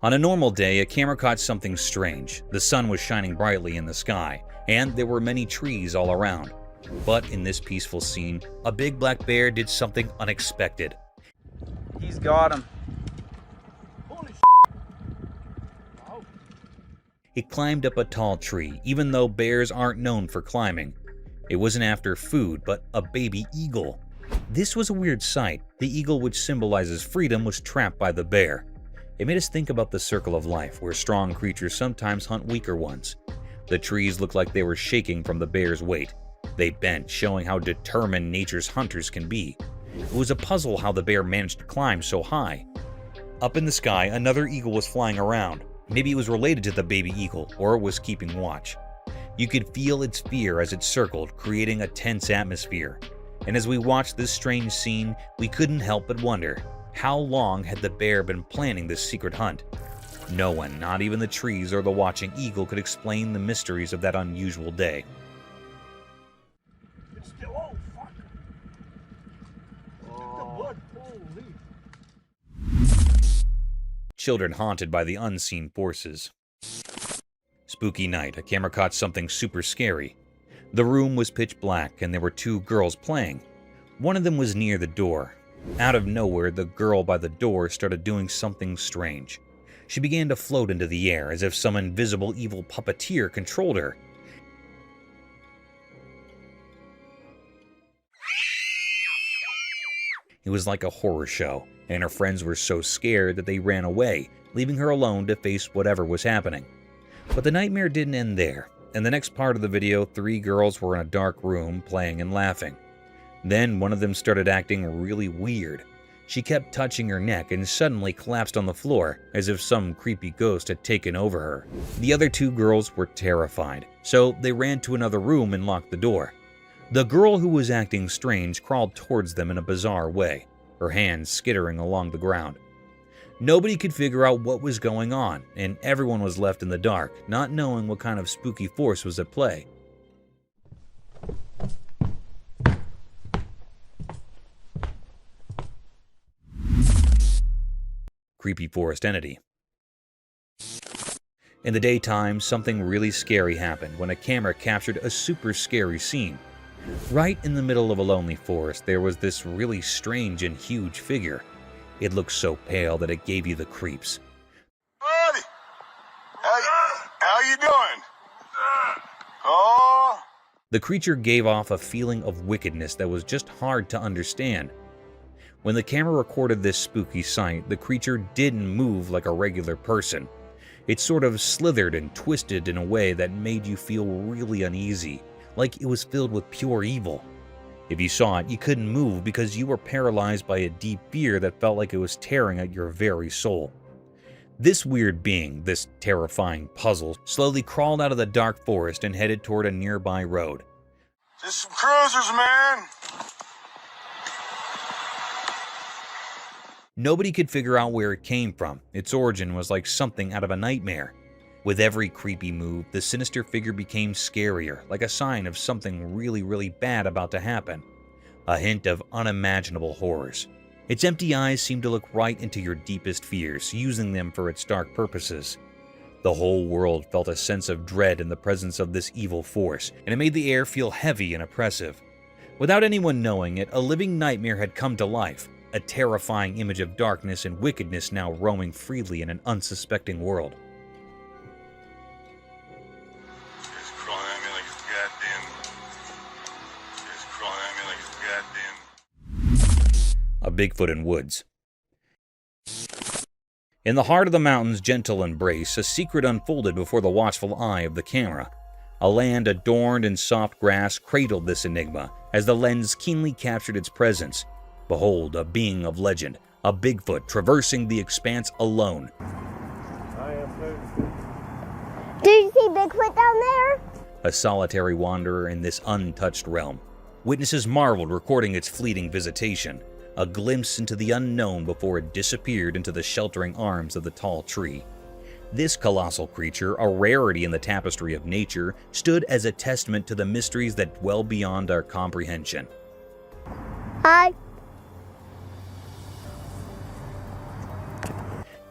On a normal day, a camera caught something strange. The sun was shining brightly in the sky, and there were many trees all around. But in this peaceful scene, a big black bear did something unexpected. He's got him. Holy It climbed up a tall tree, even though bears aren't known for climbing. It wasn't after food, but a baby eagle. This was a weird sight. The eagle, which symbolizes freedom, was trapped by the bear. It made us think about the circle of life, where strong creatures sometimes hunt weaker ones. The trees looked like they were shaking from the bear's weight. They bent, showing how determined nature's hunters can be. It was a puzzle how the bear managed to climb so high. Up in the sky, another eagle was flying around. Maybe it was related to the baby eagle, or was keeping watch. You could feel its fear as it circled, creating a tense atmosphere. And as we watched this strange scene, we couldn't help but wonder, how long had the bear been planning this secret hunt? No one, not even the trees or the watching eagle, could explain the mysteries of that unusual day. It's still on fire. Children haunted by the unseen forces. Spooky night, a camera caught something super scary. The room was pitch black and there were two girls playing. One of them was near the door. Out of nowhere, the girl by the door started doing something strange. She began to float into the air as if some invisible evil puppeteer controlled her. It was like a horror show, and her friends were so scared that they ran away, leaving her alone to face whatever was happening. But the nightmare didn't end there. In the next part of the video, 3 girls were in a dark room playing and laughing. Then one of them started acting really weird. She kept touching her neck and suddenly collapsed on the floor, as if some creepy ghost had taken over her. The other 2 girls were terrified, so they ran to another room and locked the door. The girl who was acting strange crawled towards them in a bizarre way, her hands skittering along the ground. Nobody could figure out what was going on, and everyone was left in the dark, not knowing what kind of spooky force was at play. Creepy forest entity. In the daytime, something really scary happened when a camera captured a super scary scene. Right in the middle of a lonely forest, there was this really strange and huge figure. It looked so pale that it gave you the creeps. Buddy, how you doing? Oh. The creature gave off a feeling of wickedness that was just hard to understand. When the camera recorded this spooky sight, the creature didn't move like a regular person. It sort of slithered and twisted in a way that made you feel really uneasy, like it was filled with pure evil. If you saw it, you couldn't move because you were paralyzed by a deep fear that felt like it was tearing at your very soul. This weird being, this terrifying puzzle, slowly crawled out of the dark forest and headed toward a nearby road. Just some cruisers, man. Nobody could figure out where it came from. Its origin was like something out of a nightmare. With every creepy move, the sinister figure became scarier, like a sign of something really, really bad about to happen. A hint of unimaginable horrors. Its empty eyes seemed to look right into your deepest fears, using them for its dark purposes. The whole world felt a sense of dread in the presence of this evil force, and it made the air feel heavy and oppressive. Without anyone knowing it, a living nightmare had come to life, a terrifying image of darkness and wickedness now roaming freely in an unsuspecting world. A Bigfoot in woods. In the heart of the mountain's gentle embrace, a secret unfolded before the watchful eye of the camera. A land adorned in soft grass cradled this enigma as the lens keenly captured its presence. Behold, a being of legend, a Bigfoot traversing the expanse alone. Do you see Bigfoot down there? A solitary wanderer in this untouched realm. Witnesses marveled, recording its fleeting visitation. A glimpse into the unknown before it disappeared into the sheltering arms of the tall tree. This colossal creature, a rarity in the tapestry of nature, stood as a testament to the mysteries that dwell beyond our comprehension. Hi.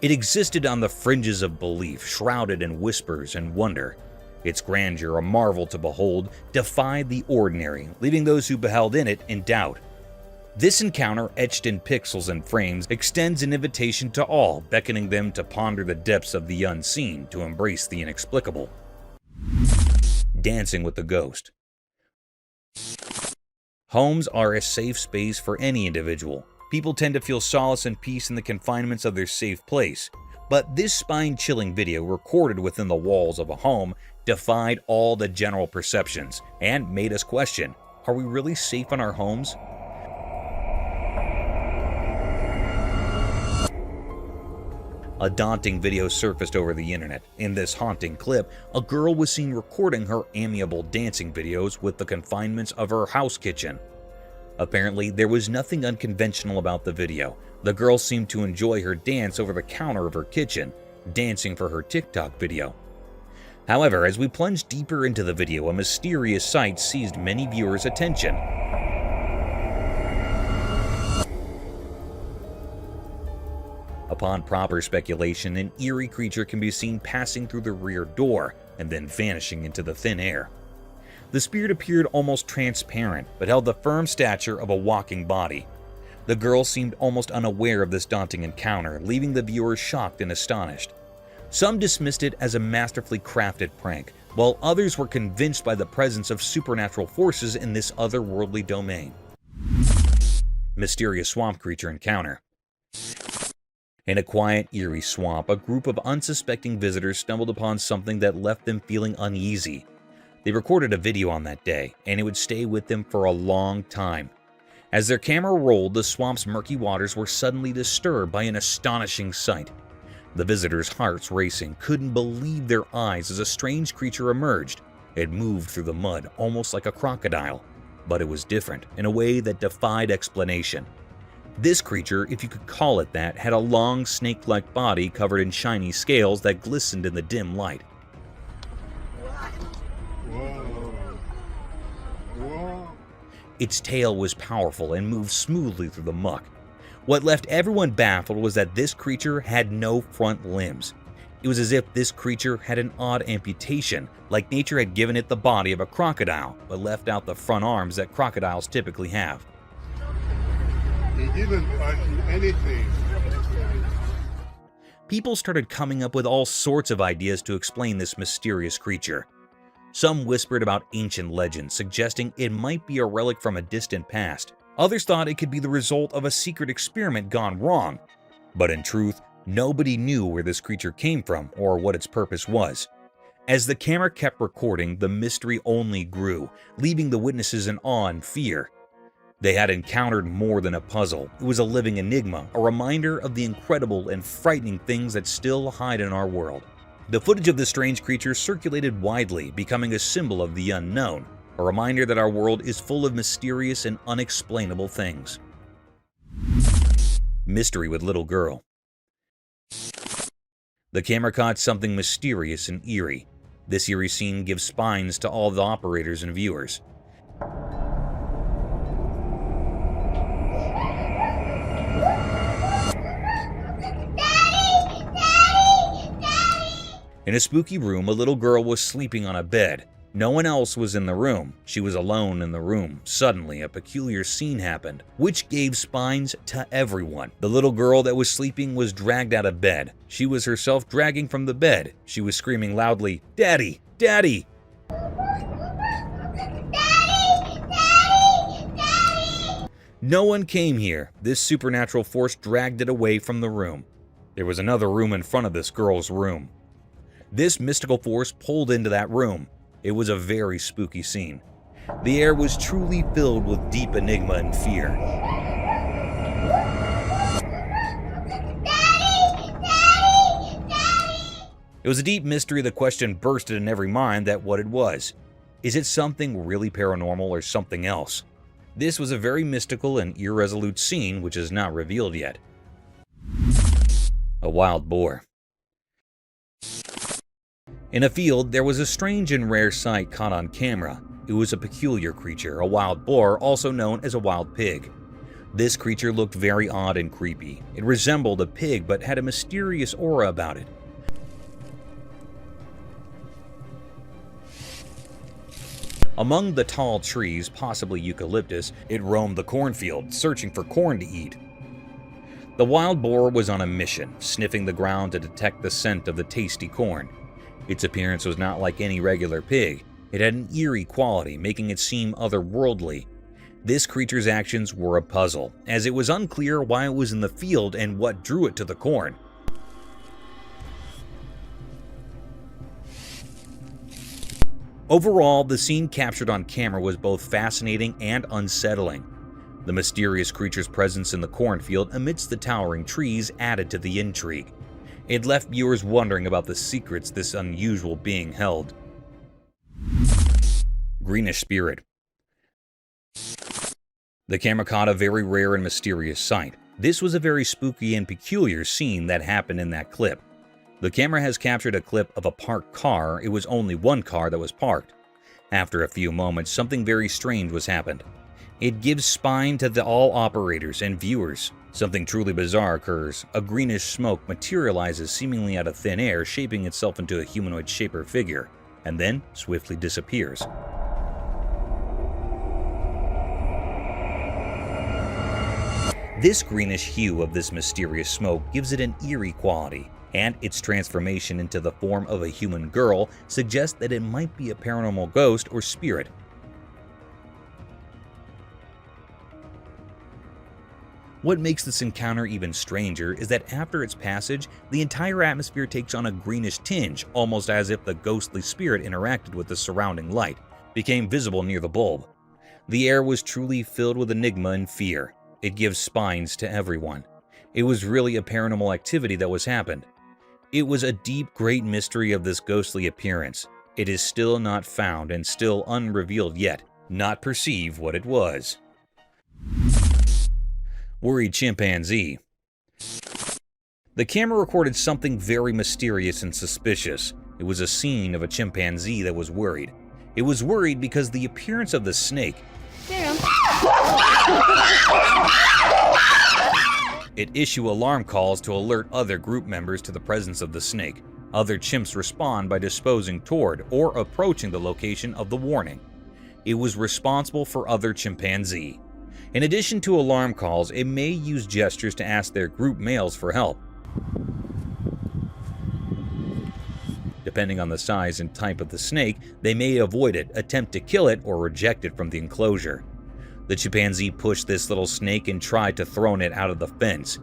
It existed on the fringes of belief, shrouded in whispers and wonder. Its grandeur, a marvel to behold, defied the ordinary, leaving those who beheld it in doubt. This encounter, etched in pixels and frames, extends an invitation to all, beckoning them to ponder the depths of the unseen, to embrace the inexplicable. Dancing with the ghost. Homes are a safe space for any individual. People tend to feel solace and peace in the confinements of their safe place. But this spine-chilling video, recorded within the walls of a home, defied all the general perceptions and made us question, are we really safe in our homes? A daunting video surfaced over the internet. In this haunting clip, a girl was seen recording her amiable dancing videos with the confinements of her house kitchen. Apparently, there was nothing unconventional about the video. The girl seemed to enjoy her dance over the counter of her kitchen, dancing for her TikTok video. However, as we plunged deeper into the video, a mysterious sight seized many viewers' attention. Upon proper speculation, an eerie creature can be seen passing through the rear door and then vanishing into the thin air. The spirit appeared almost transparent, but held the firm stature of a walking body. The girl seemed almost unaware of this daunting encounter, leaving the viewers shocked and astonished. Some dismissed it as a masterfully crafted prank, while others were convinced by the presence of supernatural forces in this otherworldly domain. Mysterious swamp creature encounter. In a quiet, eerie swamp, a group of unsuspecting visitors stumbled upon something that left them feeling uneasy. They recorded a video on that day, and it would stay with them for a long time. As their camera rolled, the swamp's murky waters were suddenly disturbed by an astonishing sight. The visitors' hearts racing, couldn't believe their eyes as a strange creature emerged. It moved through the mud, almost like a crocodile, but it was different in a way that defied explanation. This creature, if you could call it that, had a long snake-like body covered in shiny scales that glistened in the dim light. Its tail was powerful and moved smoothly through the muck. What left everyone baffled was that this creature had no front limbs. It was as if this creature had an odd amputation, like nature had given it the body of a crocodile, but left out the front arms that crocodiles typically have. He didn't touch anything. People started coming up with all sorts of ideas to explain this mysterious creature. Some whispered about ancient legends, suggesting it might be a relic from a distant past. Others thought it could be the result of a secret experiment gone wrong. But in truth, nobody knew where this creature came from or what its purpose was. As the camera kept recording, the mystery only grew, leaving the witnesses in awe and fear. They had encountered more than a puzzle. It was a living enigma, a reminder of the incredible and frightening things that still hide in our world. The footage of this strange creature circulated widely, becoming a symbol of the unknown, a reminder that our world is full of mysterious and unexplainable things. Mystery with little girl. The camera caught something mysterious and eerie. This eerie scene gives spines to all the operators and viewers. In a spooky room, a little girl was sleeping on a bed. No one else was in the room. She was alone in the room. Suddenly, a peculiar scene happened, which gave spines to everyone. The little girl that was sleeping was dragged out of bed. She was herself dragging from the bed. She was screaming loudly, "Daddy! Daddy!" No one came here. This supernatural force dragged it away from the room. There was another room in front of this girl's room. This mystical force pulled into that room. It was a very spooky scene. The air was truly filled with deep enigma and fear. It was a deep mystery. The question bursted in every mind that what it was. Is it something really paranormal or something else? This was a very mystical and irresolute scene which is not revealed yet. A wild boar. In a field, there was a strange and rare sight caught on camera. It was a peculiar creature, a wild boar, also known as a wild pig. This creature looked very odd and creepy. It resembled a pig but had a mysterious aura about it. Among the tall trees, possibly eucalyptus, it roamed the cornfield, searching for corn to eat. The wild boar was on a mission, sniffing the ground to detect the scent of the tasty corn. Its appearance was not like any regular pig. It had an eerie quality, making it seem otherworldly. This creature's actions were a puzzle, as it was unclear why it was in the field and what drew it to the corn. Overall, the scene captured on camera was both fascinating and unsettling. The mysterious creature's presence in the cornfield amidst the towering trees added to the intrigue. It left viewers wondering about the secrets this unusual being held. Greenish spirit. The camera caught a very rare and mysterious sight. This was a very spooky and peculiar scene that happened in that clip. The camera has captured a clip of a parked car. It was only one car that was parked. After a few moments, something very strange was happened. It gives spine to all operators and viewers. Something truly bizarre occurs. A greenish smoke materializes seemingly out of thin air, shaping itself into a humanoid shape or figure, and then swiftly disappears. This greenish hue of this mysterious smoke gives it an eerie quality, and its transformation into the form of a human girl suggests that it might be a paranormal ghost or spirit. What makes this encounter even stranger is that after its passage, the entire atmosphere takes on a greenish tinge, almost as if the ghostly spirit interacted with the surrounding light, became visible near the bulb. The air was truly filled with enigma and fear. It gives spines to everyone. It was really a paranormal activity that was happened. It was a deep, great mystery of this ghostly appearance. It is still not found and still unrevealed yet, not perceive what it was. Worried chimpanzee. The camera recorded something very mysterious and suspicious. It was a scene of a chimpanzee that was worried. It was worried because the appearance of the snake. It issue alarm calls to alert other group members to the presence of the snake. Other chimps respond by disposing toward or approaching the location of the warning. It was responsible for other chimpanzee. In addition to alarm calls, it may use gestures to ask their group males for help. Depending on the size and type of the snake, they may avoid it, attempt to kill it, or reject it from the enclosure. The chimpanzee pushed this little snake and tried to throw it out of the fence.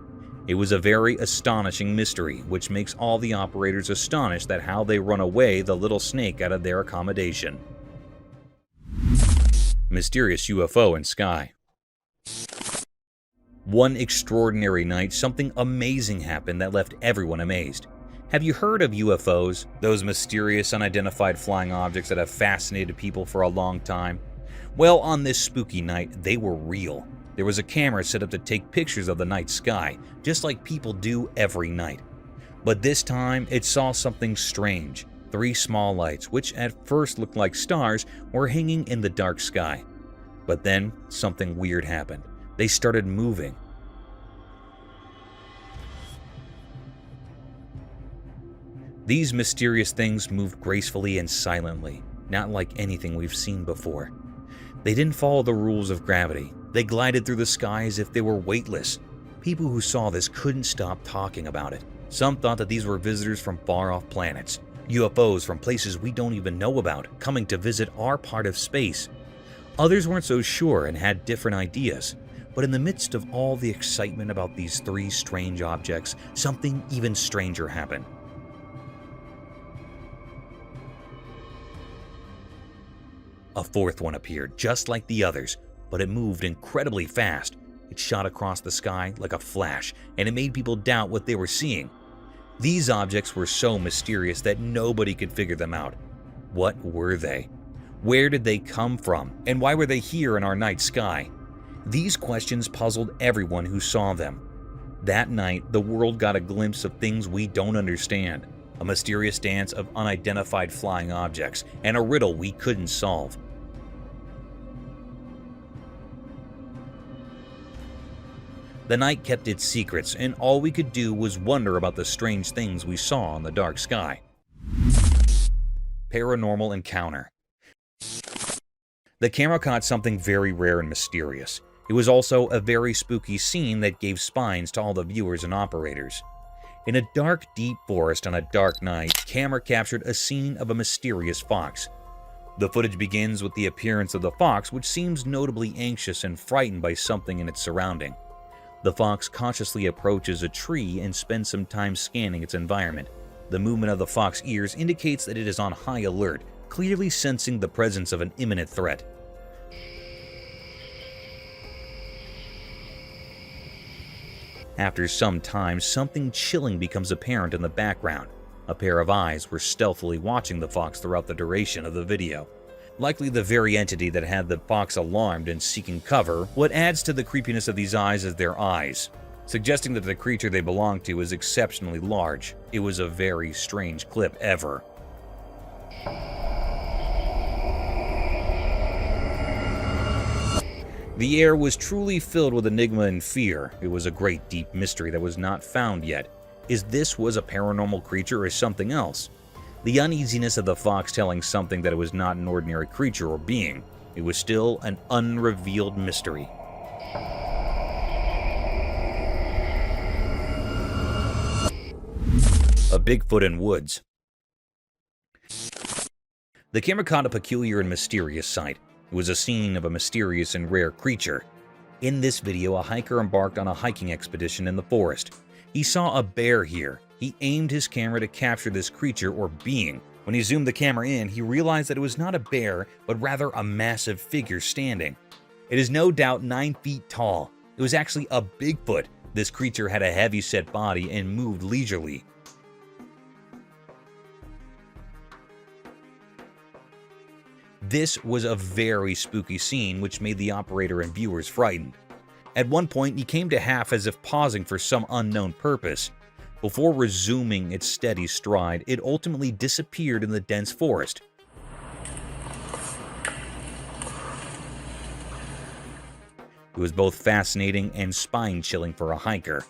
It was a very astonishing mystery, which makes all the operators astonished at how they run away the little snake out of their accommodation. Mysterious UFO in sky. One extraordinary night, something amazing happened that left everyone amazed. Have you heard of UFOs? Those mysterious unidentified flying objects that have fascinated people for a long time? Well, on this spooky night, they were real. There was a camera set up to take pictures of the night sky, just like people do every night. But this time, it saw something strange. 3 small lights, which at first looked like stars, were hanging in the dark sky. But then, something weird happened. They started moving. These mysterious things moved gracefully and silently, not like anything we've seen before. They didn't follow the rules of gravity. They glided through the sky as if they were weightless. People who saw this couldn't stop talking about it. Some thought that these were visitors from far-off planets, UFOs from places we don't even know about, coming to visit our part of space. Others weren't so sure and had different ideas. But in the midst of all the excitement about these 3 strange objects, something even stranger happened. A 4th one appeared, just like the others, but it moved incredibly fast. It shot across the sky like a flash, and it made people doubt what they were seeing. These objects were so mysterious that nobody could figure them out. What were they? Where did they come from? And why were they here in our night sky? These questions puzzled everyone who saw them. That night, the world got a glimpse of things we don't understand. A mysterious dance of unidentified flying objects, and a riddle we couldn't solve. The night kept its secrets, and all we could do was wonder about the strange things we saw in the dark sky. Paranormal encounter. The camera caught something very rare and mysterious. It was also a very spooky scene that gave spines to all the viewers and operators. In a dark, deep forest on a dark night, camera captured a scene of a mysterious fox. The footage begins with the appearance of the fox, which seems notably anxious and frightened by something in its surrounding. The fox cautiously approaches a tree and spends some time scanning its environment. The movement of the fox's ears indicates that it is on high alert, clearly sensing the presence of an imminent threat. After some time, something chilling becomes apparent in the background. A pair of eyes were stealthily watching the fox throughout the duration of the video. Likely the very entity that had the fox alarmed and seeking cover. What adds to the creepiness of these eyes is their eyes, suggesting that the creature they belong to is exceptionally large. It was a very strange clip ever. The air was truly filled with enigma and fear. It was a great deep mystery that was not found yet. Is this was a paranormal creature or something else? The uneasiness of the fox telling something that it was not an ordinary creature or being. It was still an unrevealed mystery. A Bigfoot in woods. The camera caught a peculiar and mysterious sight. It was a scene of a mysterious and rare creature. In this video, a hiker embarked on a hiking expedition in the forest. He saw a bear here. He aimed his camera to capture this creature or being. When he zoomed the camera in, he realized that it was not a bear, but rather a massive figure standing. It is no doubt 9 feet tall. It was actually a Bigfoot. This creature had a heavy-set body and moved leisurely. This was a very spooky scene which made the operator and viewers frightened. At one point, he came to half as if pausing for some unknown purpose. Before resuming its steady stride, it ultimately disappeared in the dense forest. It was both fascinating and spine-chilling for a hiker.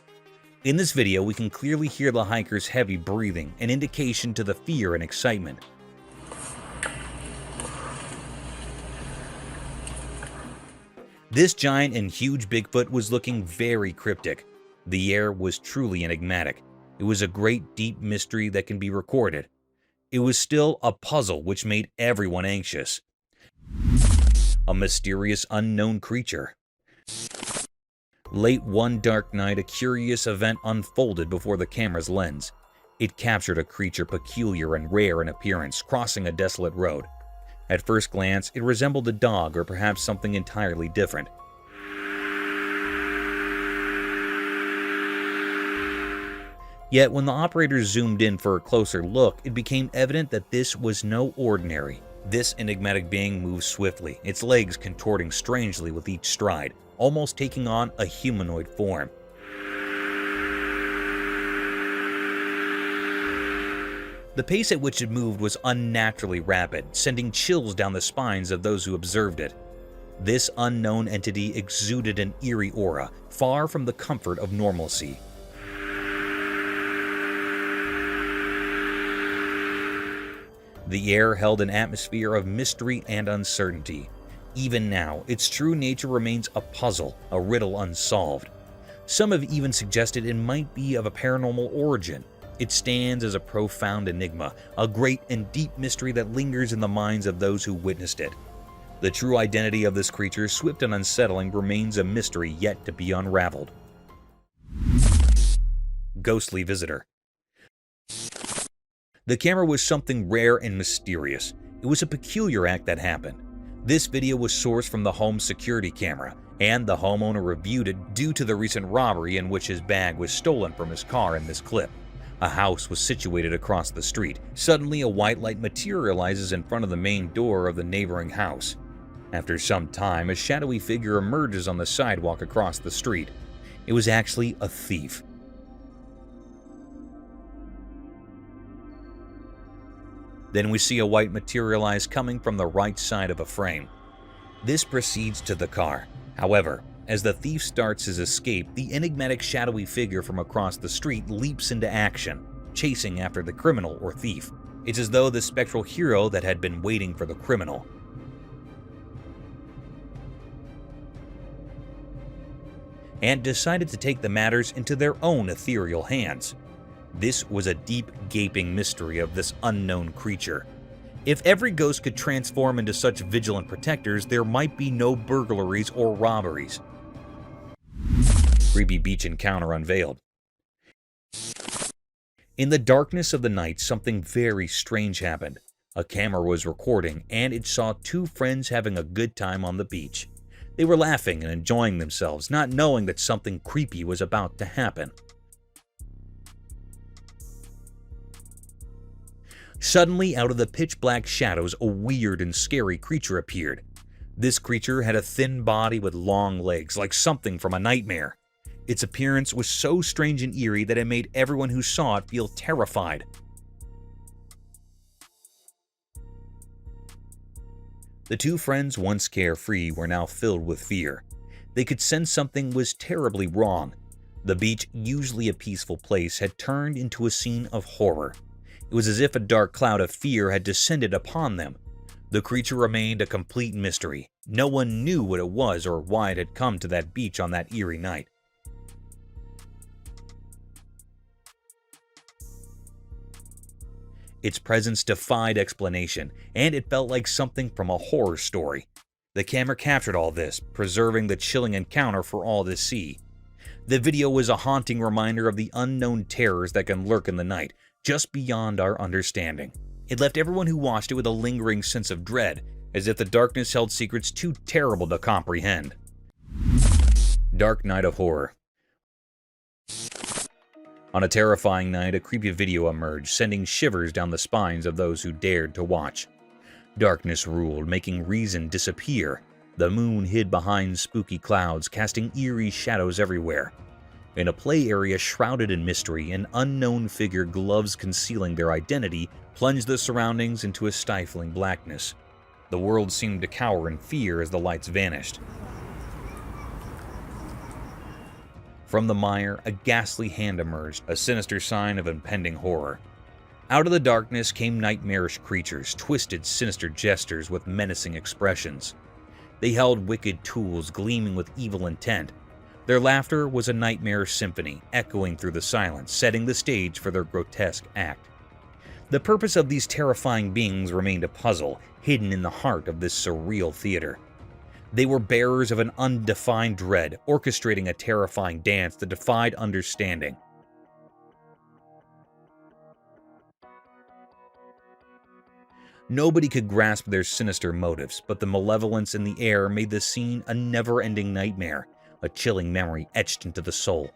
In this video, we can clearly hear the hiker's heavy breathing, an indication to the fear and excitement. This giant and huge Bigfoot was looking very cryptic. The air was truly enigmatic. It was a great deep mystery that can be recorded. It was still a puzzle which made everyone anxious. A mysterious unknown creature. Late one dark night, a curious event unfolded before the camera's lens. It captured a creature peculiar and rare in appearance, crossing a desolate road. At first glance, it resembled a dog or perhaps something entirely different. Yet when the operator zoomed in for a closer look, it became evident that this was no ordinary. This enigmatic being moved swiftly, its legs contorting strangely with each stride, almost taking on a humanoid form. The pace at which it moved was unnaturally rapid, sending chills down the spines of those who observed it. This unknown entity exuded an eerie aura, far from the comfort of normalcy. The air held an atmosphere of mystery and uncertainty. Even now, its true nature remains a puzzle, a riddle unsolved. Some have even suggested it might be of a paranormal origin. It stands as a profound enigma, a great and deep mystery that lingers in the minds of those who witnessed it. The true identity of this creature, swift and unsettling, remains a mystery yet to be unraveled. Ghostly visitor. The camera was something rare and mysterious. It was a peculiar act that happened. This video was sourced from the home's security camera, and the homeowner reviewed it due to the recent robbery in which his bag was stolen from his car in this clip. A house was situated across the street. Suddenly, a white light materializes in front of the main door of the neighboring house. After some time, a shadowy figure emerges on the sidewalk across the street. It was actually a thief. Then we see a white materialize coming from the right side of a frame. This proceeds to the car. However, as the thief starts his escape, the enigmatic shadowy figure from across the street leaps into action, chasing after the criminal or thief. It's as though the spectral hero that had been waiting for the criminal. And decided to take the matters into their own ethereal hands. This was a deep, gaping mystery of this unknown creature. If every ghost could transform into such vigilant protectors, there might be no burglaries or robberies. Creepy beach encounter unveiled. In the darkness of the night, something very strange happened. A camera was recording, and it saw two friends having a good time on the beach. They were laughing and enjoying themselves, not knowing that something creepy was about to happen. Suddenly, out of the pitch-black shadows, a weird and scary creature appeared. This creature had a thin body with long legs, like something from a nightmare. Its appearance was so strange and eerie that it made everyone who saw it feel terrified. The two friends, once carefree, were now filled with fear. They could sense something was terribly wrong. The beach, usually a peaceful place, had turned into a scene of horror. It was as if a dark cloud of fear had descended upon them. The creature remained a complete mystery. No one knew what it was or why it had come to that beach on that eerie night. Its presence defied explanation, and it felt like something from a horror story. The camera captured all this, preserving the chilling encounter for all to see. The video was a haunting reminder of the unknown terrors that can lurk in the night, just beyond our understanding. It left everyone who watched it with a lingering sense of dread, as if the darkness held secrets too terrible to comprehend. Dark Night of Horror. On a terrifying night, a creepy video emerged, sending shivers down the spines of those who dared to watch. Darkness ruled, making reason disappear. The moon hid behind spooky clouds, casting eerie shadows everywhere. In a play area shrouded in mystery, an unknown figure, gloves concealing their identity, plunged the surroundings into a stifling blackness. The world seemed to cower in fear as the lights vanished. From the mire, a ghastly hand emerged, a sinister sign of impending horror. Out of the darkness came nightmarish creatures, twisted, sinister gestures with menacing expressions. They held wicked tools gleaming with evil intent. Their laughter was a nightmare symphony, echoing through the silence, setting the stage for their grotesque act. The purpose of these terrifying beings remained a puzzle, hidden in the heart of this surreal theater. They were bearers of an undefined dread, orchestrating a terrifying dance that defied understanding. Nobody could grasp their sinister motives, but the malevolence in the air made the scene a never-ending nightmare, a chilling memory etched into the soul.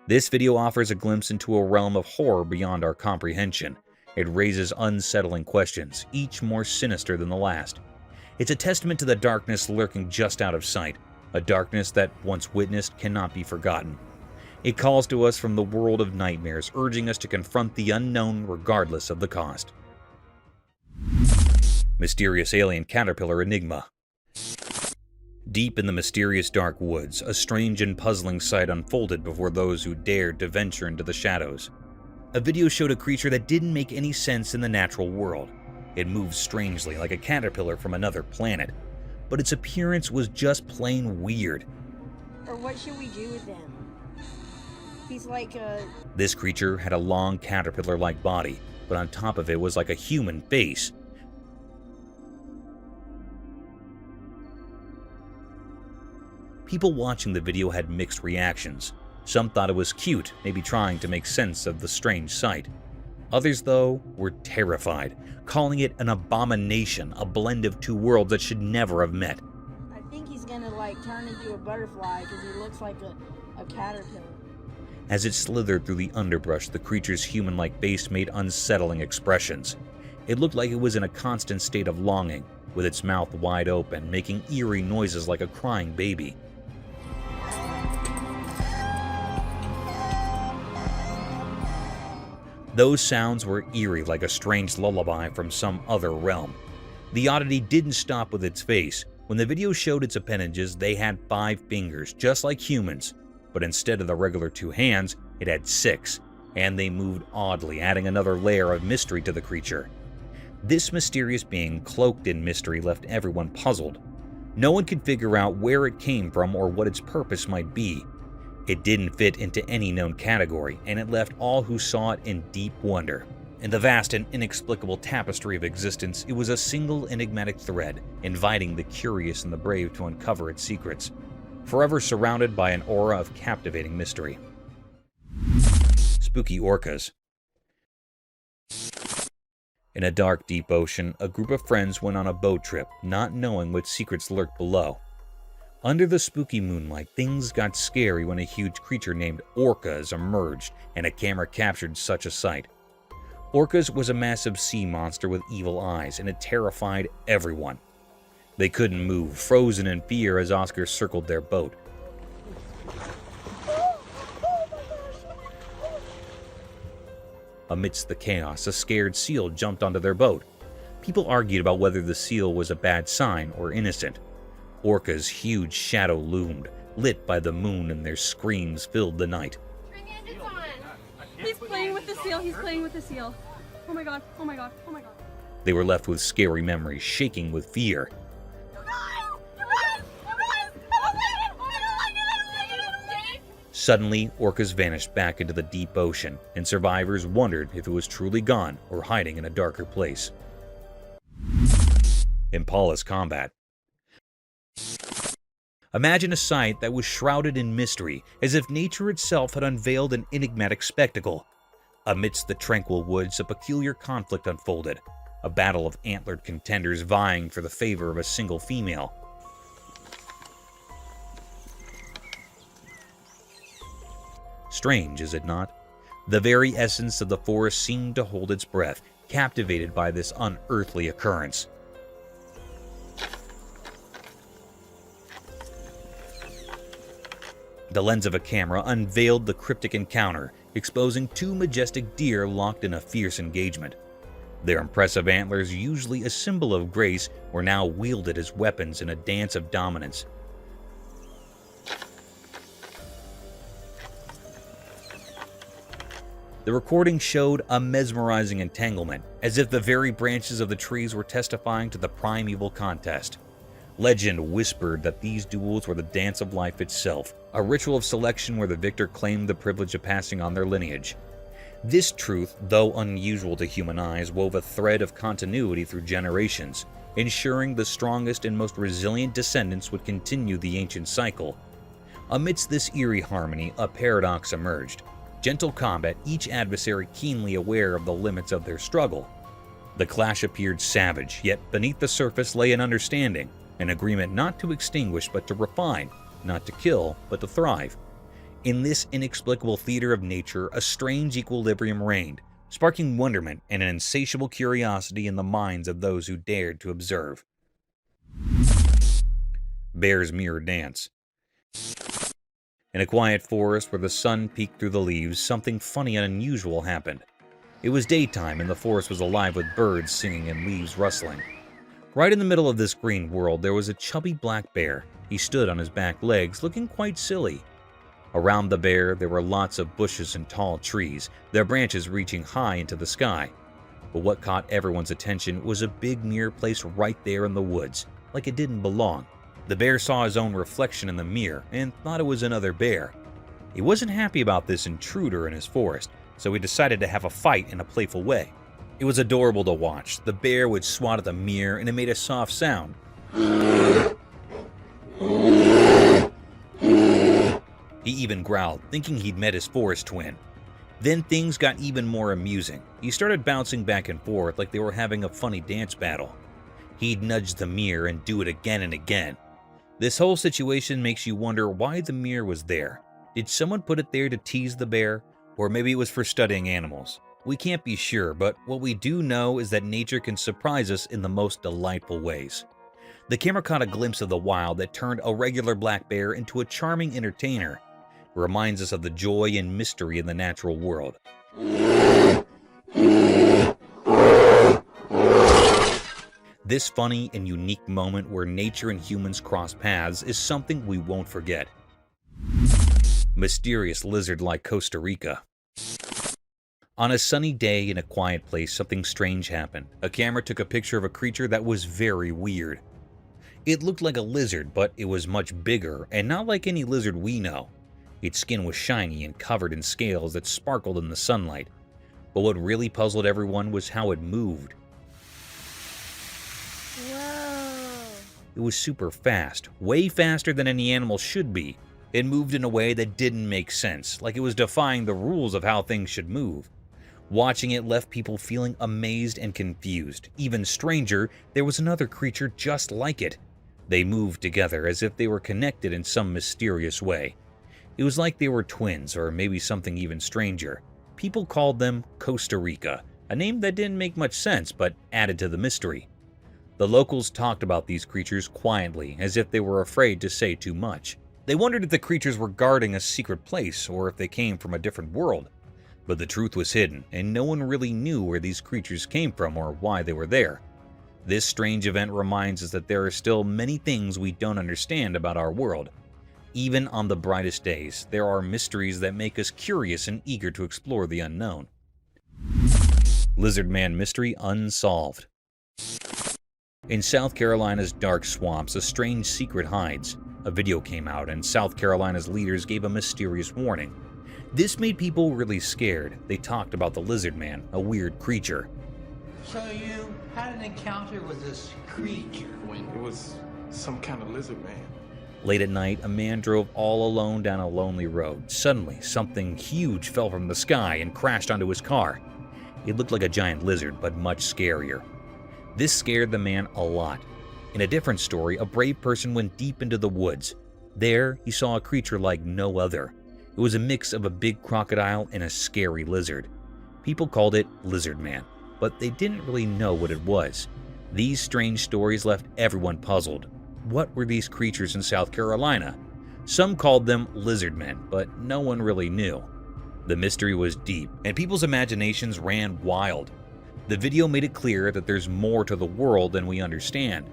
This video offers a glimpse into a realm of horror beyond our comprehension. It raises unsettling questions, each more sinister than the last. It's a testament to the darkness lurking just out of sight, a darkness that, once witnessed, cannot be forgotten. It calls to us from the world of nightmares, urging us to confront the unknown regardless of the cost. Mysterious alien caterpillar enigma. Deep in the mysterious dark woods, a strange and puzzling sight unfolded before those who dared to venture into the shadows. A video showed a creature that didn't make any sense in the natural world. It moved strangely, like a caterpillar from another planet, but its appearance was just plain weird. Or what should we do with them? He's like a... This creature had a long caterpillar-like body, but on top of it was like a human face. People watching the video had mixed reactions. Some thought it was cute, maybe trying to make sense of the strange sight. Others, though, were terrified, calling it an abomination, a blend of two worlds that should never have met. I think he's gonna like turn into a butterfly because he looks like a caterpillar. As it slithered through the underbrush, the creature's human-like face made unsettling expressions. It looked like it was in a constant state of longing, with its mouth wide open, making eerie noises like a crying baby. Those sounds were eerie, like a strange lullaby from some other realm. The oddity didn't stop with its face. When the video showed its appendages, they had 5 fingers, just like humans. But instead of the regular 2 hands, it had 6, and they moved oddly, adding another layer of mystery to the creature. This mysterious being, cloaked in mystery, left everyone puzzled. No one could figure out where it came from or what its purpose might be. It didn't fit into any known category, and it left all who saw it in deep wonder. In the vast and inexplicable tapestry of existence, it was a single enigmatic thread, inviting the curious and the brave to uncover its secrets, forever surrounded by an aura of captivating mystery. Spooky orcas. In a dark, deep ocean, a group of friends went on a boat trip, not knowing what secrets lurked below. Under the spooky moonlight, things got scary when a huge creature named orcas emerged, and a camera captured such a sight. Orcas was a massive sea monster with evil eyes, and it terrified everyone. They couldn't move, frozen in fear as Oscar circled their boat. Amidst the chaos, a scared seal jumped onto their boat. People argued about whether the seal was a bad sign or innocent. Orca's huge shadow loomed, lit by the moon, and their screams filled the night. He's playing with the seal. He's playing with the seal. Oh my god. Oh my god. Oh my god. They were left with scary memories, shaking with fear. Suddenly, orcas vanished back into the deep ocean, and survivors wondered if it was truly gone or hiding in a darker place. Impala's combat. Imagine a sight that was shrouded in mystery, as if nature itself had unveiled an enigmatic spectacle. Amidst the tranquil woods, a peculiar conflict unfolded, a battle of antlered contenders vying for the favor of a single female. Strange, is it not? The very essence of the forest seemed to hold its breath, captivated by this unearthly occurrence. The lens of a camera unveiled the cryptic encounter, exposing two majestic deer locked in a fierce engagement. Their impressive antlers, usually a symbol of grace, were now wielded as weapons in a dance of dominance. The recording showed a mesmerizing entanglement, as if the very branches of the trees were testifying to the primeval contest. Legend whispered that these duels were the dance of life itself, a ritual of selection where the victor claimed the privilege of passing on their lineage. This truth, though unusual to human eyes, wove a thread of continuity through generations, ensuring the strongest and most resilient descendants would continue the ancient cycle. Amidst this eerie harmony, a paradox emerged. Gentle combat, each adversary keenly aware of the limits of their struggle. The clash appeared savage, yet beneath the surface lay an understanding, an agreement not to extinguish but to refine, not to kill but to thrive. In this inexplicable theater of nature, a strange equilibrium reigned, sparking wonderment and an insatiable curiosity in the minds of those who dared to observe. Bear's Mirror Dance. In a quiet forest where the sun peeked through the leaves, something funny and unusual happened. It was daytime and the forest was alive with birds singing and leaves rustling. Right in the middle of this green world, there was a chubby black bear. He stood on his back legs, looking quite silly. Around the bear, there were lots of bushes and tall trees, their branches reaching high into the sky. But what caught everyone's attention was a big mirror placed right there in the woods, like it didn't belong. The bear saw his own reflection in the mirror and thought it was another bear. He wasn't happy about this intruder in his forest, so he decided to have a fight in a playful way. It was adorable to watch. The bear would swat at the mirror and it made a soft sound. He even growled, thinking he'd met his forest twin. Then things got even more amusing. He started bouncing back and forth like they were having a funny dance battle. He'd nudge the mirror and do it again and again. This whole situation makes you wonder why the mirror was there. Did someone put it there to tease the bear? Or maybe it was for studying animals. We can't be sure, but what we do know is that nature can surprise us in the most delightful ways. The camera caught a glimpse of the wild that turned a regular black bear into a charming entertainer. It reminds us of the joy and mystery in the natural world. This funny and unique moment where nature and humans cross paths is something we won't forget. Mysterious lizard like Costa Rica. On a sunny day in a quiet place, something strange happened. A camera took a picture of a creature that was very weird. It looked like a lizard, but it was much bigger and not like any lizard we know. Its skin was shiny and covered in scales that sparkled in the sunlight. But what really puzzled everyone was how it moved. It was super fast, way faster than any animal should be. It moved in a way that didn't make sense, like it was defying the rules of how things should move. Watching it left people feeling amazed and confused. Even stranger, there was another creature just like it. They moved together as if they were connected in some mysterious way. It was like they were twins, or maybe something even stranger. People called them Costa Rica, a name that didn't make much sense but added to the mystery. The locals talked about these creatures quietly, as if they were afraid to say too much. They wondered if the creatures were guarding a secret place or if they came from a different world. But the truth was hidden, and no one really knew where these creatures came from or why they were there. This strange event reminds us that there are still many things we don't understand about our world. Even on the brightest days, there are mysteries that make us curious and eager to explore the unknown. Lizard Man Mystery Unsolved. In South Carolina's dark swamps, a strange secret hides. A video came out, and South Carolina's leaders gave a mysterious warning. This made people really scared. They talked about the Lizard Man, a weird creature. So you had an encounter with this creature? It was some kind of lizard man. Late at night, a man drove all alone down a lonely road. Suddenly, something huge fell from the sky and crashed onto his car. It looked like a giant lizard, but much scarier. This scared the man a lot. In a different story, a brave person went deep into the woods. There, he saw a creature like no other. It was a mix of a big crocodile and a scary lizard. People called it Lizard Man, but they didn't really know what it was. These strange stories left everyone puzzled. What were these creatures in South Carolina? Some called them lizard men, but no one really knew. The mystery was deep, and people's imaginations ran wild. The video made it clear that there's more to the world than we understand.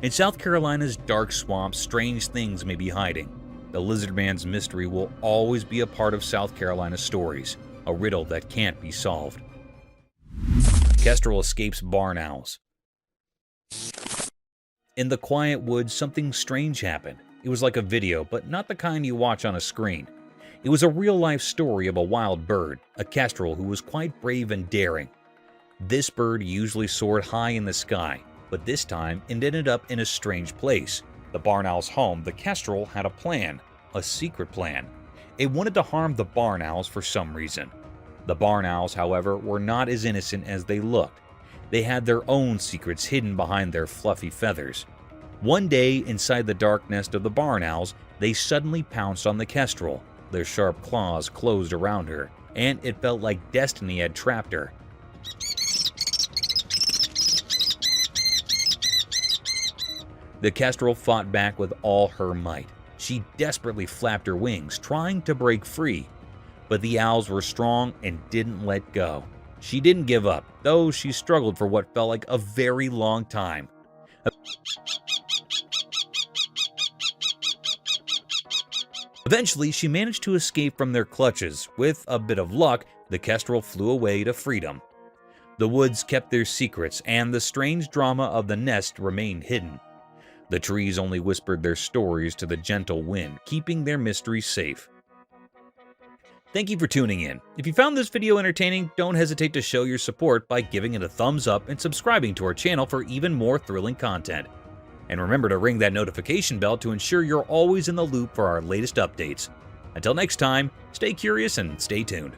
In South Carolina's dark swamps, strange things may be hiding. The Lizard Man's mystery will always be a part of South Carolina's stories, a riddle that can't be solved. Kestrel escapes barn owls. In the quiet woods, something strange happened. It was like a video, but not the kind you watch on a screen. It was a real-life story of a wild bird, a kestrel who was quite brave and daring. This bird usually soared high in the sky, but this time it ended up in a strange place. The barn owl's home, the kestrel had a plan, a secret plan. It wanted to harm the barn owls for some reason. The barn owls, however, were not as innocent as they looked. They had their own secrets hidden behind their fluffy feathers. One day, inside the dark nest of the barn owls, they suddenly pounced on the kestrel. Their sharp claws closed around her, and it felt like destiny had trapped her. The kestrel fought back with all her might. She desperately flapped her wings, trying to break free. But the owls were strong and didn't let go. She didn't give up, though she struggled for what felt like a very long time. Eventually, she managed to escape from their clutches. With a bit of luck, the kestrel flew away to freedom. The woods kept their secrets, and the strange drama of the nest remained hidden. The trees only whispered their stories to the gentle wind, keeping their mysteries safe. Thank you for tuning in. If you found this video entertaining, don't hesitate to show your support by giving it a thumbs up and subscribing to our channel for even more thrilling content. And remember to ring that notification bell to ensure you're always in the loop for our latest updates. Until next time, stay curious and stay tuned.